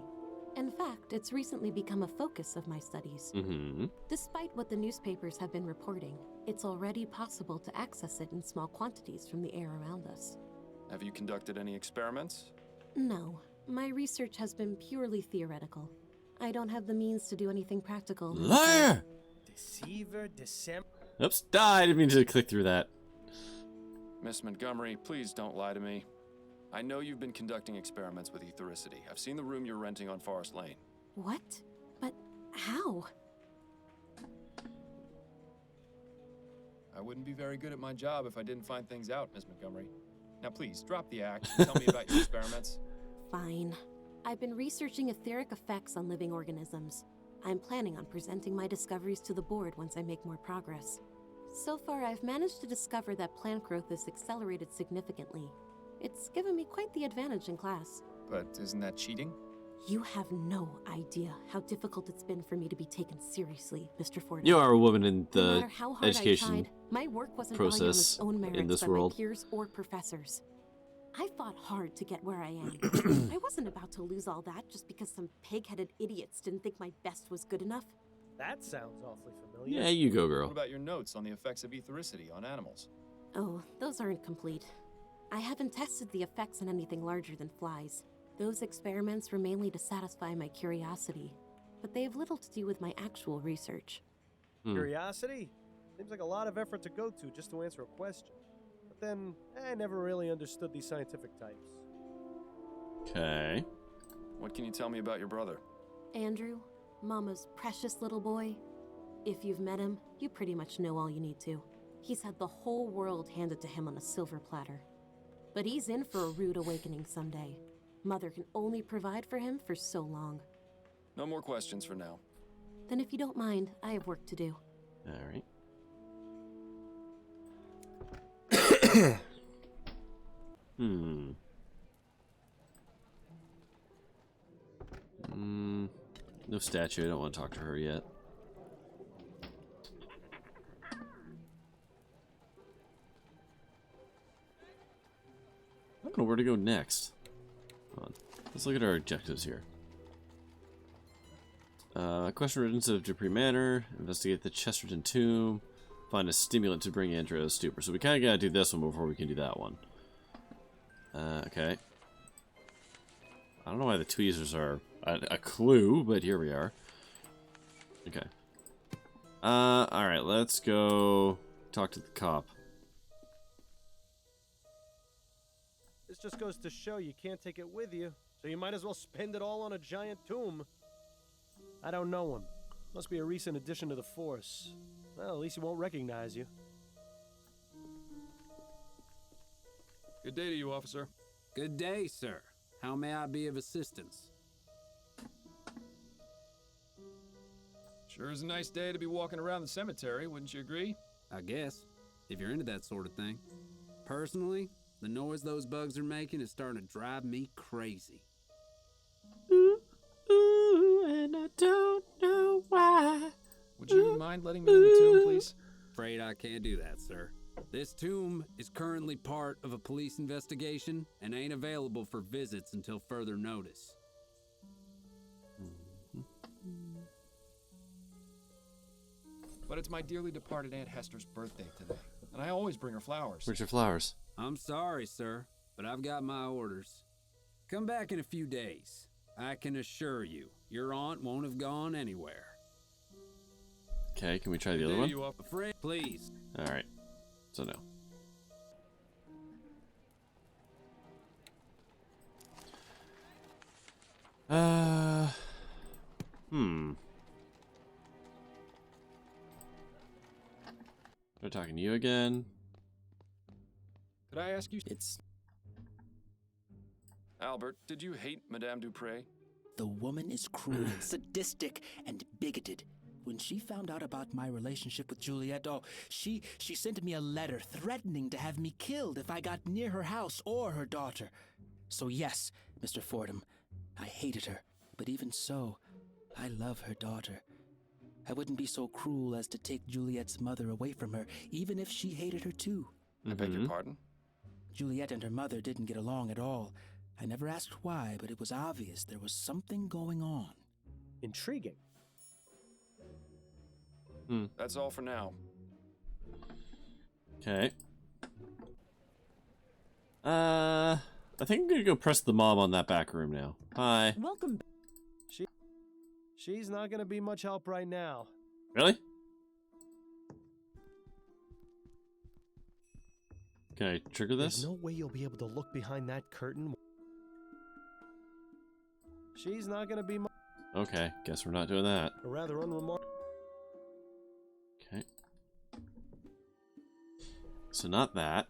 [SPEAKER 11] In fact, it's recently become a focus of my studies. Despite what the newspapers have been reporting, it's already possible to access it in small quantities from the air around us.
[SPEAKER 2] Have you conducted any experiments?
[SPEAKER 11] No, my research has been purely theoretical. I don't have the means to do anything practical.
[SPEAKER 1] Liar!
[SPEAKER 3] Deceiver, December.
[SPEAKER 1] Oops, I didn't mean to click through that.
[SPEAKER 2] Miss Montgomery, please don't lie to me. I know you've been conducting experiments with ethericity. I've seen the room you're renting on Forest Lane.
[SPEAKER 11] What? But how?
[SPEAKER 2] I wouldn't be very good at my job if I didn't find things out, Miss Montgomery. Now please, drop the act and tell me about your experiments.
[SPEAKER 11] Fine. I've been researching etheric effects on living organisms. I'm planning on presenting my discoveries to the board once I make more progress. So far, I've managed to discover that plant growth is accelerated significantly. It's given me quite the advantage in class.
[SPEAKER 2] But isn't that cheating?
[SPEAKER 11] You have no idea how difficult it's been for me to be taken seriously, Mr. Fordham.
[SPEAKER 1] You are a woman in
[SPEAKER 11] No
[SPEAKER 1] the
[SPEAKER 11] matter how hard
[SPEAKER 1] education
[SPEAKER 11] I tried, my work wasn't valued on its
[SPEAKER 1] process
[SPEAKER 11] own merits
[SPEAKER 1] in this
[SPEAKER 11] by
[SPEAKER 1] world.
[SPEAKER 11] my peers or professors. I fought hard to get where I am. I wasn't about to lose all that just because some pig-headed idiots didn't think my best was good enough.
[SPEAKER 3] That sounds awfully familiar.
[SPEAKER 1] Yeah, you go,
[SPEAKER 2] What
[SPEAKER 1] girl.
[SPEAKER 2] about your notes on the effects of ethericity on animals?
[SPEAKER 11] Oh, those aren't complete. I haven't tested the effects on anything larger than flies. Those experiments were mainly to satisfy my curiosity, but they have little to do with my actual research.
[SPEAKER 3] Curiosity? Seems like a lot of effort to go to just to answer a question. But then, I never really understood these scientific types.
[SPEAKER 1] Okay.
[SPEAKER 2] What can you tell me about your brother?
[SPEAKER 11] Andrew, Mama's precious little boy. If you've met him, you pretty much know all you need to. He's had the whole world handed to him on a silver platter. But he's in for a rude awakening someday. Mother can only provide for him for so long.
[SPEAKER 2] No more questions for now.
[SPEAKER 11] Then if you don't mind, I have work to do.
[SPEAKER 1] Alright. No statue. I don't want to talk to her yet. I don't know where to go next. Hold on. Let's look at our objectives here. Question residents of Duprée Manor. Investigate the Chesterton tomb. Find a stimulant to bring Andrew out of stupor. So we kind of gotta do this one before we can do that one. Okay. I don't know why the tweezers are a clue, but here we are. Okay. Alright, let's go talk to the cop.
[SPEAKER 3] This just goes to show you can't take it with you, so you might as well spend it all on a giant tomb. I don't know him. Must be a recent addition to the force. Well, at least he won't recognize you.
[SPEAKER 2] Good day to you, officer.
[SPEAKER 14] Good day, sir. How may I be of assistance?
[SPEAKER 2] Sure is a nice day to be walking around the cemetery, wouldn't you agree?
[SPEAKER 14] I guess, if you're into that sort of thing. Personally, the noise those bugs are making is starting to drive me crazy.
[SPEAKER 1] Ooh, ooh, and I don't know why.
[SPEAKER 2] Would you mind letting me in the tomb, please?
[SPEAKER 14] Afraid I can't do that, sir. This tomb is currently part of a police investigation and ain't available for visits until further notice.
[SPEAKER 2] But it's my dearly departed Aunt Hester's birthday today, and I always bring her flowers.
[SPEAKER 1] Where's your flowers?
[SPEAKER 14] I'm sorry, sir, but I've got my orders. Come back in a few days. I can assure you, your aunt won't have gone anywhere.
[SPEAKER 1] Okay, can we try the other one?
[SPEAKER 2] You up?
[SPEAKER 14] Afraid, please.
[SPEAKER 1] All right. So no. We're talking to you again.
[SPEAKER 2] Could I ask you?
[SPEAKER 10] It's
[SPEAKER 2] Albert, did you hate Madame Dupray?
[SPEAKER 10] the woman is cruel, sadistic, and bigoted. When she found out about my relationship with Juliet, she sent me a letter threatening to have me killed if I got near her house or her daughter. So yes, Mr. Fordham, I hated her, but even so, I love her daughter. I wouldn't be so cruel as to take Juliet's mother away from her, even if she hated her too.
[SPEAKER 2] I beg your pardon?
[SPEAKER 10] Juliet and her mother didn't get along at all. I never asked why, but it was obvious there was something going on.
[SPEAKER 3] Intriguing.
[SPEAKER 2] That's all for now.
[SPEAKER 1] Okay. I think I'm gonna go press the mob on that back room now. Hi.
[SPEAKER 9] Welcome.
[SPEAKER 3] She's not gonna be much help right now.
[SPEAKER 1] Really? Can I trigger this?
[SPEAKER 3] There's no way you'll be able to look behind that curtain. She's not gonna be
[SPEAKER 1] Okay, guess we're not doing that.
[SPEAKER 3] a rather unremarkable.
[SPEAKER 1] Okay. So not that.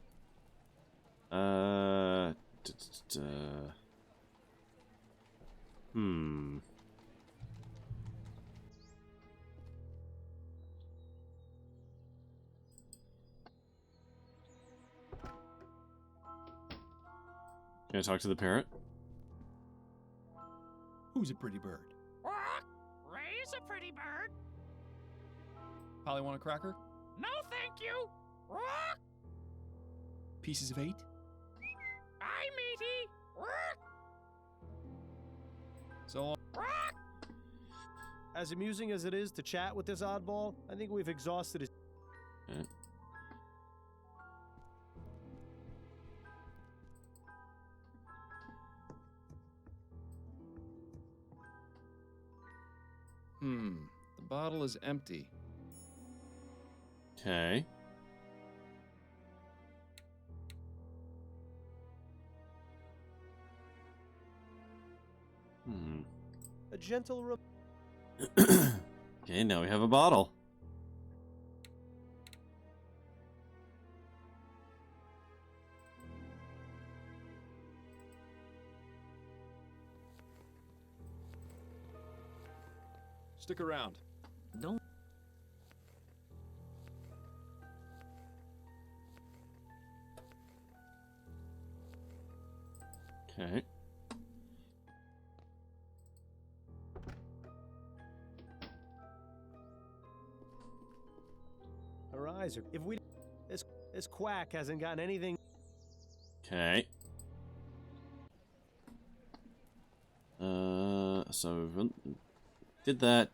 [SPEAKER 1] Can I talk to the parrot?
[SPEAKER 2] Who's a pretty bird?
[SPEAKER 15] Ray's a pretty bird.
[SPEAKER 2] Polly want a cracker?
[SPEAKER 15] No, thank you.
[SPEAKER 2] Pieces of 8?
[SPEAKER 15] Hi, matey.
[SPEAKER 2] So long.
[SPEAKER 3] As amusing as it is to chat with this oddball, I think we've exhausted his...
[SPEAKER 1] Okay.
[SPEAKER 2] The bottle is empty.
[SPEAKER 1] Okay.
[SPEAKER 3] A gentle...
[SPEAKER 1] Okay, now we have a bottle.
[SPEAKER 2] Stick around.
[SPEAKER 9] Don't.
[SPEAKER 1] Okay.
[SPEAKER 3] Her eyes are... If we... This quack hasn't gotten anything...
[SPEAKER 1] Okay. So... Did that.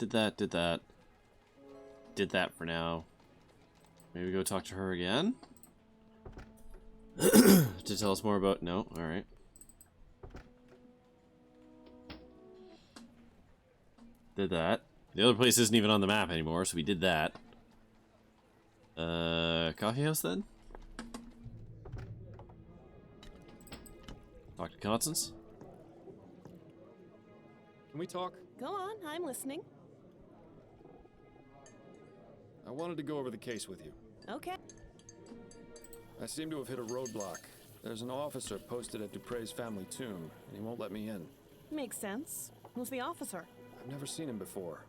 [SPEAKER 1] Did that for now. Maybe go talk to her again? To tell us more about... No, alright. Did that. The other place isn't even on the map anymore, so we did that. Coffee house then? Talk to Constance?
[SPEAKER 2] Can we talk?
[SPEAKER 7] Go on, I'm listening.
[SPEAKER 2] I wanted to go over the case with you.
[SPEAKER 7] Okay.
[SPEAKER 2] I seem to have hit a roadblock. There's an officer posted at Dupray's family tomb, and he won't let me in.
[SPEAKER 7] Makes sense. Who's the officer?
[SPEAKER 2] I've never seen him before.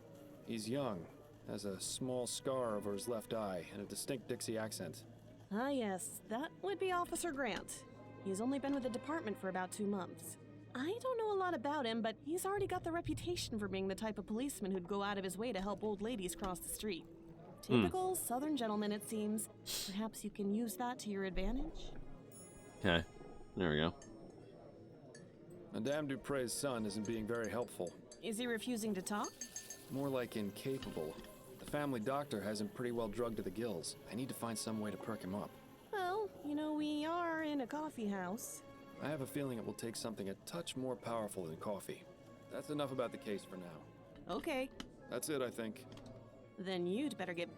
[SPEAKER 2] He's young, has a small scar over his left eye, and a distinct Dixie accent.
[SPEAKER 7] Ah, yes, that would be Officer Grant. He's only been with the department for about 2 months. I don't know a lot about him, but he's already got the reputation for being the type of policeman who'd go out of his way to help old ladies cross the street. Typical Southern gentleman, it seems. Perhaps you can use that to your advantage?
[SPEAKER 1] Okay, there we go.
[SPEAKER 2] Madame Dupray's son isn't being very helpful.
[SPEAKER 7] Is he refusing to talk?
[SPEAKER 2] More like incapable. The family doctor has him pretty well drugged to the gills. I need to find some way to perk him up.
[SPEAKER 7] Well, you know, we are in a coffee house.
[SPEAKER 2] I have a feeling it will take something a touch more powerful than coffee. That's enough about the case for now.
[SPEAKER 7] Okay.
[SPEAKER 2] That's it, I think.
[SPEAKER 7] Then you'd better get...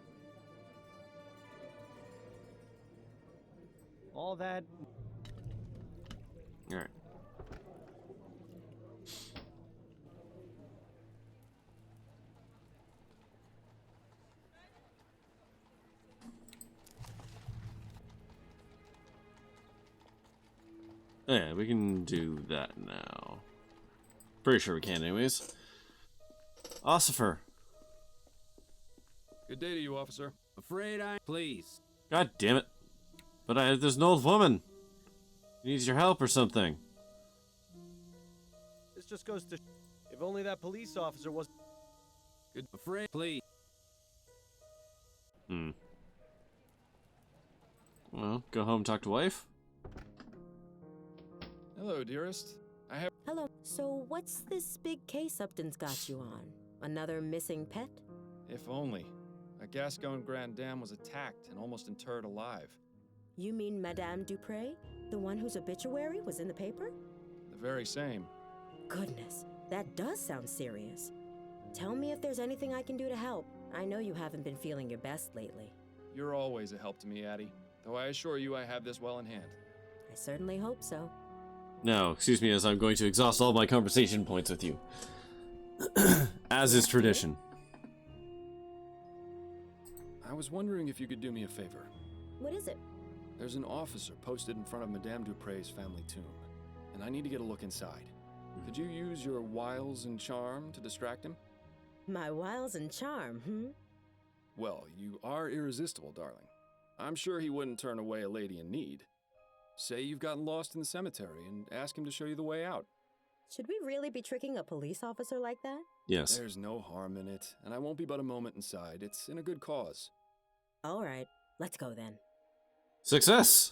[SPEAKER 3] All that...
[SPEAKER 1] Alright. Yeah, we can do that now. Pretty sure we can anyways. Ossifer.
[SPEAKER 2] Good day to you, officer.
[SPEAKER 14] Afraid I... Please.
[SPEAKER 1] God damn it. But there's an old woman. She needs your help or something.
[SPEAKER 3] This just goes to... If only that police officer was...
[SPEAKER 14] Good. Afraid... Please.
[SPEAKER 1] Well, go home and talk to wife.
[SPEAKER 2] Hello, dearest. I have...
[SPEAKER 6] Hello. So what's this big case Upton's got you on? Another missing pet?
[SPEAKER 2] If only. A Gascon Grand Dame was attacked and almost interred alive.
[SPEAKER 6] You mean Madame Dupray? The one whose obituary was in the paper?
[SPEAKER 2] The very same.
[SPEAKER 6] Goodness, that does sound serious. Tell me if there's anything I can do to help. I know you haven't been feeling your best lately.
[SPEAKER 2] You're always a help to me, Addie. Though I assure you I have this well in hand.
[SPEAKER 6] I certainly hope so.
[SPEAKER 1] No, excuse me, as I'm going to exhaust all my conversation points with you. As is tradition.
[SPEAKER 2] I was wondering if you could do me a favor.
[SPEAKER 6] What is it?
[SPEAKER 2] There's an officer posted in front of Madame Dupray's family tomb, and I need to get a look inside. Could you use your wiles and charm to distract him?
[SPEAKER 6] My wiles and charm,
[SPEAKER 2] Well, you are irresistible, darling. I'm sure he wouldn't turn away a lady in need. Say you've gotten lost in the cemetery and ask him to show you the way out.
[SPEAKER 6] Should we really be tricking a police officer like that?
[SPEAKER 1] Yes.
[SPEAKER 2] There's no harm in it, and I won't be but a moment inside. It's in a good cause.
[SPEAKER 6] All right, let's go then.
[SPEAKER 1] Success!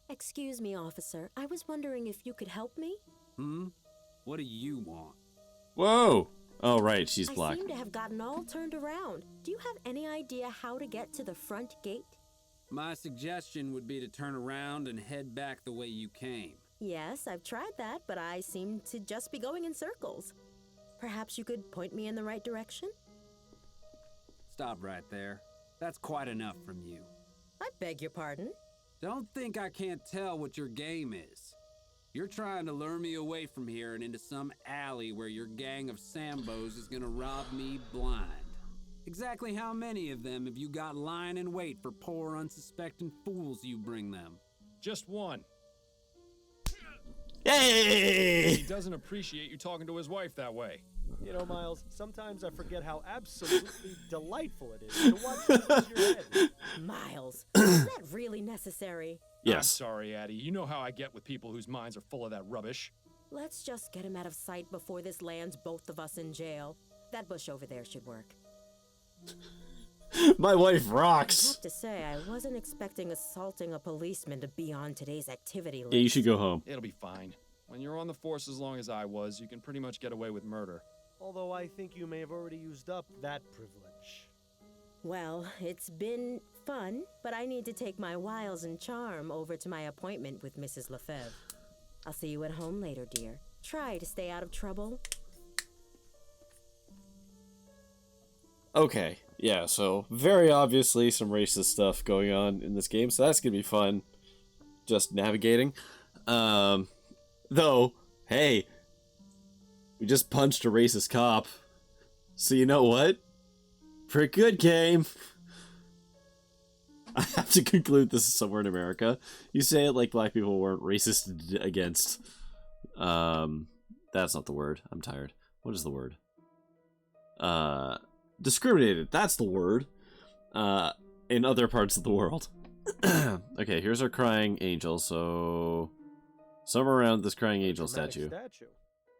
[SPEAKER 6] Excuse me, officer. I was wondering if you could help me?
[SPEAKER 14] What do you want?
[SPEAKER 1] Whoa! Oh, right, she's black.
[SPEAKER 6] I seem to have gotten all turned around. Do you have any idea how to get to the front gate?
[SPEAKER 14] My suggestion would be to turn around and head back the way you came.
[SPEAKER 6] Yes, I've tried that, but I seem to just be going in circles. Perhaps you could point me in the right direction?
[SPEAKER 14] Stop right there. That's quite enough from you.
[SPEAKER 6] I beg your pardon?
[SPEAKER 14] Don't think I can't tell what your game is. You're trying to lure me away from here and into some alley where your gang of Sambos is gonna rob me blind. Exactly how many of them have you got lying in wait for poor unsuspecting fools you bring them?
[SPEAKER 2] Just one.
[SPEAKER 1] Yay!
[SPEAKER 2] He doesn't appreciate you talking to his wife that way.
[SPEAKER 3] You know, Miles, sometimes I forget how absolutely delightful it is to watch you use your head.
[SPEAKER 6] Miles, is that really necessary?
[SPEAKER 1] Yes.
[SPEAKER 2] I'm sorry, Addie. You know how I get with people whose minds are full of that rubbish.
[SPEAKER 6] Let's just get him out of sight before this lands both of us in jail. That bush over there should work.
[SPEAKER 1] My wife
[SPEAKER 6] I
[SPEAKER 1] rocks!
[SPEAKER 6] have to say, I wasn't expecting assaulting a policeman to be on today's activity list.
[SPEAKER 1] Yeah, you should go home.
[SPEAKER 2] It'll be fine. When you're on the force as long as I was, you can pretty much get away with murder.
[SPEAKER 3] Although I think you may have already used up that privilege.
[SPEAKER 6] Well, it's been fun, but I need to take my wiles and charm over to my appointment with Mrs. Lefebvre. I'll see you at home later, dear. Try to stay out of trouble.
[SPEAKER 1] Okay, yeah, so very obviously some racist stuff going on in this game, so that's gonna be fun. Just navigating. Though, hey, we just punched a racist cop. So you know what? Pretty good game. I have to conclude this is somewhere in America. You say it like black people weren't racist against. That's not the word. I'm tired. What is the word? Discriminated. That's the word. In other parts of the world. Okay, here's our crying angel. So somewhere around this crying angel statue.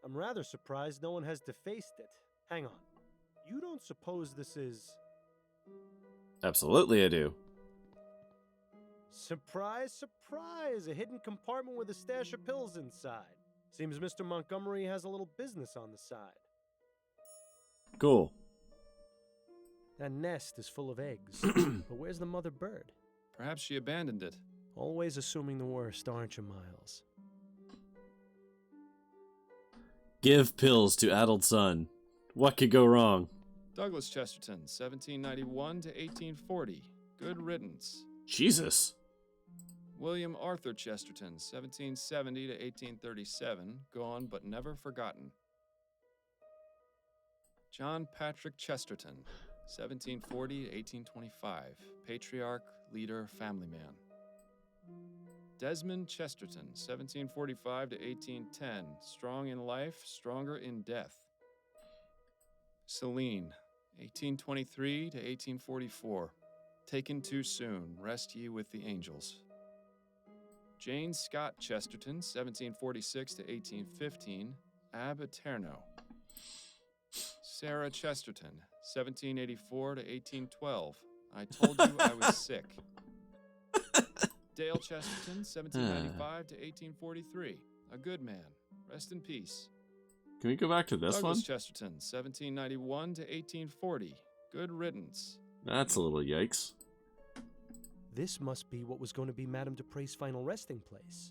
[SPEAKER 3] I'm rather surprised no one has defaced it. Hang on. You don't suppose this is...
[SPEAKER 1] Absolutely I do.
[SPEAKER 3] Surprise, surprise! A hidden compartment with a stash of pills inside. Seems Mr. Montgomery has a little business on the side.
[SPEAKER 1] Cool.
[SPEAKER 3] That nest is full of eggs. But where's the mother bird?
[SPEAKER 2] Perhaps she abandoned it.
[SPEAKER 3] Always assuming the worst, aren't you, Miles?
[SPEAKER 1] Give pills to adult son. What could go wrong?
[SPEAKER 2] Douglas Chesterton, 1791 to 1840. Good riddance.
[SPEAKER 1] Jesus.
[SPEAKER 2] William Arthur Chesterton, 1770 to 1837. Gone but never forgotten. John Patrick Chesterton, 1740 to 1825. Patriarch, leader, family man. Desmond Chesterton, 1745 to 1810. Strong in life, stronger in death. Celine, 1823 to 1844. Taken too soon, rest ye with the angels. Jane Scott Chesterton, 1746 to 1815. Ab Aeterno. Sarah Chesterton, 1784 to 1812. I told you I was sick. Dale Chesterton, 1795 to 1843. A good man. Rest in peace.
[SPEAKER 1] Can we go back to this
[SPEAKER 2] Douglas
[SPEAKER 1] one?
[SPEAKER 2] Chesterton, 1791 to 1840. Good riddance.
[SPEAKER 1] That's a little yikes.
[SPEAKER 3] This must be what was going to be Madame Dupray's final resting place.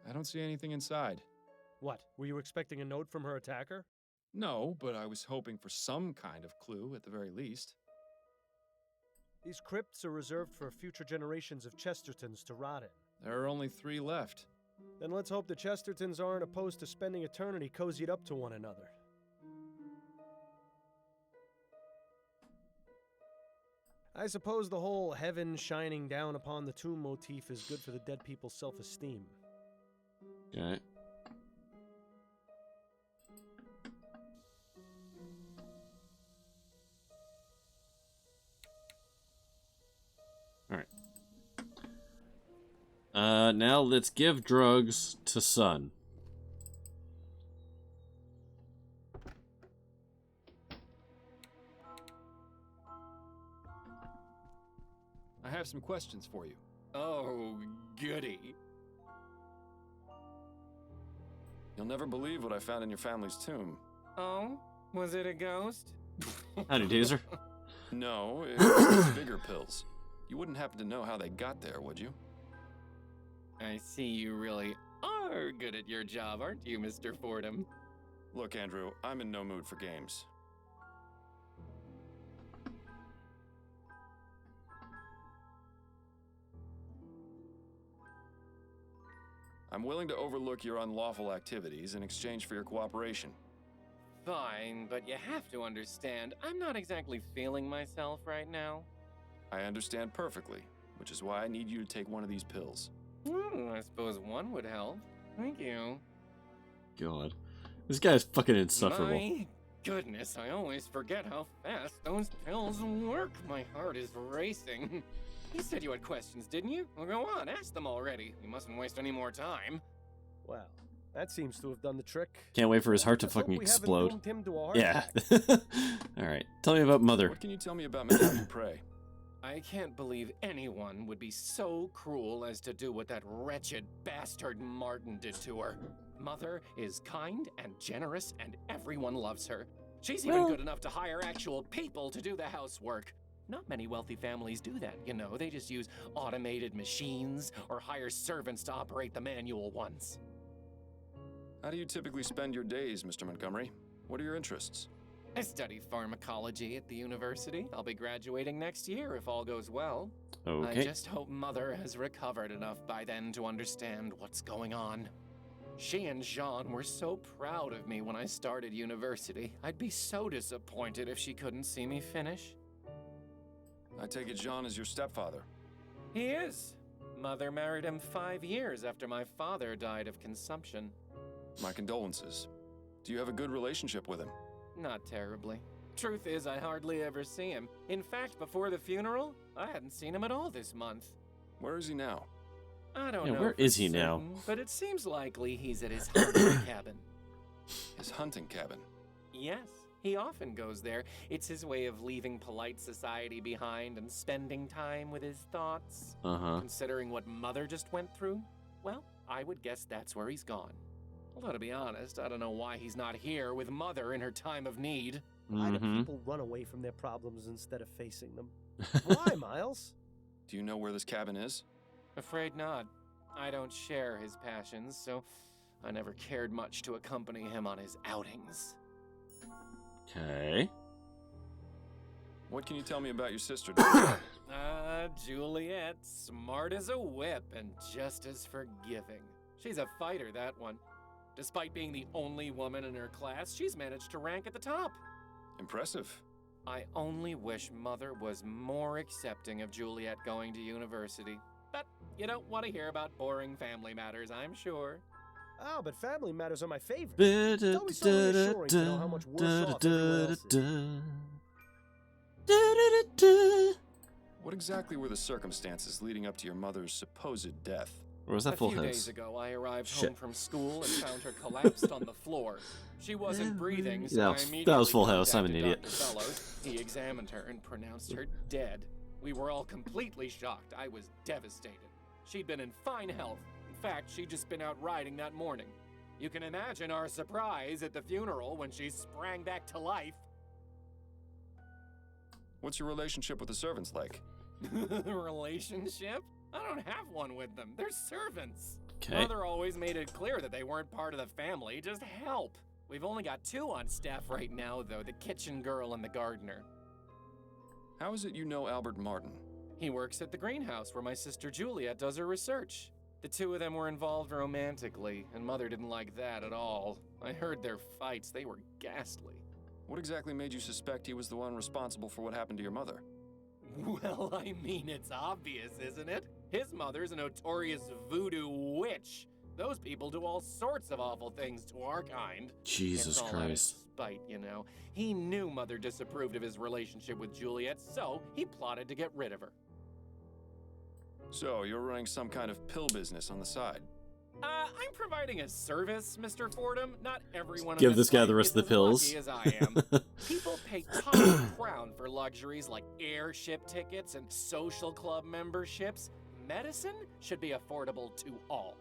[SPEAKER 2] I don't see anything inside.
[SPEAKER 3] What, were you expecting a note from her attacker?
[SPEAKER 2] No, but I was hoping for some kind of clue at the very least.
[SPEAKER 3] These crypts are reserved for future generations of Chestertons to rot in.
[SPEAKER 2] There are only 3 left.
[SPEAKER 3] Then let's hope the Chestertons aren't opposed to spending eternity cozied up to one another. I suppose the whole heaven shining down upon the tomb motif is good for the dead people's self-esteem.
[SPEAKER 1] Okay. Alright. Now let's give drugs to son.
[SPEAKER 2] I have some questions for you.
[SPEAKER 13] Oh, goody.
[SPEAKER 2] You'll never believe what I found in your family's tomb.
[SPEAKER 13] Oh? Was it a ghost?
[SPEAKER 1] Howdy, Taser.
[SPEAKER 2] No, it was bigger pills. You wouldn't happen to know how they got there, would you?
[SPEAKER 13] I see you really are good at your job, aren't you, Mr. Fordham?
[SPEAKER 2] Look, Andrew, I'm in no mood for games. I'm willing to overlook your unlawful activities in exchange for your cooperation.
[SPEAKER 13] Fine, but you have to understand, I'm not exactly feeling myself right now.
[SPEAKER 2] I understand perfectly, which is why I need you to take one of these pills.
[SPEAKER 13] I suppose one would help. Thank you.
[SPEAKER 1] God. This guy's fucking insufferable.
[SPEAKER 13] My goodness, I always forget how fast those pills work. My heart is racing. You said you had questions, didn't you? Well, go on, ask them already. You mustn't waste any more time.
[SPEAKER 3] Well, that seems to have done the trick.
[SPEAKER 1] Can't wait for his heart to
[SPEAKER 3] Let's hope
[SPEAKER 1] fucking
[SPEAKER 3] we haven't
[SPEAKER 1] explode.
[SPEAKER 3] doomed him to a heart
[SPEAKER 1] Yeah.
[SPEAKER 3] attack.
[SPEAKER 1] Alright. Tell me about Mother.
[SPEAKER 2] What can you tell me about Mr. Dupray?
[SPEAKER 13] I can't believe anyone would be so cruel as to do what that wretched bastard Martin did to her. Mother is kind and generous, and everyone loves her. She's even good enough to hire actual people to do the housework. Not many wealthy families do that, you know. They just use automated machines or hire servants to operate the manual ones.
[SPEAKER 2] How do you typically spend your days, Mr. Montgomery? What are your interests?
[SPEAKER 13] I study pharmacology at the university. I'll be graduating next year if all goes well.
[SPEAKER 1] Okay.
[SPEAKER 13] I just hope Mother has recovered enough by then to understand what's going on. She and Jean were so proud of me when I started university. I'd be so disappointed if she couldn't see me finish.
[SPEAKER 2] I take it Jean is your stepfather.
[SPEAKER 13] He is. Mother married him 5 years after my father died of consumption.
[SPEAKER 2] My condolences. Do you have a good relationship with him?
[SPEAKER 13] Not terribly. Truth is, I hardly ever see him. In fact, before the funeral, I hadn't seen him at all this month.
[SPEAKER 2] Where is he now?
[SPEAKER 13] I don't know.
[SPEAKER 1] Where is he now?
[SPEAKER 13] But it seems likely he's at his hunting cabin.
[SPEAKER 2] His hunting cabin.
[SPEAKER 13] Yes, he often goes there. It's his way of leaving polite society behind and spending time with his thoughts. Considering what Mother just went through, well, I would guess that's where he's gone. Although, to be honest, I don't know why he's not here with Mother in her time of need.
[SPEAKER 3] Why do people run away from their problems instead of facing them? Why, Miles?
[SPEAKER 2] Do you know where this cabin is?
[SPEAKER 13] Afraid not. I don't share his passions, so I never cared much to accompany him on his outings.
[SPEAKER 1] Okay.
[SPEAKER 2] What can you tell me about your sister?
[SPEAKER 13] Juliet, smart as a whip and just as forgiving. She's a fighter, that one. Despite being the only woman in her class, she's managed to rank at the top.
[SPEAKER 2] Impressive.
[SPEAKER 13] I only wish Mother was more accepting of Juliet going to university. But you don't want to hear about boring family matters, I'm sure.
[SPEAKER 3] Oh, but family matters are my favorite. It's always so reassuring to know how much worse off everyone else is.
[SPEAKER 2] What exactly were the circumstances leading up to your mother's supposed death?
[SPEAKER 1] Or was that Full House?
[SPEAKER 13] A few days ago, I arrived home from school and found her collapsed on the floor. She wasn't breathing, so I immediately
[SPEAKER 1] that was Full House. I'm an idiot.
[SPEAKER 13] Dr. Fellows. He examined her and pronounced her dead. We were all completely shocked. I was devastated. She'd been in fine health. In fact, she'd just been out riding that morning. You can imagine our surprise at the funeral when she sprang back to life.
[SPEAKER 2] What's your relationship with the servants like?
[SPEAKER 13] Relationship? I don't have one with them. They're servants.
[SPEAKER 1] Okay.
[SPEAKER 13] Mother always made it clear that they weren't part of the family, just help. We've only got 2 on staff right now, though, the kitchen girl and the gardener.
[SPEAKER 2] How is it you know Albert Martin?
[SPEAKER 13] He works at the greenhouse where my sister Juliet does her research. The 2 of them were involved romantically, and Mother didn't like that at all. I heard their fights. They were ghastly.
[SPEAKER 2] What exactly made you suspect he was the one responsible for what happened to your mother?
[SPEAKER 13] Well, I mean, it's obvious, isn't it? His mother's a notorious voodoo witch. Those people do all sorts of awful things to our kind.
[SPEAKER 1] Jesus Christ.
[SPEAKER 13] Spite, you know. He knew Mother disapproved of his relationship with Juliet, so he plotted to get rid of her.
[SPEAKER 2] So, you're running some kind of pill business on the side?
[SPEAKER 13] I'm providing a service, Mr. Fordham. Not everyone
[SPEAKER 1] Give this guy the rest of the pills.
[SPEAKER 13] As lucky as I am. People pay top of the crown for luxuries like airship tickets and social club memberships. Medicine should be affordable to all.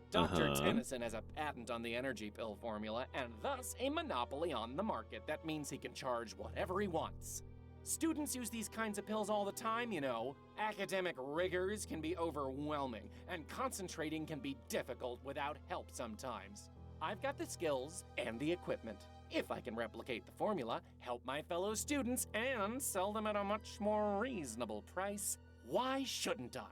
[SPEAKER 13] Dr. Tennyson has a patent on the energy pill formula and thus a monopoly on the market. That means he can charge whatever he wants. Students use these kinds of pills all the time, you know. Academic rigors can be overwhelming, and concentrating can be difficult without help sometimes. I've got the skills and the equipment. If I can replicate the formula, help my fellow students, and sell them at a much more reasonable price, why shouldn't I?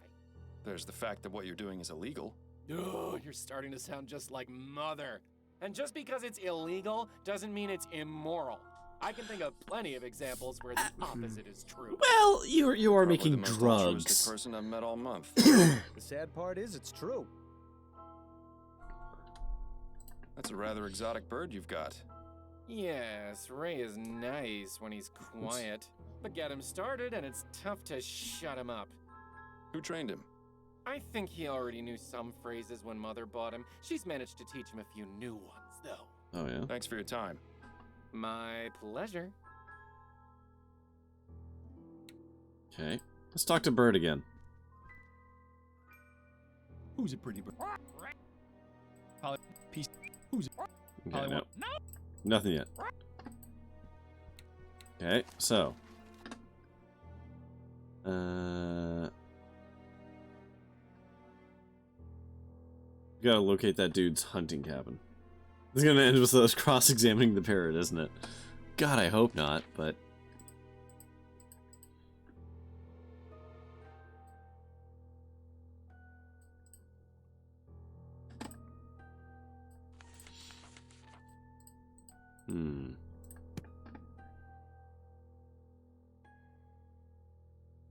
[SPEAKER 2] There's the fact that what you're doing is illegal.
[SPEAKER 13] Oh, you're starting to sound just like Mother. And just because it's illegal doesn't mean it's immoral. I can think of plenty of examples where the opposite is true.
[SPEAKER 1] Well, you are making
[SPEAKER 2] the most
[SPEAKER 1] drugs.
[SPEAKER 2] altruistic person I've met all month.
[SPEAKER 3] The sad part is it's true.
[SPEAKER 2] That's a rather exotic bird you've got.
[SPEAKER 13] Yes, Ray is nice when he's quiet. But get him started and it's tough to shut him up.
[SPEAKER 2] Who trained him?
[SPEAKER 13] I think he already knew some phrases when Mother bought him. She's managed to teach him a few new ones, though.
[SPEAKER 1] Oh, yeah?
[SPEAKER 2] Thanks for your time.
[SPEAKER 13] My pleasure.
[SPEAKER 1] Okay. Let's talk to Bird again.
[SPEAKER 16] Who's a pretty bird? Piece. Who's
[SPEAKER 1] Okay, no. Nothing yet. Okay, so. We gotta locate that dude's hunting cabin. It's gonna end with us cross-examining the parrot, isn't it? God, I hope not, but...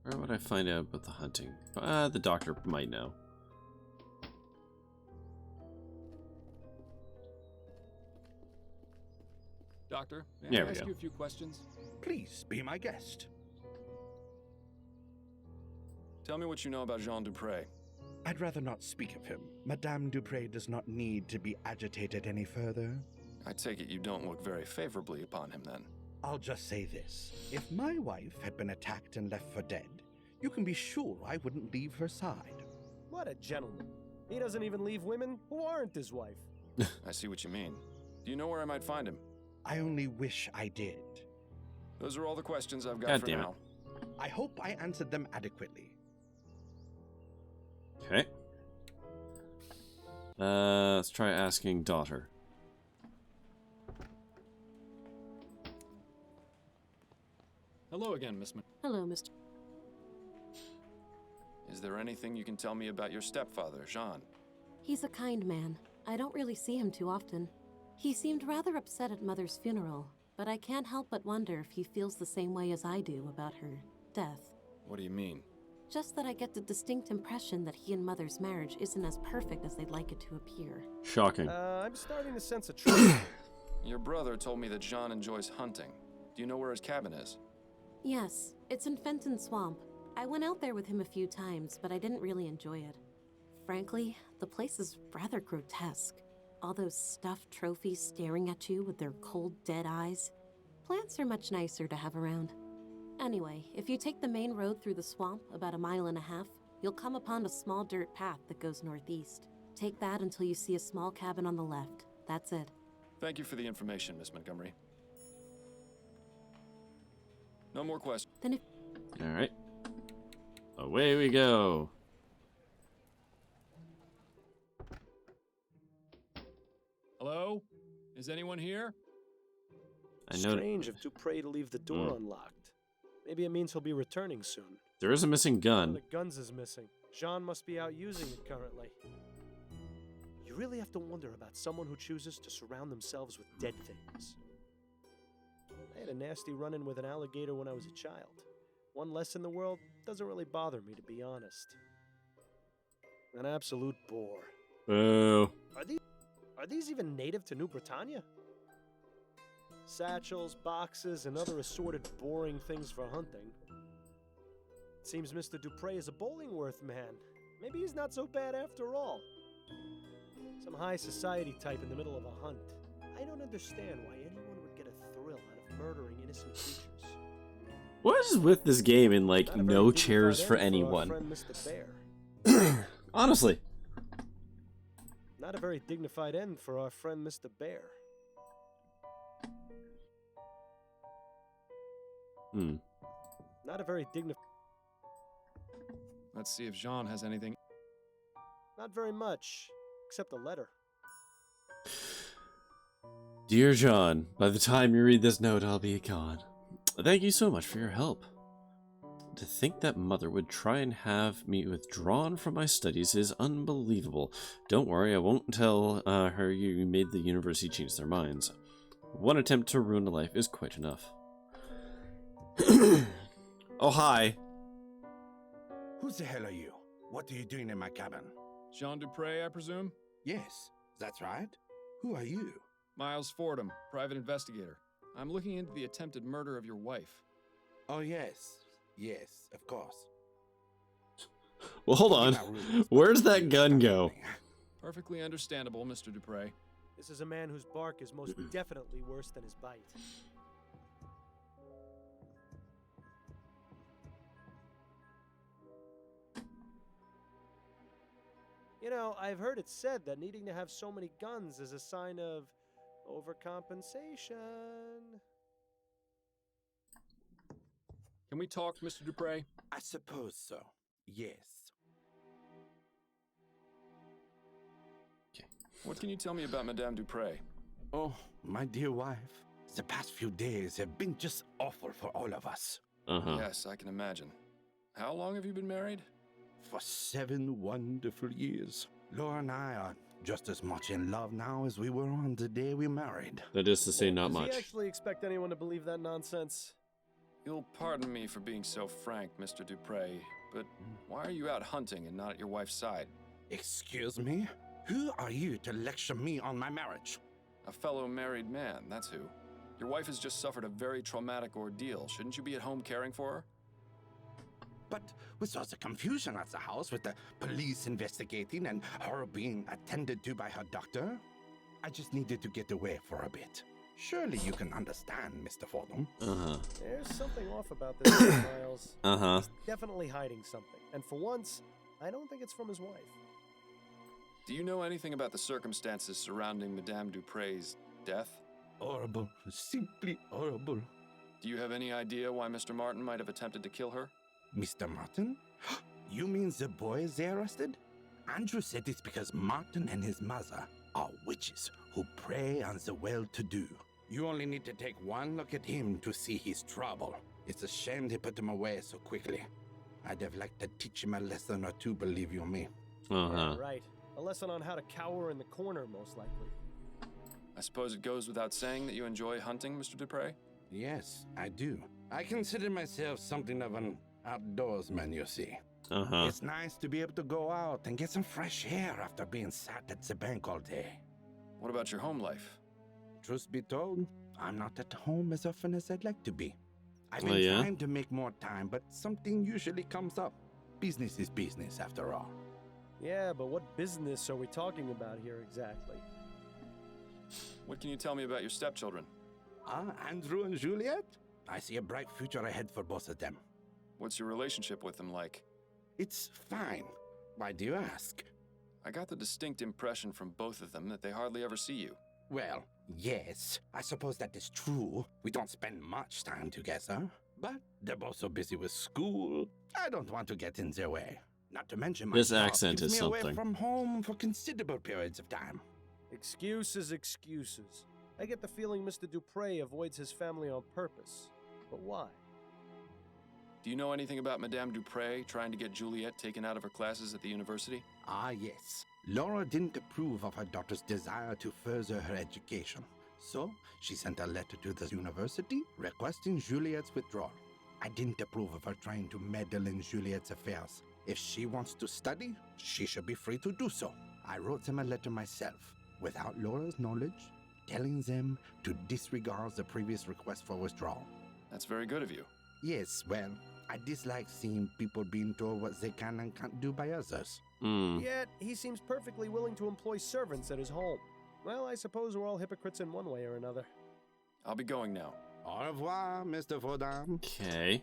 [SPEAKER 1] Where would I find out about the hunting? The doctor might know.
[SPEAKER 2] Doctor, may
[SPEAKER 1] There
[SPEAKER 2] I
[SPEAKER 1] we
[SPEAKER 2] ask
[SPEAKER 1] go.
[SPEAKER 2] you a few questions?
[SPEAKER 12] Please be my guest.
[SPEAKER 2] Tell me what you know about Jean Dupray.
[SPEAKER 12] I'd rather not speak of him. Madame Dupray does not need to be agitated any further.
[SPEAKER 2] I take it you don't look very favorably upon him, then.
[SPEAKER 12] I'll just say this. If my wife had been attacked and left for dead, you can be sure I wouldn't leave her side.
[SPEAKER 3] What a gentleman. He doesn't even leave women who aren't his wife.
[SPEAKER 2] I see what you mean. Do you know where I might find him?
[SPEAKER 12] I only wish I did.
[SPEAKER 2] Those are all the questions I've got
[SPEAKER 1] God
[SPEAKER 2] for
[SPEAKER 1] damn it.
[SPEAKER 2] now.
[SPEAKER 12] I hope I answered them adequately.
[SPEAKER 1] Okay. Let's try asking daughter.
[SPEAKER 2] Hello again, Miss
[SPEAKER 11] Hello, Mr.
[SPEAKER 2] Is there anything you can tell me about your stepfather, Jean?
[SPEAKER 11] He's a kind man. I don't really see him too often. He seemed rather upset at Mother's funeral, but I can't help but wonder if he feels the same way as I do about her death.
[SPEAKER 2] What do you mean?
[SPEAKER 11] Just that I get the distinct impression that he and Mother's marriage isn't as perfect as they'd like it to appear.
[SPEAKER 1] Shocking.
[SPEAKER 3] I'm starting to sense a trend.
[SPEAKER 2] Your brother told me that Jean enjoys hunting. Do you know where his cabin is?
[SPEAKER 11] Yes, it's in Fenton Swamp. I went out there with him a few times, but I didn't really enjoy it. Frankly, the place is rather grotesque. All those stuffed trophies staring at you with their cold, dead eyes. Plants are much nicer to have around. Anyway, if you take the main road through the swamp about 1.5 miles, you'll come upon a small dirt path that goes northeast. Take that until you see a small cabin on the left. That's it.
[SPEAKER 2] Thank you for the information, Miss Montgomery. No more questions.
[SPEAKER 11] Then if...
[SPEAKER 1] Alright. Away we go.
[SPEAKER 2] Hello? Is anyone here?
[SPEAKER 1] I know
[SPEAKER 3] Strange of Dupray to leave the door unlocked. Maybe it means he'll be returning soon.
[SPEAKER 1] there is a missing
[SPEAKER 3] One
[SPEAKER 1] gun.
[SPEAKER 3] of the guns is missing. Jean must be out using it currently. You really have to wonder about someone who chooses to surround themselves with dead things. I had a nasty run-in with an alligator when I was a child. One less in the world doesn't really bother me, to be honest. An absolute bore.
[SPEAKER 1] Boo.
[SPEAKER 3] Are these even native to New Britannia? Satchels, boxes, and other assorted boring things for hunting. It seems Mr. Dupray is a Bollingworth man. Maybe he's not so bad after all. Some high society type in the middle of a hunt. I don't understand why anyone would get a thrill out of murdering innocent creatures.
[SPEAKER 1] What is with this game and like no chairs for anyone?
[SPEAKER 3] Our friend Mr. Bear.
[SPEAKER 1] Honestly.
[SPEAKER 3] Not a very dignified end for our friend Mr. Bear. Not a very dignified...
[SPEAKER 2] Let's see if Jean has anything.
[SPEAKER 3] Not very much, except a letter.
[SPEAKER 1] Dear John, by the time you read this note, I'll be gone. Thank you so much for your help. To think that Mother would try and have me withdrawn from my studies is unbelievable. Don't worry, I won't tell her you made the university change their minds. One attempt to ruin a life is quite enough. Oh, hi.
[SPEAKER 12] Who the hell are you? What are you doing in my cabin?
[SPEAKER 2] Jean Dupray, I presume?
[SPEAKER 12] Yes, that's right. Who are you?
[SPEAKER 2] Miles Fordham, private investigator. I'm looking into the attempted murder of your wife.
[SPEAKER 12] Oh, yes. Yes, of course.
[SPEAKER 1] Well, hold on. Where's that gun go?
[SPEAKER 2] Perfectly understandable, Mr. Dupray.
[SPEAKER 3] This is a man whose bark is most definitely worse than his bite. You know, I've heard it said that needing to have so many guns is a sign of overcompensation.
[SPEAKER 2] Can we talk, Mr. Dupray?
[SPEAKER 12] I suppose so. Yes.
[SPEAKER 2] What can you tell me about Madame Dupray?
[SPEAKER 12] Oh, my dear wife. The past few days have been just awful for all of us.
[SPEAKER 2] Yes, I can imagine. How long have you been married?
[SPEAKER 12] For 7 wonderful years. Laura and I are just as much in love now as we were on the day we married.
[SPEAKER 1] That is to say, not
[SPEAKER 3] Does
[SPEAKER 1] much.
[SPEAKER 3] he actually expect anyone to believe that nonsense?
[SPEAKER 2] You'll pardon me for being so frank, Mr. Dupray, but why are you out hunting and not at your wife's side?
[SPEAKER 12] Excuse me? Who are you to lecture me on my marriage?
[SPEAKER 2] A fellow married man, that's who. Your wife has just suffered a very traumatic ordeal. Shouldn't you be at home caring for her?
[SPEAKER 12] But with all the confusion at the house with the police investigating and her being attended to by her doctor, I just needed to get away for a bit. Surely you can understand, Mr. Fordham.
[SPEAKER 3] There's something off about this, Miles. He's definitely hiding something. And for once, I don't think it's from his wife.
[SPEAKER 2] Do you know anything about the circumstances surrounding Madame Dupray's death?
[SPEAKER 12] Horrible. Simply horrible.
[SPEAKER 2] Do you have any idea why Mr. Martin might have attempted to kill her?
[SPEAKER 12] Mr. Martin? You mean the boys they arrested? Andrew said it's because Martin and his mother are witches who prey on the well-to-do. You only need to take one look at him to see his trouble. It's a shame they put him away so quickly. I'd have liked to teach him a lesson or two, believe you me.
[SPEAKER 3] Yeah, right. A lesson on how to cower in the corner, most likely.
[SPEAKER 2] I suppose it goes without saying that you enjoy hunting, Mr. Dupray?
[SPEAKER 12] Yes, I do. I consider myself something of an outdoorsman, you see. It's nice to be able to go out and get some fresh air after being sat at the bank all day.
[SPEAKER 2] What about your home life?
[SPEAKER 12] Truth be told, I'm not at home as often as I'd like to be. I've been trying to make more time, but something usually comes up. Business is business, after all.
[SPEAKER 3] Yeah, but what business are we talking about here exactly?
[SPEAKER 2] What can you tell me about your stepchildren?
[SPEAKER 12] Andrew and Juliet? I see a bright future ahead for both of them.
[SPEAKER 2] What's your relationship with them like?
[SPEAKER 12] It's fine. Why do you ask?
[SPEAKER 2] I got the distinct impression from both of them that they hardly ever see you.
[SPEAKER 12] Well, yes, I suppose that is true. We don't spend much time together, but they're both so busy with school. I don't want to get in their way. Not to mention my
[SPEAKER 1] this
[SPEAKER 12] job
[SPEAKER 1] accent
[SPEAKER 12] keeps
[SPEAKER 1] is
[SPEAKER 12] me away
[SPEAKER 1] something.
[SPEAKER 12] from home for considerable periods of time.
[SPEAKER 3] Excuses. I get the feeling Mr. Dupray avoids his family on purpose. But why?
[SPEAKER 2] Do you know anything about Madame Dupray trying to get Juliet taken out of her classes at the university?
[SPEAKER 12] Yes. Laura didn't approve of her daughter's desire to further her education. So, she sent a letter to the university requesting Juliet's withdrawal. I didn't approve of her trying to meddle in Juliet's affairs. If she wants to study, she should be free to do so. I wrote them a letter myself, without Laura's knowledge, telling them to disregard the previous request for withdrawal.
[SPEAKER 2] That's very good of you.
[SPEAKER 12] Yes, well, I dislike seeing people being told what they can and can't do by others.
[SPEAKER 3] Yet, he seems perfectly willing to employ servants at his home. Well, I suppose we're all hypocrites in one way or another.
[SPEAKER 2] I'll be going now.
[SPEAKER 12] Au revoir, Mr. Fordham.
[SPEAKER 1] Okay.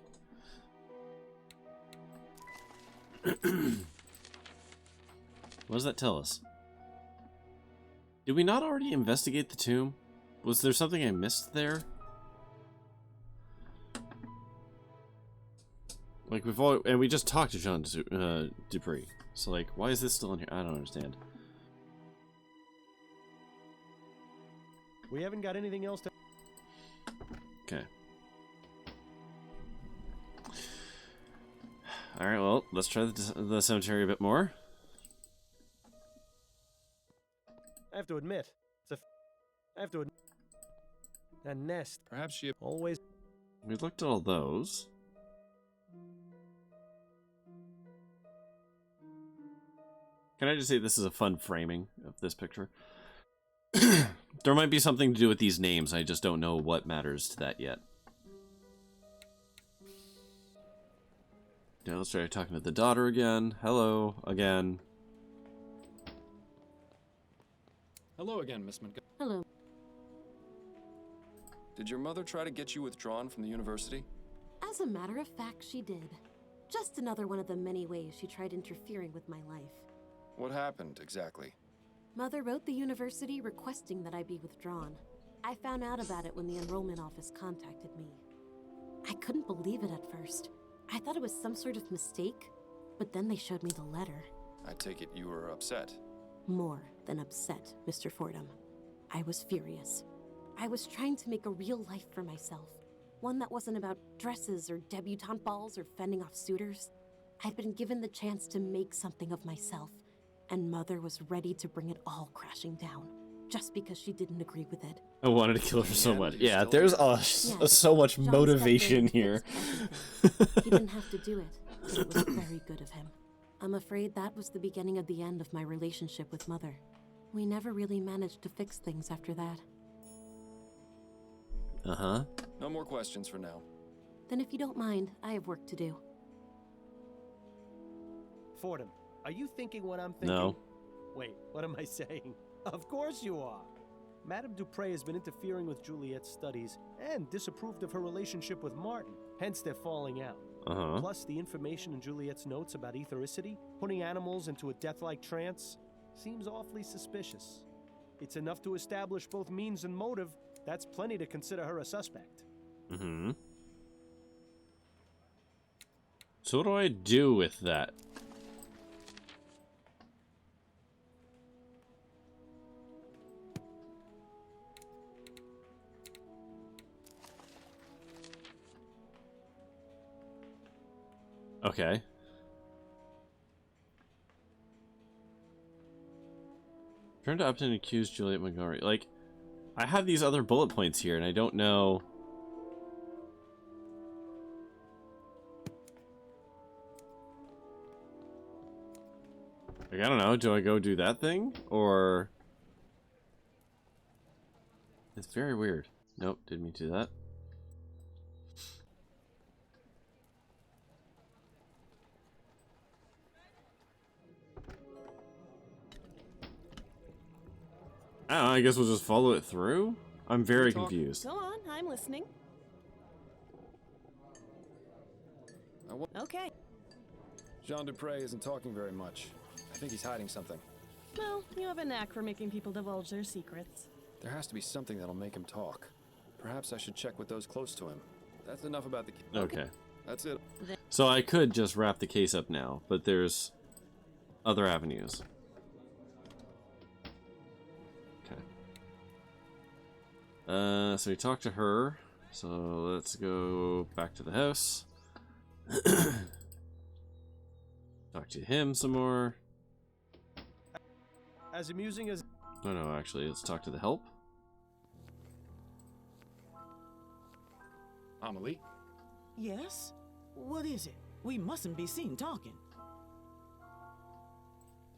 [SPEAKER 1] What does that tell us? Did we not already investigate the tomb? Was there something I missed there? Like we just talked to Jean Duprée. So like, why is this still in here? I don't understand.
[SPEAKER 3] We haven't got anything else to...
[SPEAKER 1] Okay. Alright, well, let's try the cemetery a bit more.
[SPEAKER 3] I have to admit, that nest.
[SPEAKER 2] Perhaps she...
[SPEAKER 3] Always...
[SPEAKER 1] We looked at all those. Can I just say this is a fun framing of this picture? There might be something to do with these names, I just don't know what matters to that yet. Now let's try talking to the daughter again. Hello, again.
[SPEAKER 2] Hello again, Miss Montgomery.
[SPEAKER 11] Hello.
[SPEAKER 2] Did your mother try to get you withdrawn from the university?
[SPEAKER 11] As a matter of fact, she did. Just another one of the many ways she tried interfering with my life.
[SPEAKER 2] What happened, exactly?
[SPEAKER 11] Mother wrote the university requesting that I be withdrawn. I found out about it when the enrollment office contacted me. I couldn't believe it at first. I thought it was some sort of mistake, but then they showed me the letter.
[SPEAKER 2] I take it you were upset.
[SPEAKER 11] More than upset, Mr. Fordham. I was furious. I was trying to make a real life for myself. One that wasn't about dresses or debutante balls or fending off suitors. I'd been given the chance to make something of myself, and Mother was ready to bring it all crashing down, just because she didn't agree with it.
[SPEAKER 1] I wanted to kill her so much. Yeah, there's so much motivation here.
[SPEAKER 11] He didn't have to do it, but it was very good of him. I'm afraid that was the beginning of the end of my relationship with Mother. We never really managed to fix things after that.
[SPEAKER 1] Uh-huh.
[SPEAKER 2] No more questions for now.
[SPEAKER 11] Then if you don't mind, I have work to do.
[SPEAKER 3] Fordham, are you thinking what I'm thinking?
[SPEAKER 1] No.
[SPEAKER 3] Wait, what am I saying? Of course you are. Madame Dupray has been interfering with Juliet's studies and disapproved of her relationship with Martin. Hence, they're falling out. Plus, the information in Juliet's notes about ethericity, putting animals into a death-like trance, seems awfully suspicious. It's enough to establish both means and motive. That's plenty to consider her a suspect.
[SPEAKER 1] So what do I do with that? Okay. Turn to Upton and accuse Juliet Montgomery. Like, I have these other bullet points here, and I don't know. Like, I don't know. Do I go do that thing? Or. It's very weird. Nope, didn't mean to do that. I don't know, I guess we'll just follow it through? I'm very confused.
[SPEAKER 7] Go on, I'm listening. Okay.
[SPEAKER 2] Jean Dupray isn't talking very much. I think he's hiding something.
[SPEAKER 7] Well, you have a knack for making people divulge their secrets.
[SPEAKER 2] There has to be something that'll make him talk. Perhaps I should check with those close to him. That's enough about the...
[SPEAKER 1] Okay.
[SPEAKER 2] That's it.
[SPEAKER 1] So I could just wrap the case up now, but there's other avenues. So we talked to her, so let's go back to the house. Talk to him some more.
[SPEAKER 3] As amusing as...
[SPEAKER 1] Oh no, actually, let's talk to the help.
[SPEAKER 2] Amelie?
[SPEAKER 9] Yes? What is it? We mustn't be seen talking.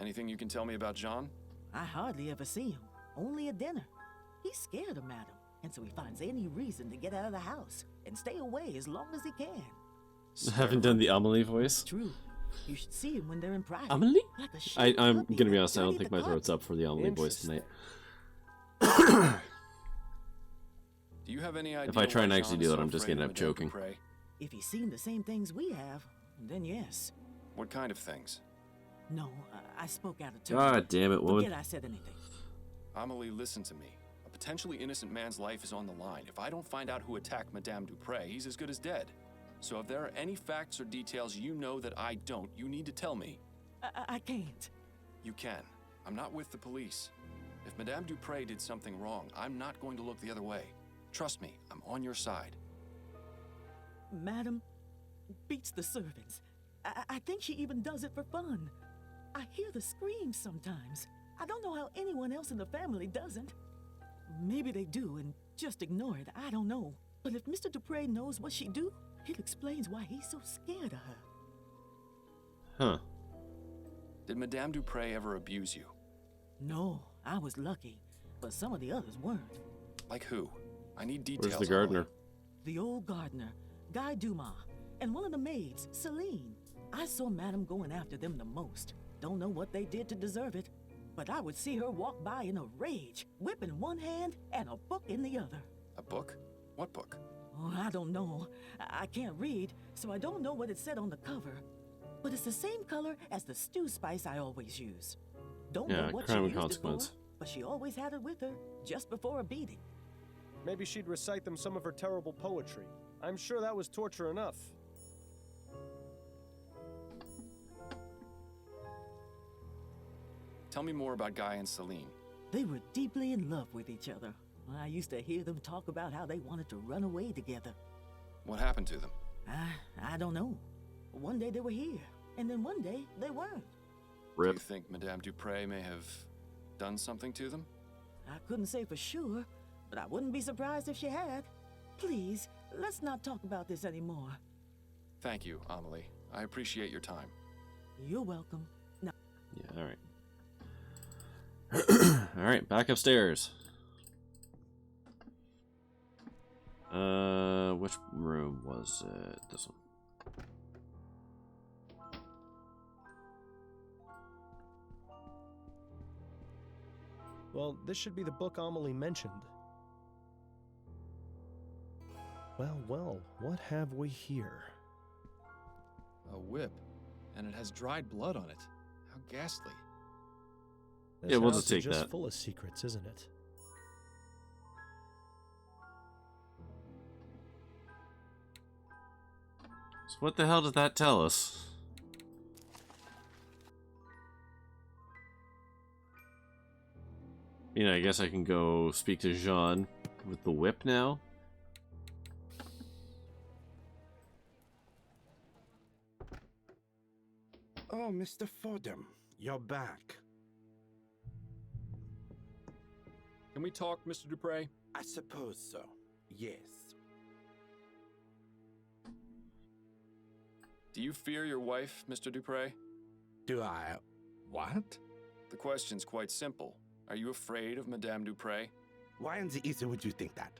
[SPEAKER 2] Anything you can tell me about Jean?
[SPEAKER 9] I hardly ever see him. Only at dinner. He's scared of Madam, and so he finds any reason to get out of the house and stay away as long as he can.
[SPEAKER 1] I haven't done the Amelie voice.
[SPEAKER 9] True. You should see him when they're in private.
[SPEAKER 1] Amelie?
[SPEAKER 9] Like a
[SPEAKER 1] I'm gonna be honest, I don't think my throat's up for the Amelie voice tonight.
[SPEAKER 2] Do you have any idea
[SPEAKER 1] If I try and
[SPEAKER 2] why
[SPEAKER 1] actually
[SPEAKER 2] Jean is
[SPEAKER 1] do it,
[SPEAKER 2] so
[SPEAKER 1] I'm just
[SPEAKER 2] afraid
[SPEAKER 1] gonna
[SPEAKER 2] of
[SPEAKER 1] end up
[SPEAKER 2] Madame
[SPEAKER 1] choking.
[SPEAKER 2] Dupray?
[SPEAKER 9] If he's seen the same things we have, then yes.
[SPEAKER 2] What kind of things?
[SPEAKER 9] No, I spoke out of turn.
[SPEAKER 1] God damn it, woman.
[SPEAKER 9] Forget I said anything.
[SPEAKER 2] Amelie, listen to me. A potentially innocent man's life is on the line. If I don't find out who attacked Madame Dupray, he's as good as dead. So if there are any facts or details you know that I don't, you need to tell me.
[SPEAKER 9] I can't.
[SPEAKER 2] You can. I'm not with the police. If Madame Dupray did something wrong, I'm not going to look the other way. Trust me, I'm on your side.
[SPEAKER 9] Madam beats the servants. I think she even does it for fun. I hear the screams sometimes. I don't know how anyone else in the family doesn't. Maybe they do and just ignore it. I don't know. But if Mr. Dupray knows what she do, it explains why he's so scared of her.
[SPEAKER 1] Huh.
[SPEAKER 2] Did Madame Dupray ever abuse you?
[SPEAKER 9] No, I was lucky, but some of the others weren't.
[SPEAKER 2] Like who? I need details.
[SPEAKER 1] Where's the gardener?
[SPEAKER 9] The old gardener, Guy Dumas, and one of the maids, Celine. I saw Madame going after them the most. Don't know what they did to deserve it, but I would see her walk by in a rage, whip in one hand and a book in the other.
[SPEAKER 2] A book? What book?
[SPEAKER 9] Oh, I don't know. I can't read, so I don't know what it said on the cover. But it's the same color as the stew spice I always use. Don't know what she
[SPEAKER 1] crime and
[SPEAKER 9] used
[SPEAKER 1] consequence.
[SPEAKER 9] it for, but she always had it with her, just before a beating.
[SPEAKER 3] Maybe she'd recite them some of her terrible poetry. I'm sure that was torture enough.
[SPEAKER 2] Tell me more about Guy and Celine.
[SPEAKER 9] They were deeply in love with each other. I used to hear them talk about how they wanted to run away together.
[SPEAKER 2] What happened to them?
[SPEAKER 9] I don't know. One day they were here, and then one day they weren't.
[SPEAKER 2] Do you think Madame Dupray may have done something to them?
[SPEAKER 9] I couldn't say for sure, but I wouldn't be surprised if she had. Please, let's not talk about this anymore.
[SPEAKER 2] Thank you, Amelie. I appreciate your time.
[SPEAKER 9] You're welcome. No.
[SPEAKER 1] Yeah, alright. Alright, back upstairs. Which room was it? This one.
[SPEAKER 3] Well, this should be the book Amelie mentioned. Well, well, what have we here?
[SPEAKER 2] A whip, and it has dried blood on it. How ghastly.
[SPEAKER 3] This
[SPEAKER 1] Yeah, we'll
[SPEAKER 3] house
[SPEAKER 1] just take
[SPEAKER 3] is just
[SPEAKER 1] that.
[SPEAKER 3] full of secrets, isn't it?
[SPEAKER 1] So what the hell does that tell us? You know, I guess I can go speak to Jean with the whip now.
[SPEAKER 12] Oh, Mr. Fordham, you're back.
[SPEAKER 2] Can we talk, Mr. Dupray?
[SPEAKER 12] I suppose so. Yes.
[SPEAKER 2] Do you fear your wife, Mr. Dupray?
[SPEAKER 12] Do I... what?
[SPEAKER 2] The question's quite simple. Are you afraid of Madame Dupray?
[SPEAKER 12] Why in the ether would you think that?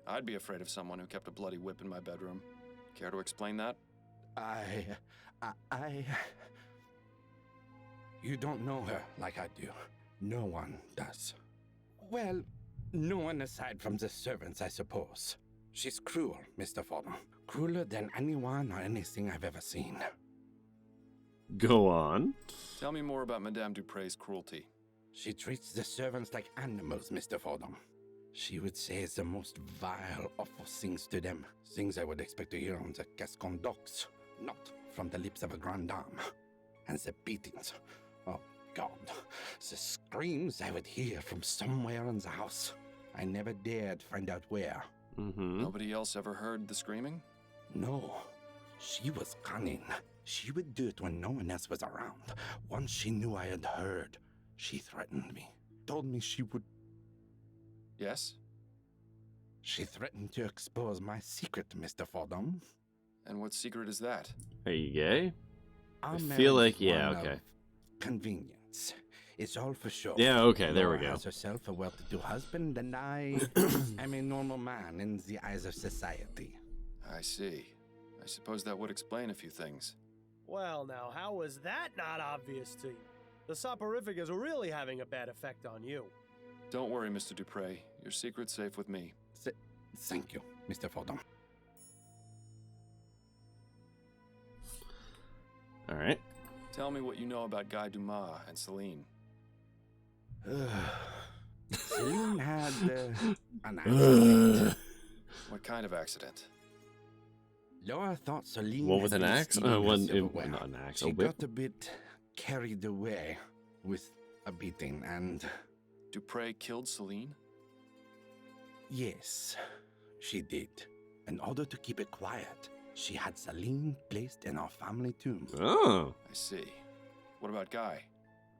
[SPEAKER 2] I'd be afraid of someone who kept a bloody whip in my bedroom. Care to explain that?
[SPEAKER 12] You don't know her like I do. No one does. Well, no one aside from the servants, I suppose. She's cruel, Mr. Fordham. Crueler than anyone or anything I've ever seen.
[SPEAKER 1] Go on.
[SPEAKER 2] Tell me more about Madame Dupray's cruelty.
[SPEAKER 12] She treats the servants like animals, Mr. Fordham. She would say the most vile, awful things to them. Things I would expect to hear on the Gascon docks, not from the lips of a grande dame. And the beatings. Oh, God. The screams I would hear from somewhere in the house. I never dared find out where.
[SPEAKER 2] Nobody else ever heard the screaming?
[SPEAKER 12] No. She was cunning. She would do it when no one else was around. Once she knew I had heard, she threatened me. Told me she would...
[SPEAKER 2] Yes?
[SPEAKER 12] She threatened to expose my secret, Mr. Fordham.
[SPEAKER 2] And what secret is that?
[SPEAKER 1] Are you gay?
[SPEAKER 12] Our
[SPEAKER 1] I feel
[SPEAKER 12] marriage
[SPEAKER 1] like,
[SPEAKER 12] is
[SPEAKER 1] yeah,
[SPEAKER 12] one
[SPEAKER 1] okay.
[SPEAKER 12] of convenience. It's all for show.
[SPEAKER 1] Yeah, okay, there we
[SPEAKER 12] Laura
[SPEAKER 1] go.
[SPEAKER 12] has herself a well-to-do husband, and I am a normal man in the eyes of society.
[SPEAKER 2] I see. I suppose that would explain a few things.
[SPEAKER 3] Well, now, how was that not obvious to you? The soporific is really having a bad effect on you.
[SPEAKER 2] Don't worry, Mr. Dupray. Your secret's safe with me.
[SPEAKER 12] Thank you, Mr. Fordham.
[SPEAKER 1] All right.
[SPEAKER 2] Tell me what you know about Guy Dumas and Celine.
[SPEAKER 12] Celine had an accident.
[SPEAKER 2] What kind of accident?
[SPEAKER 12] Laura thought Celine
[SPEAKER 1] What with
[SPEAKER 12] had
[SPEAKER 1] an
[SPEAKER 12] been
[SPEAKER 1] axe?
[SPEAKER 12] stealing her
[SPEAKER 1] Not
[SPEAKER 12] silverware.
[SPEAKER 1] an axe.
[SPEAKER 12] She
[SPEAKER 1] A whip.
[SPEAKER 12] got a bit carried away with a beating, and
[SPEAKER 2] Dupray killed Celine?
[SPEAKER 12] yes, she did. In order to keep it quiet, she had Celine placed in our family tomb.
[SPEAKER 1] Oh.
[SPEAKER 2] I see. What about Guy?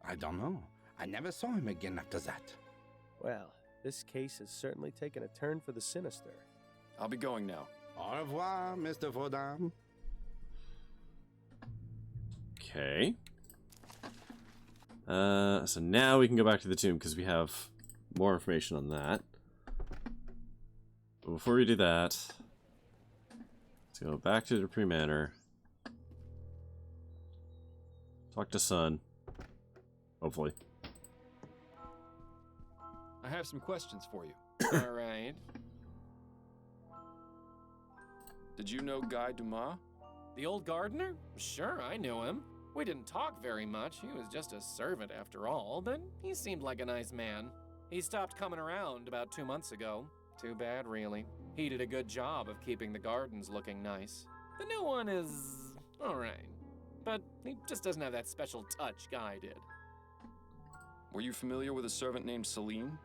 [SPEAKER 12] I don't know. I never saw him again after that.
[SPEAKER 3] Well, this case has certainly taken a turn for the sinister.
[SPEAKER 2] I'll be going now.
[SPEAKER 12] Au revoir, Mr. Fordham.
[SPEAKER 1] Okay. So now we can go back to the tomb because we have more information on that. But before we do that, let's go back to Dupray Manor. Talk to Son. Hopefully.
[SPEAKER 2] I have some questions for you.
[SPEAKER 13] All right.
[SPEAKER 2] Did you know Guy Dumas?
[SPEAKER 13] The old gardener? Sure, I knew him. We didn't talk very much. He was just a servant after all, but he seemed like a nice man. He stopped coming around about 2 months ago. Too bad, really. He did a good job of keeping the gardens looking nice. The new one is all right, but he just doesn't have that special touch Guy did.
[SPEAKER 2] Were you familiar with a servant named Celine?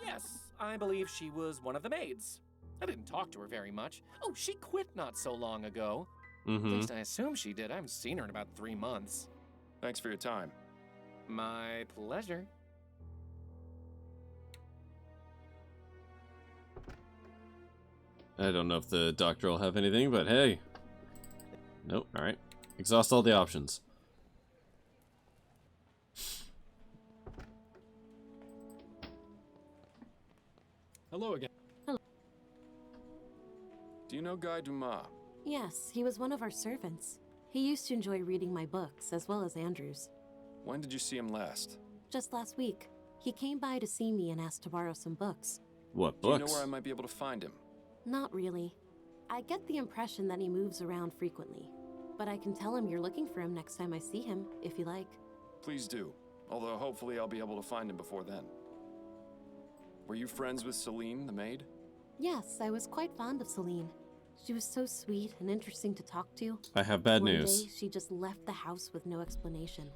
[SPEAKER 13] Yes, I believe she was one of the maids. I didn't talk to her very much. Oh, she quit not so long ago. At least I assume she did. I haven't seen her in about 3 months.
[SPEAKER 2] Thanks for your time.
[SPEAKER 13] My pleasure.
[SPEAKER 1] I don't know if the doctor will have anything, but hey. Nope, alright. Exhaust all the options.
[SPEAKER 2] Hello again.
[SPEAKER 11] Hello.
[SPEAKER 2] Do you know Guy Dumas?
[SPEAKER 11] Yes, he was one of our servants. He used to enjoy reading my books, as well as Andrew's.
[SPEAKER 2] When did you see him last?
[SPEAKER 11] Just last week, he came by to see me and asked to borrow some books.
[SPEAKER 1] What
[SPEAKER 2] Do you
[SPEAKER 1] books?
[SPEAKER 2] know where I might be able to find him?
[SPEAKER 11] Not really. I get the impression that he moves around frequently. But I can tell him you're looking for him next time I see him, if you like.
[SPEAKER 2] Please do. Although hopefully I'll be able to find him before then. Were you friends with Celine, the maid?
[SPEAKER 11] Yes, I was quite fond of Celine. She was so sweet and interesting to talk to.
[SPEAKER 1] I have bad
[SPEAKER 11] One
[SPEAKER 1] news.
[SPEAKER 11] day, she just left the house with no explanation.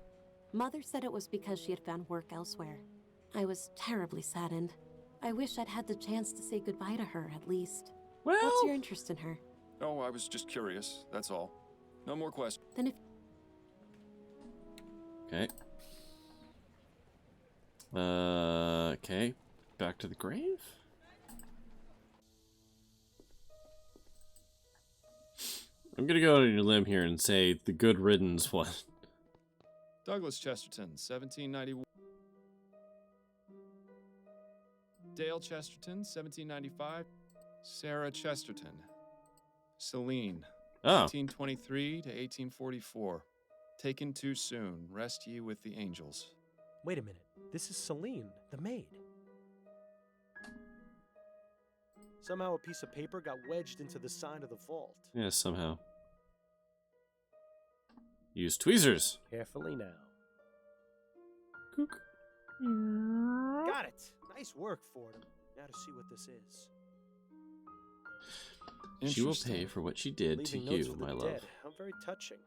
[SPEAKER 11] Mother said it was because she had found work elsewhere. I was terribly saddened. I wish I'd had the chance to say goodbye to her, at least.
[SPEAKER 1] Well...
[SPEAKER 11] What's your interest in her?
[SPEAKER 2] Oh, I was just curious, that's all. No more questions.
[SPEAKER 11] Then if...
[SPEAKER 1] Okay. Okay. Back to the grave? I'm gonna go on your limb here and say the good riddance one.
[SPEAKER 2] Douglas Chesterton, 1791. Dale Chesterton, 1795. Sarah Chesterton. Celine, 1823 to 1844. Taken too soon. Rest ye with the angels.
[SPEAKER 3] Wait a minute. This is Celine, the maid. Somehow a piece of paper got wedged into the side of the vault.
[SPEAKER 1] Yeah, somehow. Use tweezers.
[SPEAKER 3] Carefully now.
[SPEAKER 1] Cook.
[SPEAKER 3] Got it. Nice work, Fordham. Now to see what this is.
[SPEAKER 1] She will pay for what she did to
[SPEAKER 3] Leaving notes
[SPEAKER 1] you,
[SPEAKER 3] for the
[SPEAKER 1] my love.
[SPEAKER 3] dead. How very touching.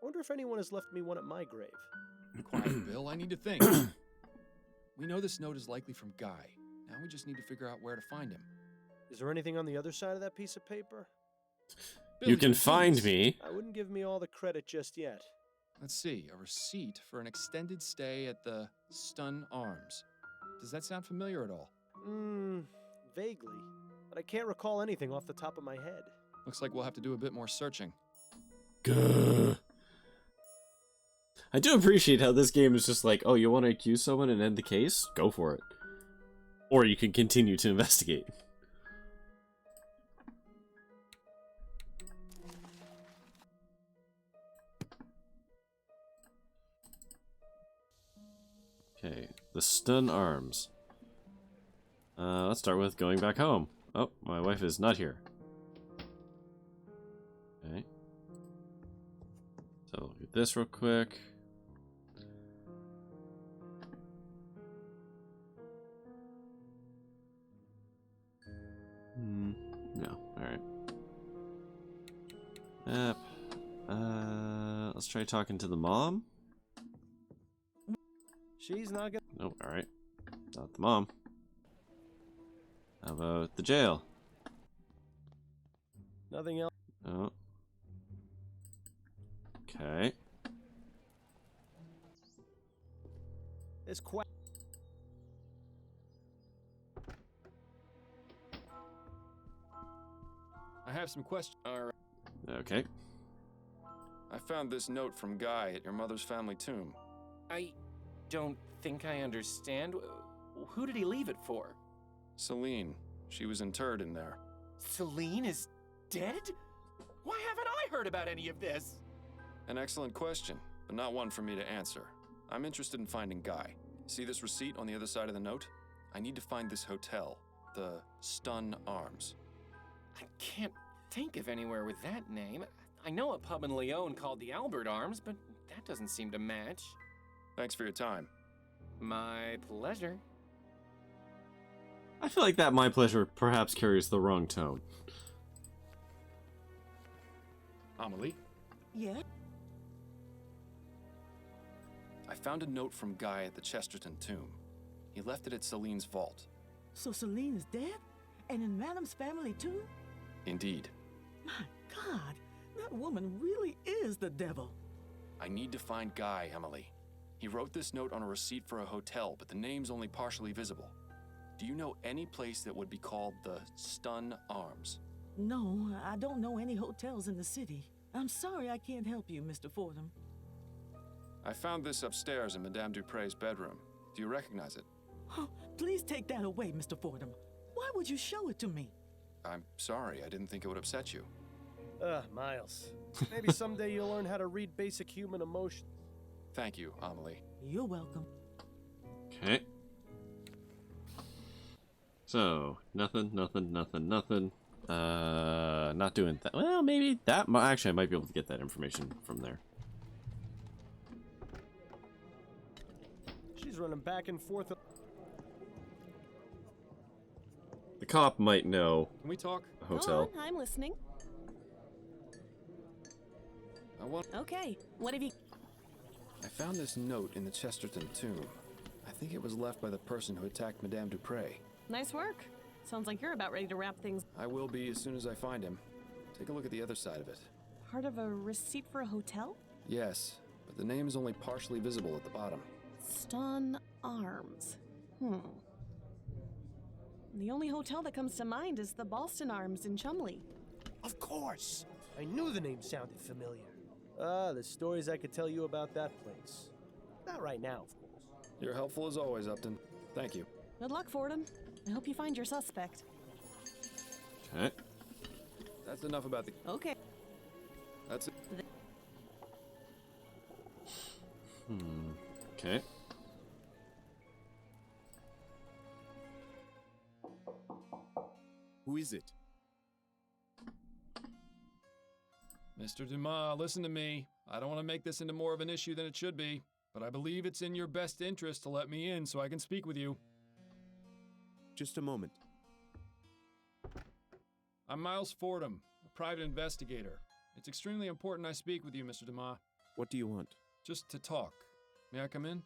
[SPEAKER 3] Wonder if anyone has left me one at my grave.
[SPEAKER 2] Quiet, Bill. I need to think. We know this note is likely from Guy. Now we just need to figure out where to find him.
[SPEAKER 3] Is there anything on the other side of that piece of paper?
[SPEAKER 1] You can find me.
[SPEAKER 3] I wouldn't give me all the credit just yet.
[SPEAKER 2] Let's see. A receipt for an extended stay at the Stun Arms. Does that sound familiar at all?
[SPEAKER 3] Vaguely. But I can't recall anything off the top of my head.
[SPEAKER 2] Looks like we'll have to do a bit more searching.
[SPEAKER 1] Gah. I do appreciate how this game is just like, oh, you want to accuse someone and end the case? Go for it. Or you can continue to investigate. Okay, the Stun Arms. Let's start with going back home. Oh, my wife is not here. Okay. So, look at this real quick. No, alright. Let's try talking to the mom.
[SPEAKER 3] She's not gonna...
[SPEAKER 1] Nope, alright. Not the mom. How about the jail?
[SPEAKER 3] Nothing else.
[SPEAKER 1] Oh. Okay.
[SPEAKER 3] It's quite...
[SPEAKER 2] I have some questions. Alright.
[SPEAKER 1] Okay.
[SPEAKER 2] I found this note from Guy at your mother's family tomb.
[SPEAKER 13] I don't think I understand. Who did he leave it for?
[SPEAKER 2] Celine. She was interred in there.
[SPEAKER 13] Celine is dead? Why haven't I heard about any of this?
[SPEAKER 2] An excellent question, but not one for me to answer. I'm interested in finding Guy. See this receipt on the other side of the note? I need to find this hotel, the Stun Arms.
[SPEAKER 13] I can't think of anywhere with that name. I know a pub in Lyon called the Albert Arms, but that doesn't seem to match.
[SPEAKER 2] Thanks for your time.
[SPEAKER 13] My pleasure.
[SPEAKER 1] I feel like that my pleasure perhaps carries the wrong tone.
[SPEAKER 2] Amelie?
[SPEAKER 9] Yeah?
[SPEAKER 2] I found a note from Guy at the Chesterton tomb. He left it at Celine's vault.
[SPEAKER 9] So Celine is dead? And in Madam's family too?
[SPEAKER 2] Indeed.
[SPEAKER 9] My God, that woman really is the devil.
[SPEAKER 2] I need to find Guy, Emily. He wrote this note on a receipt for a hotel, but the name's only partially visible. Do you know any place that would be called the Stun Arms?
[SPEAKER 9] No, I don't know any hotels in the city. I'm sorry I can't help you, Mr. Fordham.
[SPEAKER 2] I found this upstairs in Madame Dupray's bedroom. Do you recognize it?
[SPEAKER 9] Oh, please take that away, Mr. Fordham. Why would you show it to me?
[SPEAKER 2] I'm sorry, I didn't think it would upset you.
[SPEAKER 3] Miles. Maybe someday you'll learn how to read basic human emotion.
[SPEAKER 2] Thank you, Amelie.
[SPEAKER 9] You're welcome.
[SPEAKER 1] Okay. So, nothing. Not doing that. Well, maybe that. Actually, I might be able to get that information from there.
[SPEAKER 3] She's running back and forth.
[SPEAKER 1] The cop might know.
[SPEAKER 2] Can we talk?
[SPEAKER 1] A hotel.
[SPEAKER 7] Go on, I'm listening. Okay, what have you...
[SPEAKER 2] I found this note in the Chesterton tomb. I think it was left by the person who attacked Madame Dupray.
[SPEAKER 7] Nice work. Sounds like you're about ready to wrap things.
[SPEAKER 2] I will be as soon as I find him. Take a look at the other side of it.
[SPEAKER 7] Part of a receipt for a hotel?
[SPEAKER 2] Yes, but the name is only partially visible at the bottom.
[SPEAKER 7] Stun Arms. The only hotel that comes to mind is the Boston Arms in Chumley.
[SPEAKER 3] Of course! I knew the name sounded familiar. The stories I could tell you about that place. Not right now, of course.
[SPEAKER 2] You're helpful as always, Upton. Thank you.
[SPEAKER 7] Good luck, Fordham. I hope you find your suspect.
[SPEAKER 1] Okay.
[SPEAKER 2] That's enough about the...
[SPEAKER 7] Okay.
[SPEAKER 2] That's it.
[SPEAKER 1] Okay.
[SPEAKER 17] Who is it?
[SPEAKER 2] Mr. Dumas, listen to me. I don't want to make this into more of an issue than it should be, but I believe it's in your best interest to let me in so I can speak with you.
[SPEAKER 17] Just a moment.
[SPEAKER 2] I'm Miles Fordham, a private investigator. It's extremely important I speak with you, Mr. Dumas.
[SPEAKER 17] What do you want?
[SPEAKER 2] Just to talk. May I come in?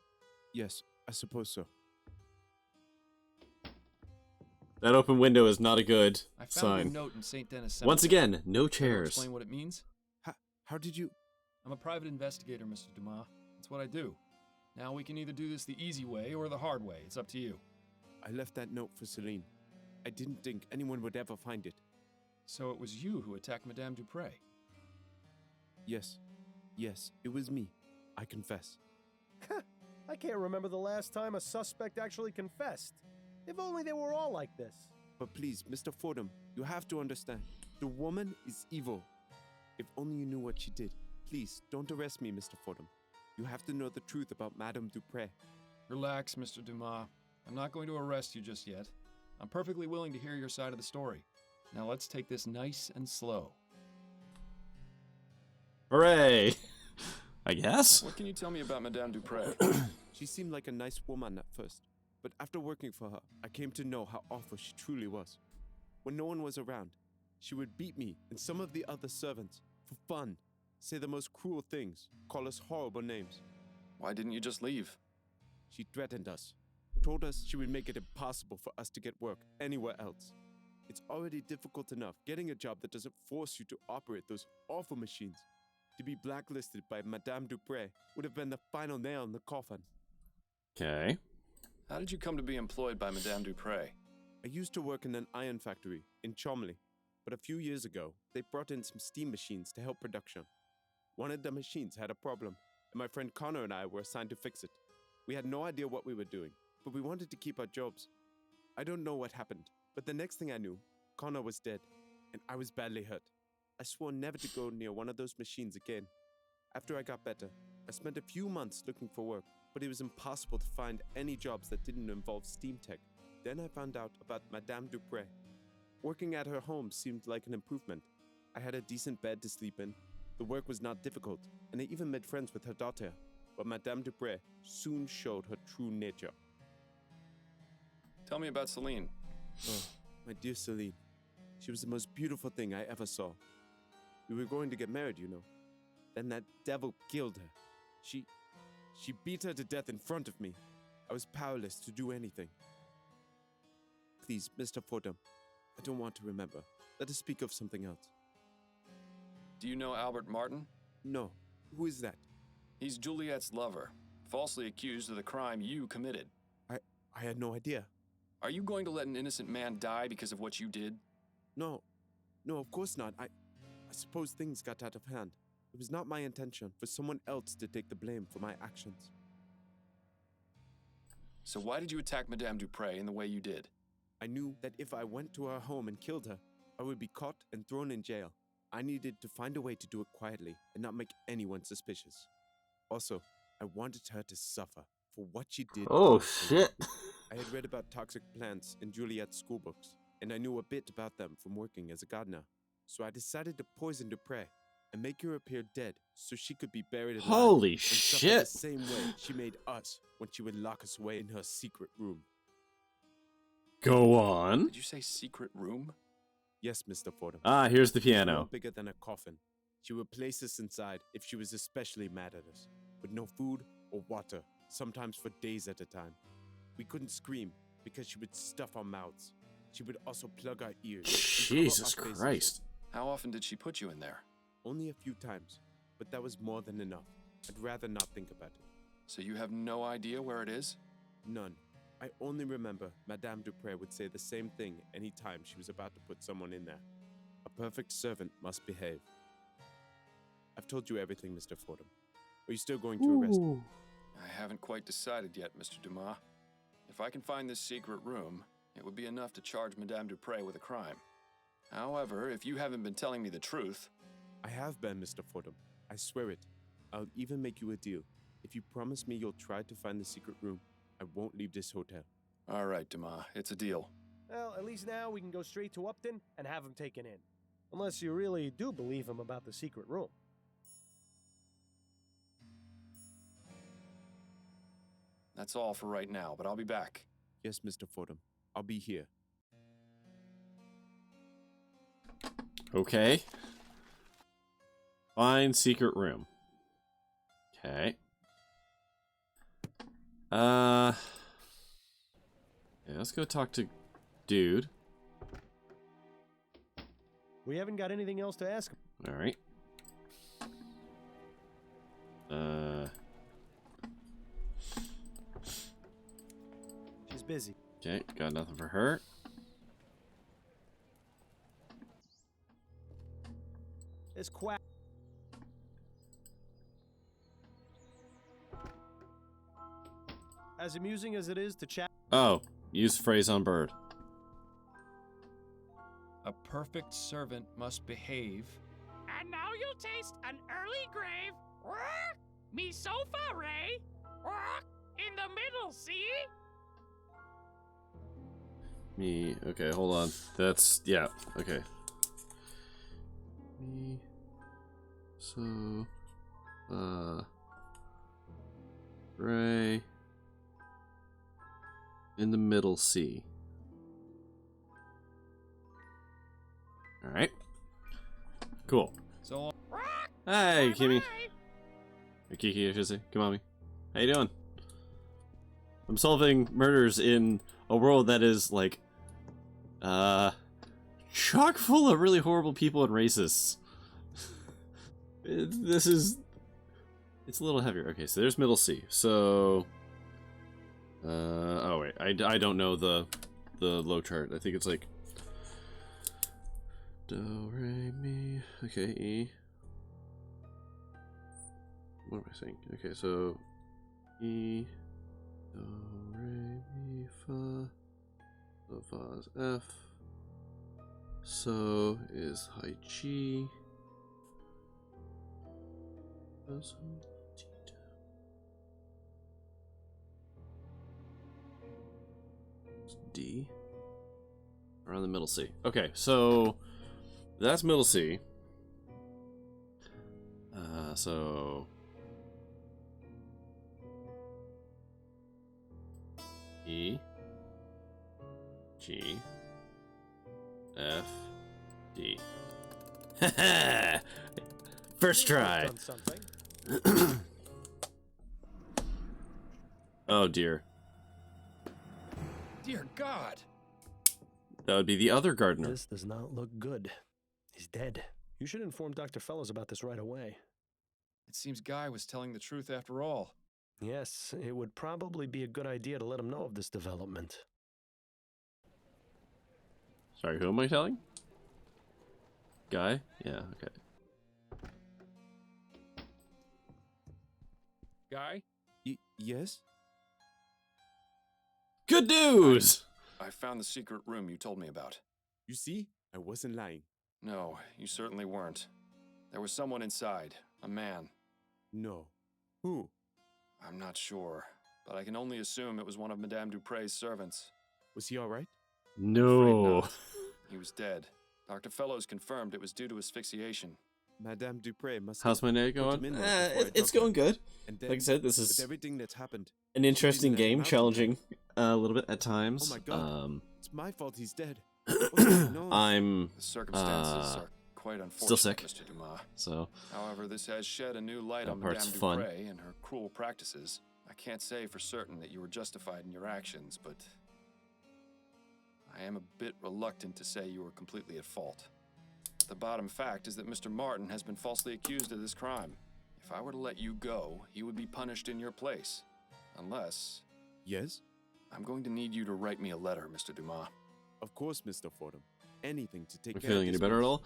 [SPEAKER 17] Yes, I suppose so.
[SPEAKER 1] That open window is not a good
[SPEAKER 2] I found
[SPEAKER 1] sign.
[SPEAKER 2] a note in St. Denis Cemetery.
[SPEAKER 1] Once again, no
[SPEAKER 2] Can I
[SPEAKER 1] chairs.
[SPEAKER 2] explain what it means?
[SPEAKER 17] How did you...
[SPEAKER 2] I'm a private investigator, Mr. Dumas. That's what I do. Now we can either do this the easy way or the hard way. It's up to you.
[SPEAKER 17] I left that note for Celine. I didn't think anyone would ever find it.
[SPEAKER 2] So it was you who attacked Madame Dupray?
[SPEAKER 17] Yes. Yes, it was me. I confess.
[SPEAKER 3] I can't remember the last time a suspect actually confessed. If only they were all like this.
[SPEAKER 17] But please, Mr. Fordham, you have to understand. The woman is evil. If only you knew what she did. Please, don't arrest me, Mr. Fordham. You have to know the truth about Madame Dupray.
[SPEAKER 2] Relax, Mr. Dumas. I'm not going to arrest you just yet. I'm perfectly willing to hear your side of the story. Now let's take this nice and slow.
[SPEAKER 1] Hooray! I guess?
[SPEAKER 2] What can you tell me about Madame Dupray?
[SPEAKER 17] She seemed like a nice woman at first, but after working for her, I came to know how awful she truly was. When no one was around, she would beat me and some of the other servants for fun, say the most cruel things, call us horrible names.
[SPEAKER 2] Why didn't you just leave?
[SPEAKER 17] She threatened us, told us she would make it impossible for us to get work anywhere else. It's already difficult enough getting a job that doesn't force you to operate those awful machines. To be blacklisted by Madame Dupray would have been the final nail in the coffin.
[SPEAKER 1] Okay.
[SPEAKER 2] How did you come to be employed by Madame Dupray?
[SPEAKER 17] I used to work in an iron factory in Chumley, but a few years ago, they brought in some steam machines to help production. One of the machines had a problem, and my friend Connor and I were assigned to fix it. We had no idea what we were doing, but we wanted to keep our jobs. I don't know what happened, but the next thing I knew, Connor was dead, and I was badly hurt. I swore never to go near one of those machines again. After I got better, I spent a few months looking for work, but it was impossible to find any jobs that didn't involve steam tech. Then I found out about Madame Dupray. Working at her home seemed like an improvement. I had a decent bed to sleep in. The work was not difficult, and I even made friends with her daughter. But Madame Dupray soon showed her true nature.
[SPEAKER 2] Tell me about Celine.
[SPEAKER 17] Oh, my dear Celine. She was the most beautiful thing I ever saw. We were going to get married, you know. Then that devil killed her. She beat her to death in front of me. I was powerless to do anything. Please, Mr. Fordham, I don't want to remember. Let us speak of something else.
[SPEAKER 2] Do you know Albert Martin?
[SPEAKER 17] No. Who is that?
[SPEAKER 2] He's Juliet's lover, falsely accused of the crime you committed.
[SPEAKER 17] I had no idea.
[SPEAKER 2] Are you going to let an innocent man die because of what you did?
[SPEAKER 17] No, of course not. I suppose things got out of hand. It was not my intention for someone else to take the blame for my actions.
[SPEAKER 2] So why did you attack Madame Dupray in the way you did?
[SPEAKER 17] I knew that if I went to her home and killed her, I would be caught and thrown in jail. I needed to find a way to do it quietly and not make anyone suspicious. Also, I wanted her to suffer for what she did.
[SPEAKER 1] Oh,
[SPEAKER 17] to my
[SPEAKER 1] shit.
[SPEAKER 17] children. I had read about toxic plants in Juliet's schoolbooks, and I knew a bit about them from working as a gardener. So I decided to poison Dupray and make her appear dead so she could be buried alive.
[SPEAKER 1] Holy
[SPEAKER 17] and suffer
[SPEAKER 1] shit.
[SPEAKER 17] the same way she made us when she would lock us away in her secret room.
[SPEAKER 1] Go on.
[SPEAKER 2] Did you say secret room?
[SPEAKER 17] Yes, Mr. Fordham.
[SPEAKER 1] Ah, here's the
[SPEAKER 17] It was no
[SPEAKER 1] piano.
[SPEAKER 17] bigger than a coffin. She would place us inside if she was especially mad at us, with no food or water, sometimes for days at a time. We couldn't scream because she would stuff our mouths. She would also plug our ears. and cover
[SPEAKER 1] Jesus
[SPEAKER 17] our faces.
[SPEAKER 1] Christ.
[SPEAKER 2] How often did she put you in there?
[SPEAKER 17] Only a few times, but that was more than enough. I'd rather not think about it.
[SPEAKER 2] So you have no idea where it is?
[SPEAKER 17] None. I only remember Madame Dupray would say the same thing any time she was about to put someone in there. A perfect servant must behave. I've told you everything, Mr. Fordham. Are you still going to arrest me?
[SPEAKER 2] I haven't quite decided yet, Mr. Dumas. If I can find this secret room, it would be enough to charge Madame Dupray with a crime. However, if you haven't been telling me the truth...
[SPEAKER 17] I have been, Mr. Fordham. I swear it. I'll even make you a deal. If you promise me you'll try to find the secret room, I won't leave this hotel.
[SPEAKER 2] All right, Dumas, it's a deal.
[SPEAKER 3] Well, at least now we can go straight to Upton and have him taken in. Unless you really do believe him about the secret room.
[SPEAKER 2] That's all for right now, but I'll be back.
[SPEAKER 17] Yes, Mr. Fordham. I'll be here.
[SPEAKER 1] Okay. Find secret room. Okay. Yeah, let's go talk to dude.
[SPEAKER 3] We haven't got anything else to ask him.
[SPEAKER 1] All right.
[SPEAKER 3] She's busy.
[SPEAKER 1] Okay, got nothing for her.
[SPEAKER 3] This quack. As amusing as it is to chat.
[SPEAKER 1] Oh, use phrase on bird.
[SPEAKER 2] A perfect servant must behave.
[SPEAKER 15] And now you'll taste an early grave. Me sofa, Ray. In the middle, see?
[SPEAKER 1] Me. Okay, hold on. That's yeah. Okay. Me. So. Ray. In the middle C. All right. Cool.
[SPEAKER 2] So.
[SPEAKER 1] Hey, Kimmy. Or Kiki, I should say. Come on, me. How you doing? I'm solving murders in a world that is like, chock full of really horrible people and racists. It's a little heavier. Okay, so there's middle C. So, oh wait, I don't know the low chart. I think it's like do, re, mi. Okay, E. What am I saying? Okay, so E, do, re, mi, fa. So fa is F. So is high G. It's D. Around the middle C. Okay, so that's middle C. So E, G, F, D. First try. Oh dear.
[SPEAKER 2] Dear God.
[SPEAKER 1] That would be the other gardener.
[SPEAKER 3] This does not look good. He's dead. You should inform Dr. Fellows about this right away.
[SPEAKER 2] It seems Guy was telling the truth after all.
[SPEAKER 3] Yes, it would probably be a good idea to let him know of this development.
[SPEAKER 1] Sorry, who am I telling? Guy? Yeah, okay.
[SPEAKER 2] Guy?
[SPEAKER 17] Yes?
[SPEAKER 1] Good news!
[SPEAKER 2] I found the secret room you told me about.
[SPEAKER 17] You see? I wasn't lying.
[SPEAKER 2] No, you certainly weren't. There was someone inside, a man.
[SPEAKER 17] No. Who?
[SPEAKER 2] I'm not sure, but I can only assume it was one of Madame Dupray's servants.
[SPEAKER 17] Was he alright?
[SPEAKER 1] No.
[SPEAKER 2] He was dead. Dr. Fellows confirmed it was due to asphyxiation.
[SPEAKER 17] Madame Dupray must
[SPEAKER 1] How's my night
[SPEAKER 17] put
[SPEAKER 1] going?
[SPEAKER 17] him in there before I
[SPEAKER 1] It's
[SPEAKER 17] drop
[SPEAKER 1] going
[SPEAKER 17] him.
[SPEAKER 1] good.
[SPEAKER 17] And then,
[SPEAKER 1] Like I said, this
[SPEAKER 17] with
[SPEAKER 1] is
[SPEAKER 17] everything that's happened,
[SPEAKER 1] an interesting
[SPEAKER 17] for some reason
[SPEAKER 1] game,
[SPEAKER 17] there's a
[SPEAKER 1] challenging a little bit at times.
[SPEAKER 17] Oh my god. It's my fault he's dead. No.
[SPEAKER 1] I'm
[SPEAKER 2] The circumstances are quite unfortunate,
[SPEAKER 1] still sick,
[SPEAKER 2] Mr. Dumas.
[SPEAKER 1] so
[SPEAKER 2] However, this has shed a new light
[SPEAKER 1] That
[SPEAKER 2] on
[SPEAKER 1] part's
[SPEAKER 2] Madame
[SPEAKER 1] fun.
[SPEAKER 2] Dupray and her cruel practices. I can't say for certain that you were justified in your actions, but I am a bit reluctant to say you were completely at fault. The bottom fact is that Mr. Martin has been falsely accused of this crime. If I were to let you go, he would be punished in your place. Unless...
[SPEAKER 17] Yes?
[SPEAKER 2] I'm going to need you to write me a letter, Mr. Dumas.
[SPEAKER 17] Of course, Mr. Fordham. Anything to take
[SPEAKER 1] I'm
[SPEAKER 17] care of
[SPEAKER 1] feeling any
[SPEAKER 17] this
[SPEAKER 1] better at
[SPEAKER 17] mess.
[SPEAKER 1] all?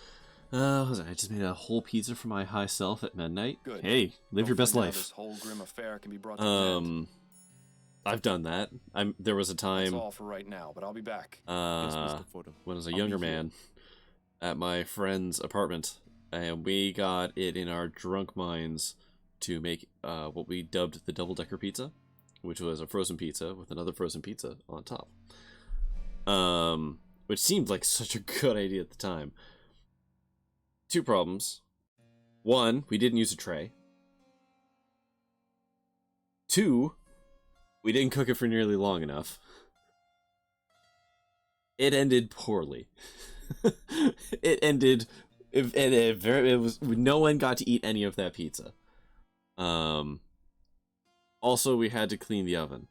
[SPEAKER 1] What was it? I just made a whole pizza for my high self at midnight.
[SPEAKER 2] Good.
[SPEAKER 1] Hey, live your best
[SPEAKER 2] Hopefully now
[SPEAKER 1] life.
[SPEAKER 2] This whole grim affair can be brought to an end.
[SPEAKER 1] I've done that. There was a
[SPEAKER 2] That's
[SPEAKER 1] time
[SPEAKER 2] all for right now, but I'll be back.
[SPEAKER 1] when I was a
[SPEAKER 17] I'll
[SPEAKER 1] younger
[SPEAKER 17] be here.
[SPEAKER 1] man at my friend's apartment, and we got it in our drunk minds to make what we dubbed the double-decker pizza, which was a frozen pizza with another frozen pizza on top. Which seemed like such a good idea at the time. Two problems. One, we didn't use a tray. Two, we didn't cook it for nearly long enough. It ended poorly. It ended. It was no one got to eat any of that pizza. Also, we had to clean the oven.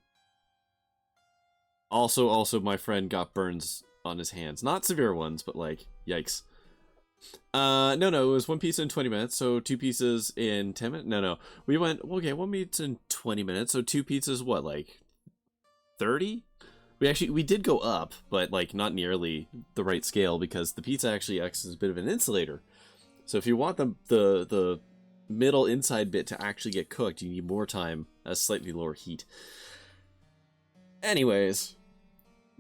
[SPEAKER 1] Also, my friend got burns on his hands. Not severe ones, but like, yikes. No, it was one pizza in 20 minutes, so two pizzas in 10 minutes? No. We went, okay, one pizza in 20 minutes, so two pizzas, what, like 30? We did go up, but like not nearly the right scale, because the pizza actually acts as a bit of an insulator. So if you want the middle inside bit to actually get cooked, you need more time at slightly lower heat. Anyways,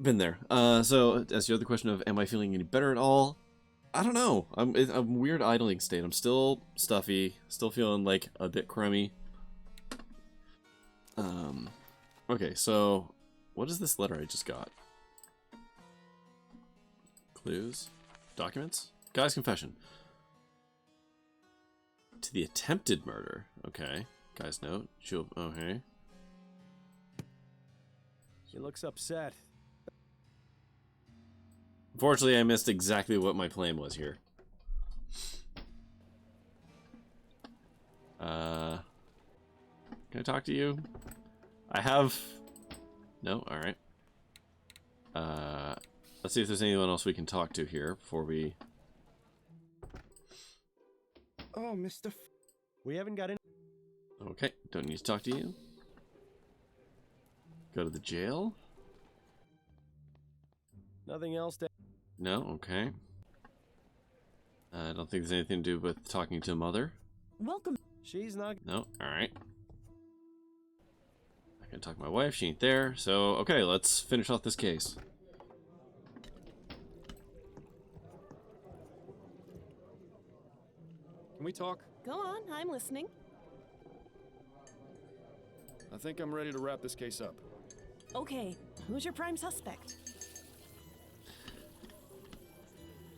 [SPEAKER 1] been there. So as the other question of, am I feeling any better at all? I don't know. I'm in a weird idling state. I'm still stuffy, still feeling like a bit crummy. Okay, so what is this letter I just got? Clues? Documents? Guy's confession. To the attempted murder. Okay. Guy's note. Okay.
[SPEAKER 3] He looks upset.
[SPEAKER 1] Unfortunately, I missed exactly what my plan was here. Can I talk to you? I have... No? Alright. Let's see if there's anyone else we can talk to here before we...
[SPEAKER 12] Oh, Mr.
[SPEAKER 3] We haven't got in.
[SPEAKER 1] Okay, don't need to talk to you. Go to the jail?
[SPEAKER 3] Nothing else to...
[SPEAKER 1] No? Okay. I don't think there's anything to do with talking to mother.
[SPEAKER 9] Welcome.
[SPEAKER 3] She's not...
[SPEAKER 1] No? Alright. I can talk to my wife, she ain't there, so okay, let's finish off this case.
[SPEAKER 2] Can we talk?
[SPEAKER 7] Go on, I'm listening.
[SPEAKER 2] I think I'm ready to wrap this case up.
[SPEAKER 7] Okay, who's your prime suspect?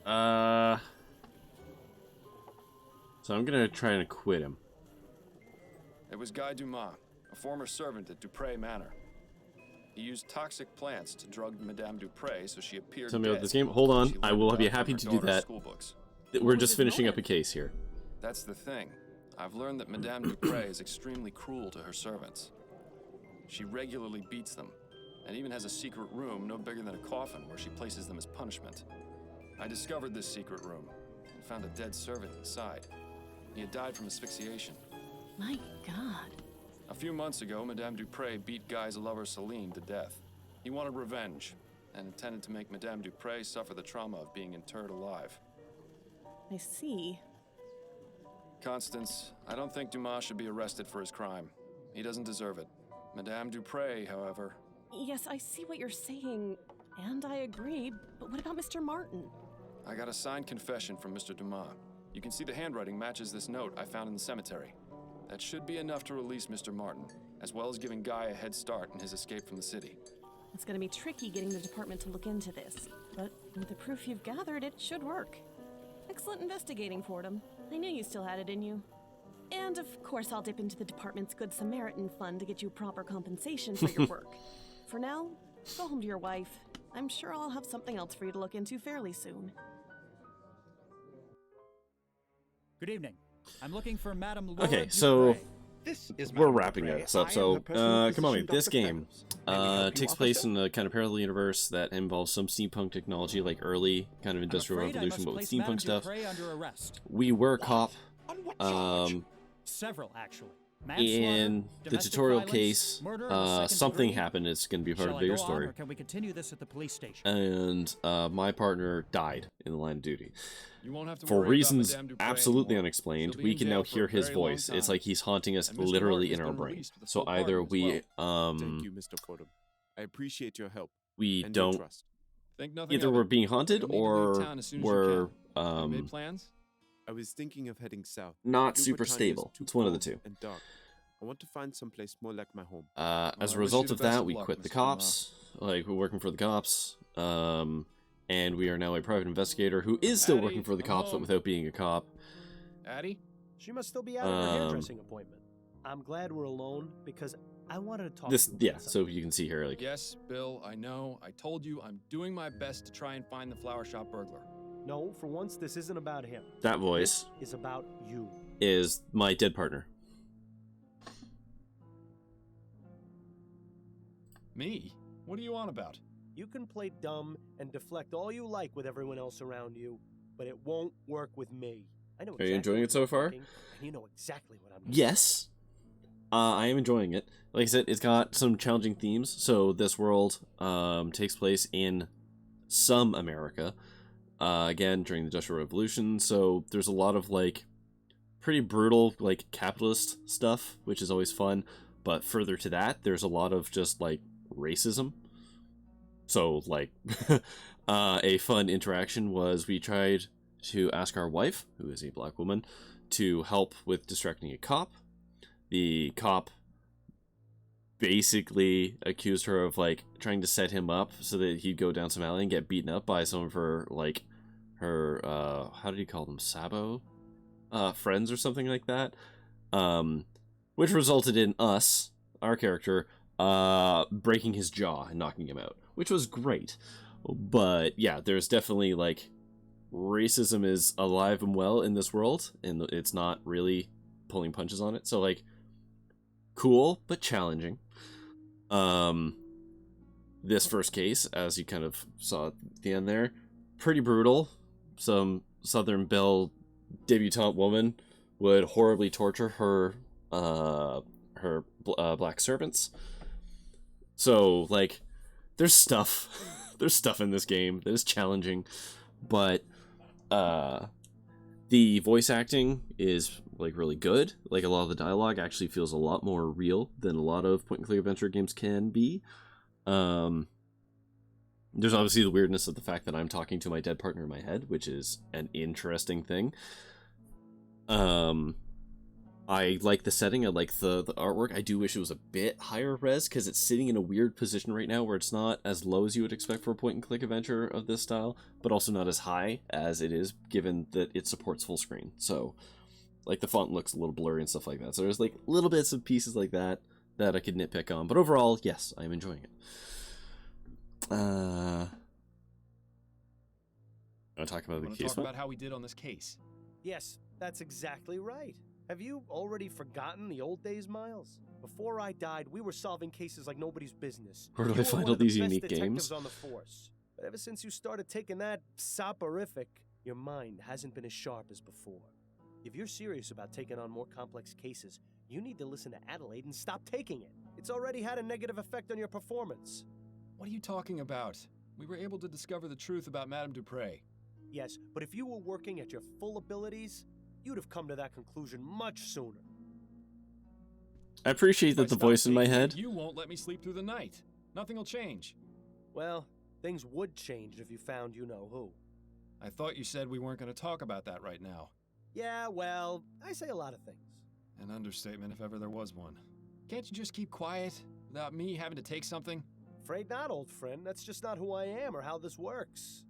[SPEAKER 1] So I'm gonna try and acquit him.
[SPEAKER 2] It was Guy Dumas, a former servant at Dupray Manor. He used toxic plants to drug Madame Dupray so she appeared
[SPEAKER 1] Tell me
[SPEAKER 2] dead.
[SPEAKER 1] about this game. Hold on,
[SPEAKER 2] She
[SPEAKER 1] I will
[SPEAKER 2] learned
[SPEAKER 1] be
[SPEAKER 2] about
[SPEAKER 1] happy
[SPEAKER 2] her
[SPEAKER 1] to do
[SPEAKER 2] daughter's
[SPEAKER 1] that.
[SPEAKER 2] school books.
[SPEAKER 1] We're just finishing up a case here.
[SPEAKER 2] That's the thing. I've learned that Madame Dupray is extremely cruel to her servants. She regularly beats them, and even has a secret room no bigger than a coffin where she places them as punishment. I discovered this secret room and found a dead servant inside. He had died from asphyxiation.
[SPEAKER 7] My God.
[SPEAKER 2] A few months ago, Madame Dupray beat Guy's lover Celine to death. He wanted revenge and intended to make Madame Dupray suffer the trauma of being interred alive.
[SPEAKER 7] I see.
[SPEAKER 2] Constance, I don't think Dumas should be arrested for his crime. He doesn't deserve it. Madame Dupray, however...
[SPEAKER 7] Yes, I see what you're saying, and I agree, but what about Mr. Martin?
[SPEAKER 2] I got a signed confession from Mr. Dumas. You can see the handwriting matches this note I found in the cemetery. That should be enough to release Mr. Martin, as well as giving Guy a head start in his escape from the city.
[SPEAKER 7] It's gonna be tricky getting the department to look into this, but with the proof you've gathered, it should work. Excellent investigating, Fordham. I knew you still had it in you. And of course, I'll dip into the department's Good Samaritan fund to get you proper compensation for your work. For now, go home to your wife. I'm sure I'll have something else for you to look into fairly soon.
[SPEAKER 18] Good evening. I'm looking for Madame Laura
[SPEAKER 1] Okay, so
[SPEAKER 12] is
[SPEAKER 1] we're
[SPEAKER 12] Madame
[SPEAKER 1] wrapping
[SPEAKER 12] Dupray.
[SPEAKER 1] this up.
[SPEAKER 12] I am
[SPEAKER 1] So,
[SPEAKER 12] her personal
[SPEAKER 1] come on,
[SPEAKER 12] physician,
[SPEAKER 1] this
[SPEAKER 12] Dr.
[SPEAKER 1] game
[SPEAKER 12] Freckles.
[SPEAKER 1] takes place in a kind of parallel universe that involves some steampunk technology, like early kind of industrial revolution, but with steampunk stuff. We were a cop.
[SPEAKER 18] Several, actually.
[SPEAKER 1] In the tutorial case, something happened. It's going to be a part of a bigger story.
[SPEAKER 18] Or can we continue this at the police station?
[SPEAKER 1] And my partner died in the line of duty.
[SPEAKER 2] You won't have to
[SPEAKER 1] For
[SPEAKER 2] worry
[SPEAKER 1] reasons
[SPEAKER 2] about Madame Dupray
[SPEAKER 1] absolutely
[SPEAKER 2] anymore.
[SPEAKER 1] unexplained,
[SPEAKER 2] She'll be
[SPEAKER 1] we
[SPEAKER 2] in
[SPEAKER 1] can
[SPEAKER 2] jail
[SPEAKER 1] now
[SPEAKER 2] for a
[SPEAKER 1] hear his
[SPEAKER 2] very long
[SPEAKER 1] voice. It's
[SPEAKER 2] time.
[SPEAKER 1] like he's haunting us
[SPEAKER 2] And Mr.
[SPEAKER 1] literally
[SPEAKER 2] Martin
[SPEAKER 1] in
[SPEAKER 2] has
[SPEAKER 1] our
[SPEAKER 2] been
[SPEAKER 1] brain.
[SPEAKER 2] released with a
[SPEAKER 1] So
[SPEAKER 2] full
[SPEAKER 1] either
[SPEAKER 2] pardon as
[SPEAKER 1] we
[SPEAKER 2] well.
[SPEAKER 17] Thank you, Mr. Fordham. I appreciate your help.
[SPEAKER 1] we
[SPEAKER 17] and your
[SPEAKER 1] don't
[SPEAKER 17] trust.
[SPEAKER 2] Think nothing
[SPEAKER 1] either
[SPEAKER 2] of
[SPEAKER 1] we're
[SPEAKER 2] it.
[SPEAKER 1] being haunted
[SPEAKER 2] You'll need to leave
[SPEAKER 1] or
[SPEAKER 2] town as soon as you
[SPEAKER 1] we're
[SPEAKER 2] can. Have you made plans?
[SPEAKER 17] I was thinking of heading south.
[SPEAKER 1] not
[SPEAKER 17] New
[SPEAKER 1] super
[SPEAKER 17] Britannia is
[SPEAKER 1] stable.
[SPEAKER 17] too
[SPEAKER 1] It's one of the
[SPEAKER 17] cold
[SPEAKER 1] two.
[SPEAKER 17] and dark. I want to find someplace more like my home.
[SPEAKER 1] As
[SPEAKER 2] Well,
[SPEAKER 1] a
[SPEAKER 2] I wish you
[SPEAKER 1] result
[SPEAKER 2] the
[SPEAKER 1] of
[SPEAKER 2] best
[SPEAKER 1] that,
[SPEAKER 2] of
[SPEAKER 1] we
[SPEAKER 2] luck,
[SPEAKER 1] quit the
[SPEAKER 2] Mr. Dumas.
[SPEAKER 1] cops. Like, we're working for the cops. And we are now a private investigator who is still working
[SPEAKER 2] Addie,
[SPEAKER 1] for the
[SPEAKER 2] I'm
[SPEAKER 1] cops, but
[SPEAKER 2] home.
[SPEAKER 1] without being a cop.
[SPEAKER 2] Addie?
[SPEAKER 3] She must still be out at her hairdressing appointment. I'm glad we're alone because I wanted to talk
[SPEAKER 1] This,
[SPEAKER 3] to you
[SPEAKER 1] yeah,
[SPEAKER 3] about
[SPEAKER 1] so
[SPEAKER 3] something.
[SPEAKER 1] you can see here, like,
[SPEAKER 2] Yes, Bill, I know. I told you I'm doing my best to try and find the flower shop burglar.
[SPEAKER 3] No, for once, this isn't about him.
[SPEAKER 1] that voice
[SPEAKER 3] This is about you.
[SPEAKER 1] is my dead partner.
[SPEAKER 2] Me? What are you on about?
[SPEAKER 3] You can play dumb and deflect all you like with everyone else around you, but it won't work with me. I know
[SPEAKER 1] Are you
[SPEAKER 3] exactly
[SPEAKER 1] enjoying
[SPEAKER 3] what
[SPEAKER 1] it so
[SPEAKER 3] you're
[SPEAKER 1] far?
[SPEAKER 3] thinking, and you know exactly what I'm doing.
[SPEAKER 1] Yes. I am enjoying it. Like I said, it's got some challenging themes. So this world takes place in some America. Again, during the Industrial Revolution. So there's a lot of, like, pretty brutal, like, capitalist stuff, which is always fun. But further to that, there's a lot of just, like, racism. So, like, a fun interaction was we tried to ask our wife, who is a black woman, to help with distracting a cop. The cop basically accused her of, like, trying to set him up so that he'd go down some alley and get beaten up by some of her, like, her, how did he call them? Sabo? Friends or something like that. Which resulted in us, our character, breaking his jaw and knocking him out, which was great. But yeah, there's definitely, like, racism is alive and well in this world, and it's not really pulling punches on it. So, like, cool but challenging. This first case, as you kind of saw at the end there, pretty brutal. Some Southern Belle debutante woman would horribly torture her black servants. So, like, there's stuff in this game that is challenging, but the voice acting is, like, really good. Like, a lot of the dialogue actually feels a lot more real than a lot of point-and-click adventure games can be. There's obviously the weirdness of the fact that I'm talking to my dead partner in my head, which is an interesting thing. I like the setting, I like the artwork. I do wish it was a bit higher res, because it's sitting in a weird position right now where it's not as low as you would expect for a point-and-click adventure of this style, but also not as high as it is, given that it supports full screen. So, like, the font looks a little blurry and stuff like that. So there's, like, little bits of pieces like that I could nitpick on. But overall, yes, I'm enjoying it. I want to talk about the
[SPEAKER 2] Want
[SPEAKER 1] case
[SPEAKER 2] to talk about how we did on this case?
[SPEAKER 3] Yes, that's exactly right. Have you already forgotten the old days, Miles? Before I died, we were solving cases like nobody's business.
[SPEAKER 1] Where do
[SPEAKER 3] You
[SPEAKER 1] I
[SPEAKER 3] were
[SPEAKER 1] find
[SPEAKER 3] one
[SPEAKER 1] all
[SPEAKER 3] of the
[SPEAKER 1] these
[SPEAKER 3] best
[SPEAKER 1] unique
[SPEAKER 3] detectives
[SPEAKER 1] games?
[SPEAKER 3] on the force. But ever since you started taking that soporific, your mind hasn't been as sharp as before. If you're serious about taking on more complex cases, you need to listen to Adelaide and stop taking it. It's already had a negative effect on your performance.
[SPEAKER 2] What are you talking about? We were able to discover the truth about Madame Dupray.
[SPEAKER 3] Yes, but if you were working at your full abilities, you'd have come to that conclusion much sooner.
[SPEAKER 1] I appreciate that the voice in my head.
[SPEAKER 2] You won't let me sleep through the night. Nothing will change.
[SPEAKER 3] Well, things would change if you found you-know-who.
[SPEAKER 2] I thought you said we weren't going to talk about that right now.
[SPEAKER 3] Yeah, well, I say a lot of things.
[SPEAKER 2] An understatement if ever there was one. Can't you just keep quiet without me having to take something?
[SPEAKER 3] Afraid not, old friend. That's just not who I am or how this works.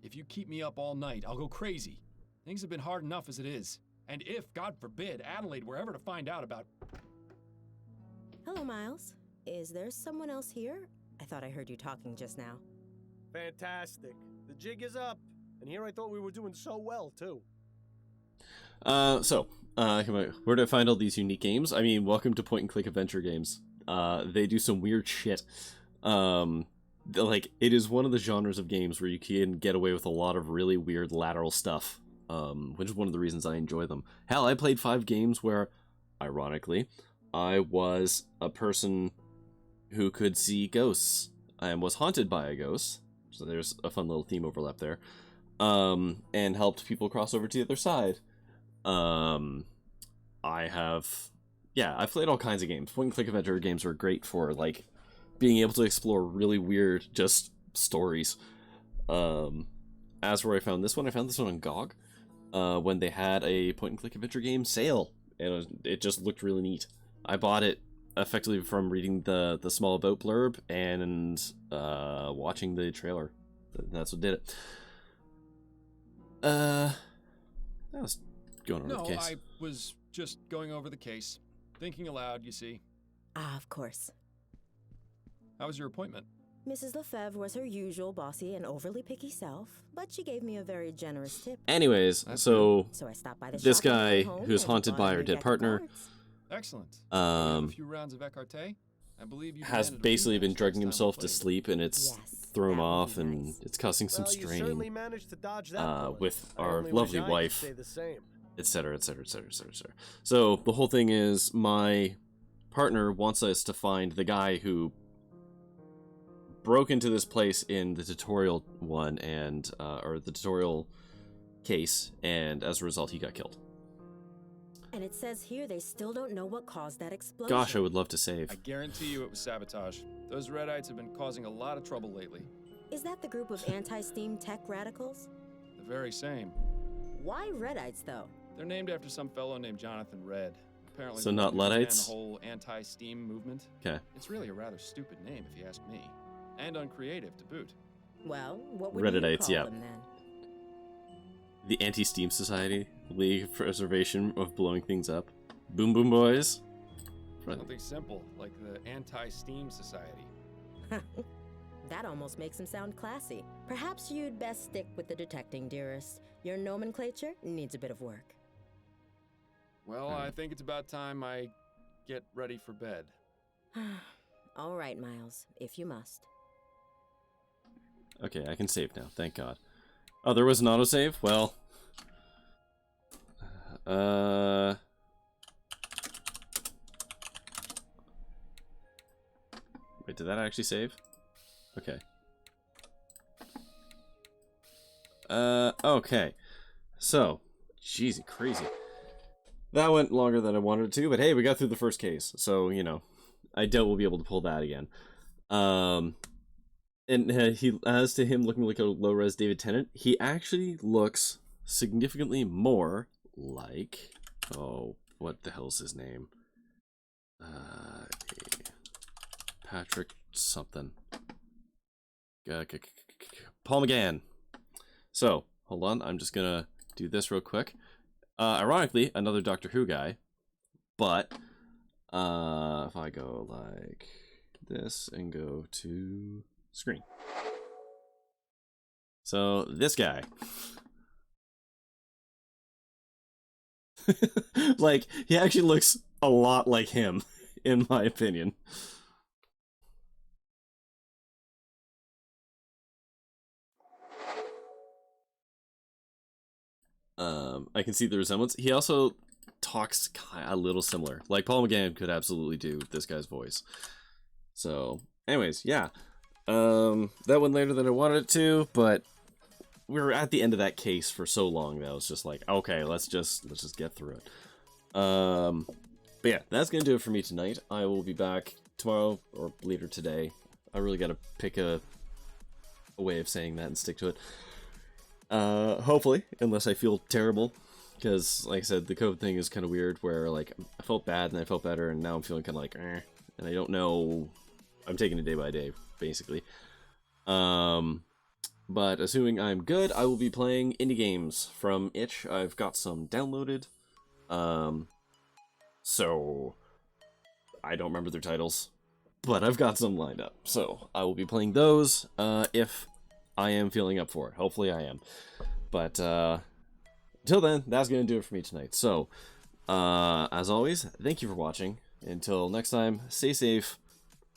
[SPEAKER 2] If you keep me up all night, I'll go crazy. Things have been hard enough as it is. And if, God forbid, Adelaide were ever to find out about...
[SPEAKER 6] Hello, Miles. Is there someone else here? I thought I heard you talking just now.
[SPEAKER 3] Fantastic. The jig is up. And here I thought we were doing so well, too.
[SPEAKER 1] Where do I find all these unique games? I mean, welcome to point-and-click adventure games. They do some weird shit. Like, it is one of the genres of games where you can get away with a lot of really weird lateral stuff, which is one of the reasons I enjoy them. Hell, I played 5 games where, ironically, I was a person who could see ghosts and was haunted by a ghost. So there's a fun little theme overlap there. And helped people cross over to the other side. I've played all kinds of games. Point-and-click adventure games are great for, like, being able to explore really weird, just, stories. As for where I found this one on GOG, when they had a point-and-click adventure game sale, and it just looked really neat. I bought it effectively from reading the small about blurb and watching the trailer. That's what did it. That was going over the case.
[SPEAKER 2] No, I was just going over the case. Thinking aloud, you see.
[SPEAKER 6] Ah, of course.
[SPEAKER 2] How was your appointment?
[SPEAKER 6] Mrs. Lefebvre was her usual bossy and overly picky self, but she gave me a very generous tip.
[SPEAKER 1] Anyways, so
[SPEAKER 6] I stopped by the
[SPEAKER 1] this
[SPEAKER 6] shop on the
[SPEAKER 1] guy
[SPEAKER 6] way home
[SPEAKER 1] who's
[SPEAKER 6] and
[SPEAKER 1] haunted
[SPEAKER 6] bought
[SPEAKER 1] by
[SPEAKER 6] a
[SPEAKER 1] her
[SPEAKER 6] new
[SPEAKER 1] dead
[SPEAKER 6] deck of
[SPEAKER 1] partner,
[SPEAKER 6] cards.
[SPEAKER 2] Excellent. A few rounds of écarté. I believe you
[SPEAKER 1] has basically been drugging himself to sleep, and it's thrown him off, and it's causing some
[SPEAKER 3] Well, you certainly
[SPEAKER 1] strain
[SPEAKER 3] managed to dodge that bullet.
[SPEAKER 1] with
[SPEAKER 3] I
[SPEAKER 1] our
[SPEAKER 3] only
[SPEAKER 1] lovely
[SPEAKER 3] wish I could
[SPEAKER 1] wife,
[SPEAKER 3] say the same.
[SPEAKER 1] etc., etc., etc., etc. So the whole thing is, my partner wants us to find the guy who broke into this place in the tutorial one, and or the tutorial case, and as a result, he got killed.
[SPEAKER 6] And it says here they still don't know what caused that explosion.
[SPEAKER 1] Gosh, I would love to save.
[SPEAKER 2] I guarantee you it was sabotage. Those Redites have been causing a lot of trouble lately.
[SPEAKER 6] Is that the group of anti-steam tech radicals?
[SPEAKER 2] The very same.
[SPEAKER 6] Why Redites, though?
[SPEAKER 2] They're named after some fellow named Jonathan Red. Apparently,
[SPEAKER 1] So
[SPEAKER 2] the
[SPEAKER 1] not
[SPEAKER 2] one who began
[SPEAKER 1] Luddites?
[SPEAKER 2] The whole anti-steam movement.
[SPEAKER 1] Okay.
[SPEAKER 2] It's really a rather stupid name, if you ask me, and uncreative to boot.
[SPEAKER 6] Well, what would
[SPEAKER 1] Reddites,
[SPEAKER 6] you call
[SPEAKER 1] yeah.
[SPEAKER 6] them then?
[SPEAKER 1] The Anti-Steam Society, League of Preservation of Blowing Things Up. Boom Boom Boys.
[SPEAKER 2] Something simple, like the Anti-Steam Society.
[SPEAKER 6] That almost makes him sound classy. Perhaps you'd best stick with the detecting, dearest. Your nomenclature needs a bit of work.
[SPEAKER 2] Well, I think it's about time I get ready for bed.
[SPEAKER 6] All right, Miles, if you must.
[SPEAKER 1] Okay, I can save now, thank God. Oh, there was an autosave? Well... Wait, did that actually save? Okay. Okay. So, jeez, crazy. That went longer than I wanted it to, but hey, we got through the first case, so, you know, I doubt we'll be able to pull that again. And as to him looking like a low-res David Tennant, he actually looks significantly more like... Oh, what the hell's his name? Patrick something. Paul McGann. So, hold on, I'm just gonna do this real quick. Ironically, another Doctor Who guy, but if I go like this and go to screen. So, this guy. Like, he actually looks a lot like him, in my opinion. I can see the resemblance. He also talks a little similar. Like, Paul McGann could absolutely do this guy's voice. So, anyways, yeah. That went later than I wanted it to, but we were at the end of that case for so long that I was just like, okay, let's just get through it. But yeah, that's gonna do it for me tonight. I will be back tomorrow or later today. I really gotta pick a way of saying that and stick to it. Hopefully, unless I feel terrible. Because, like I said, the COVID thing is kind of weird, where, like, I felt bad, and I felt better, and now I'm feeling kind of like, and I don't know, I'm taking it day by day, basically. But assuming I'm good, I will be playing indie games from itch. I've got some downloaded, so I don't remember their titles, but I've got some lined up, so I will be playing those, if I am feeling up for it. Hopefully I am, but, until then, that's going to do it for me tonight. So, as always, thank you for watching. Until next time, stay safe,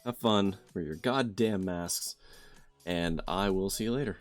[SPEAKER 1] have fun, wear your goddamn masks, and I will see you later.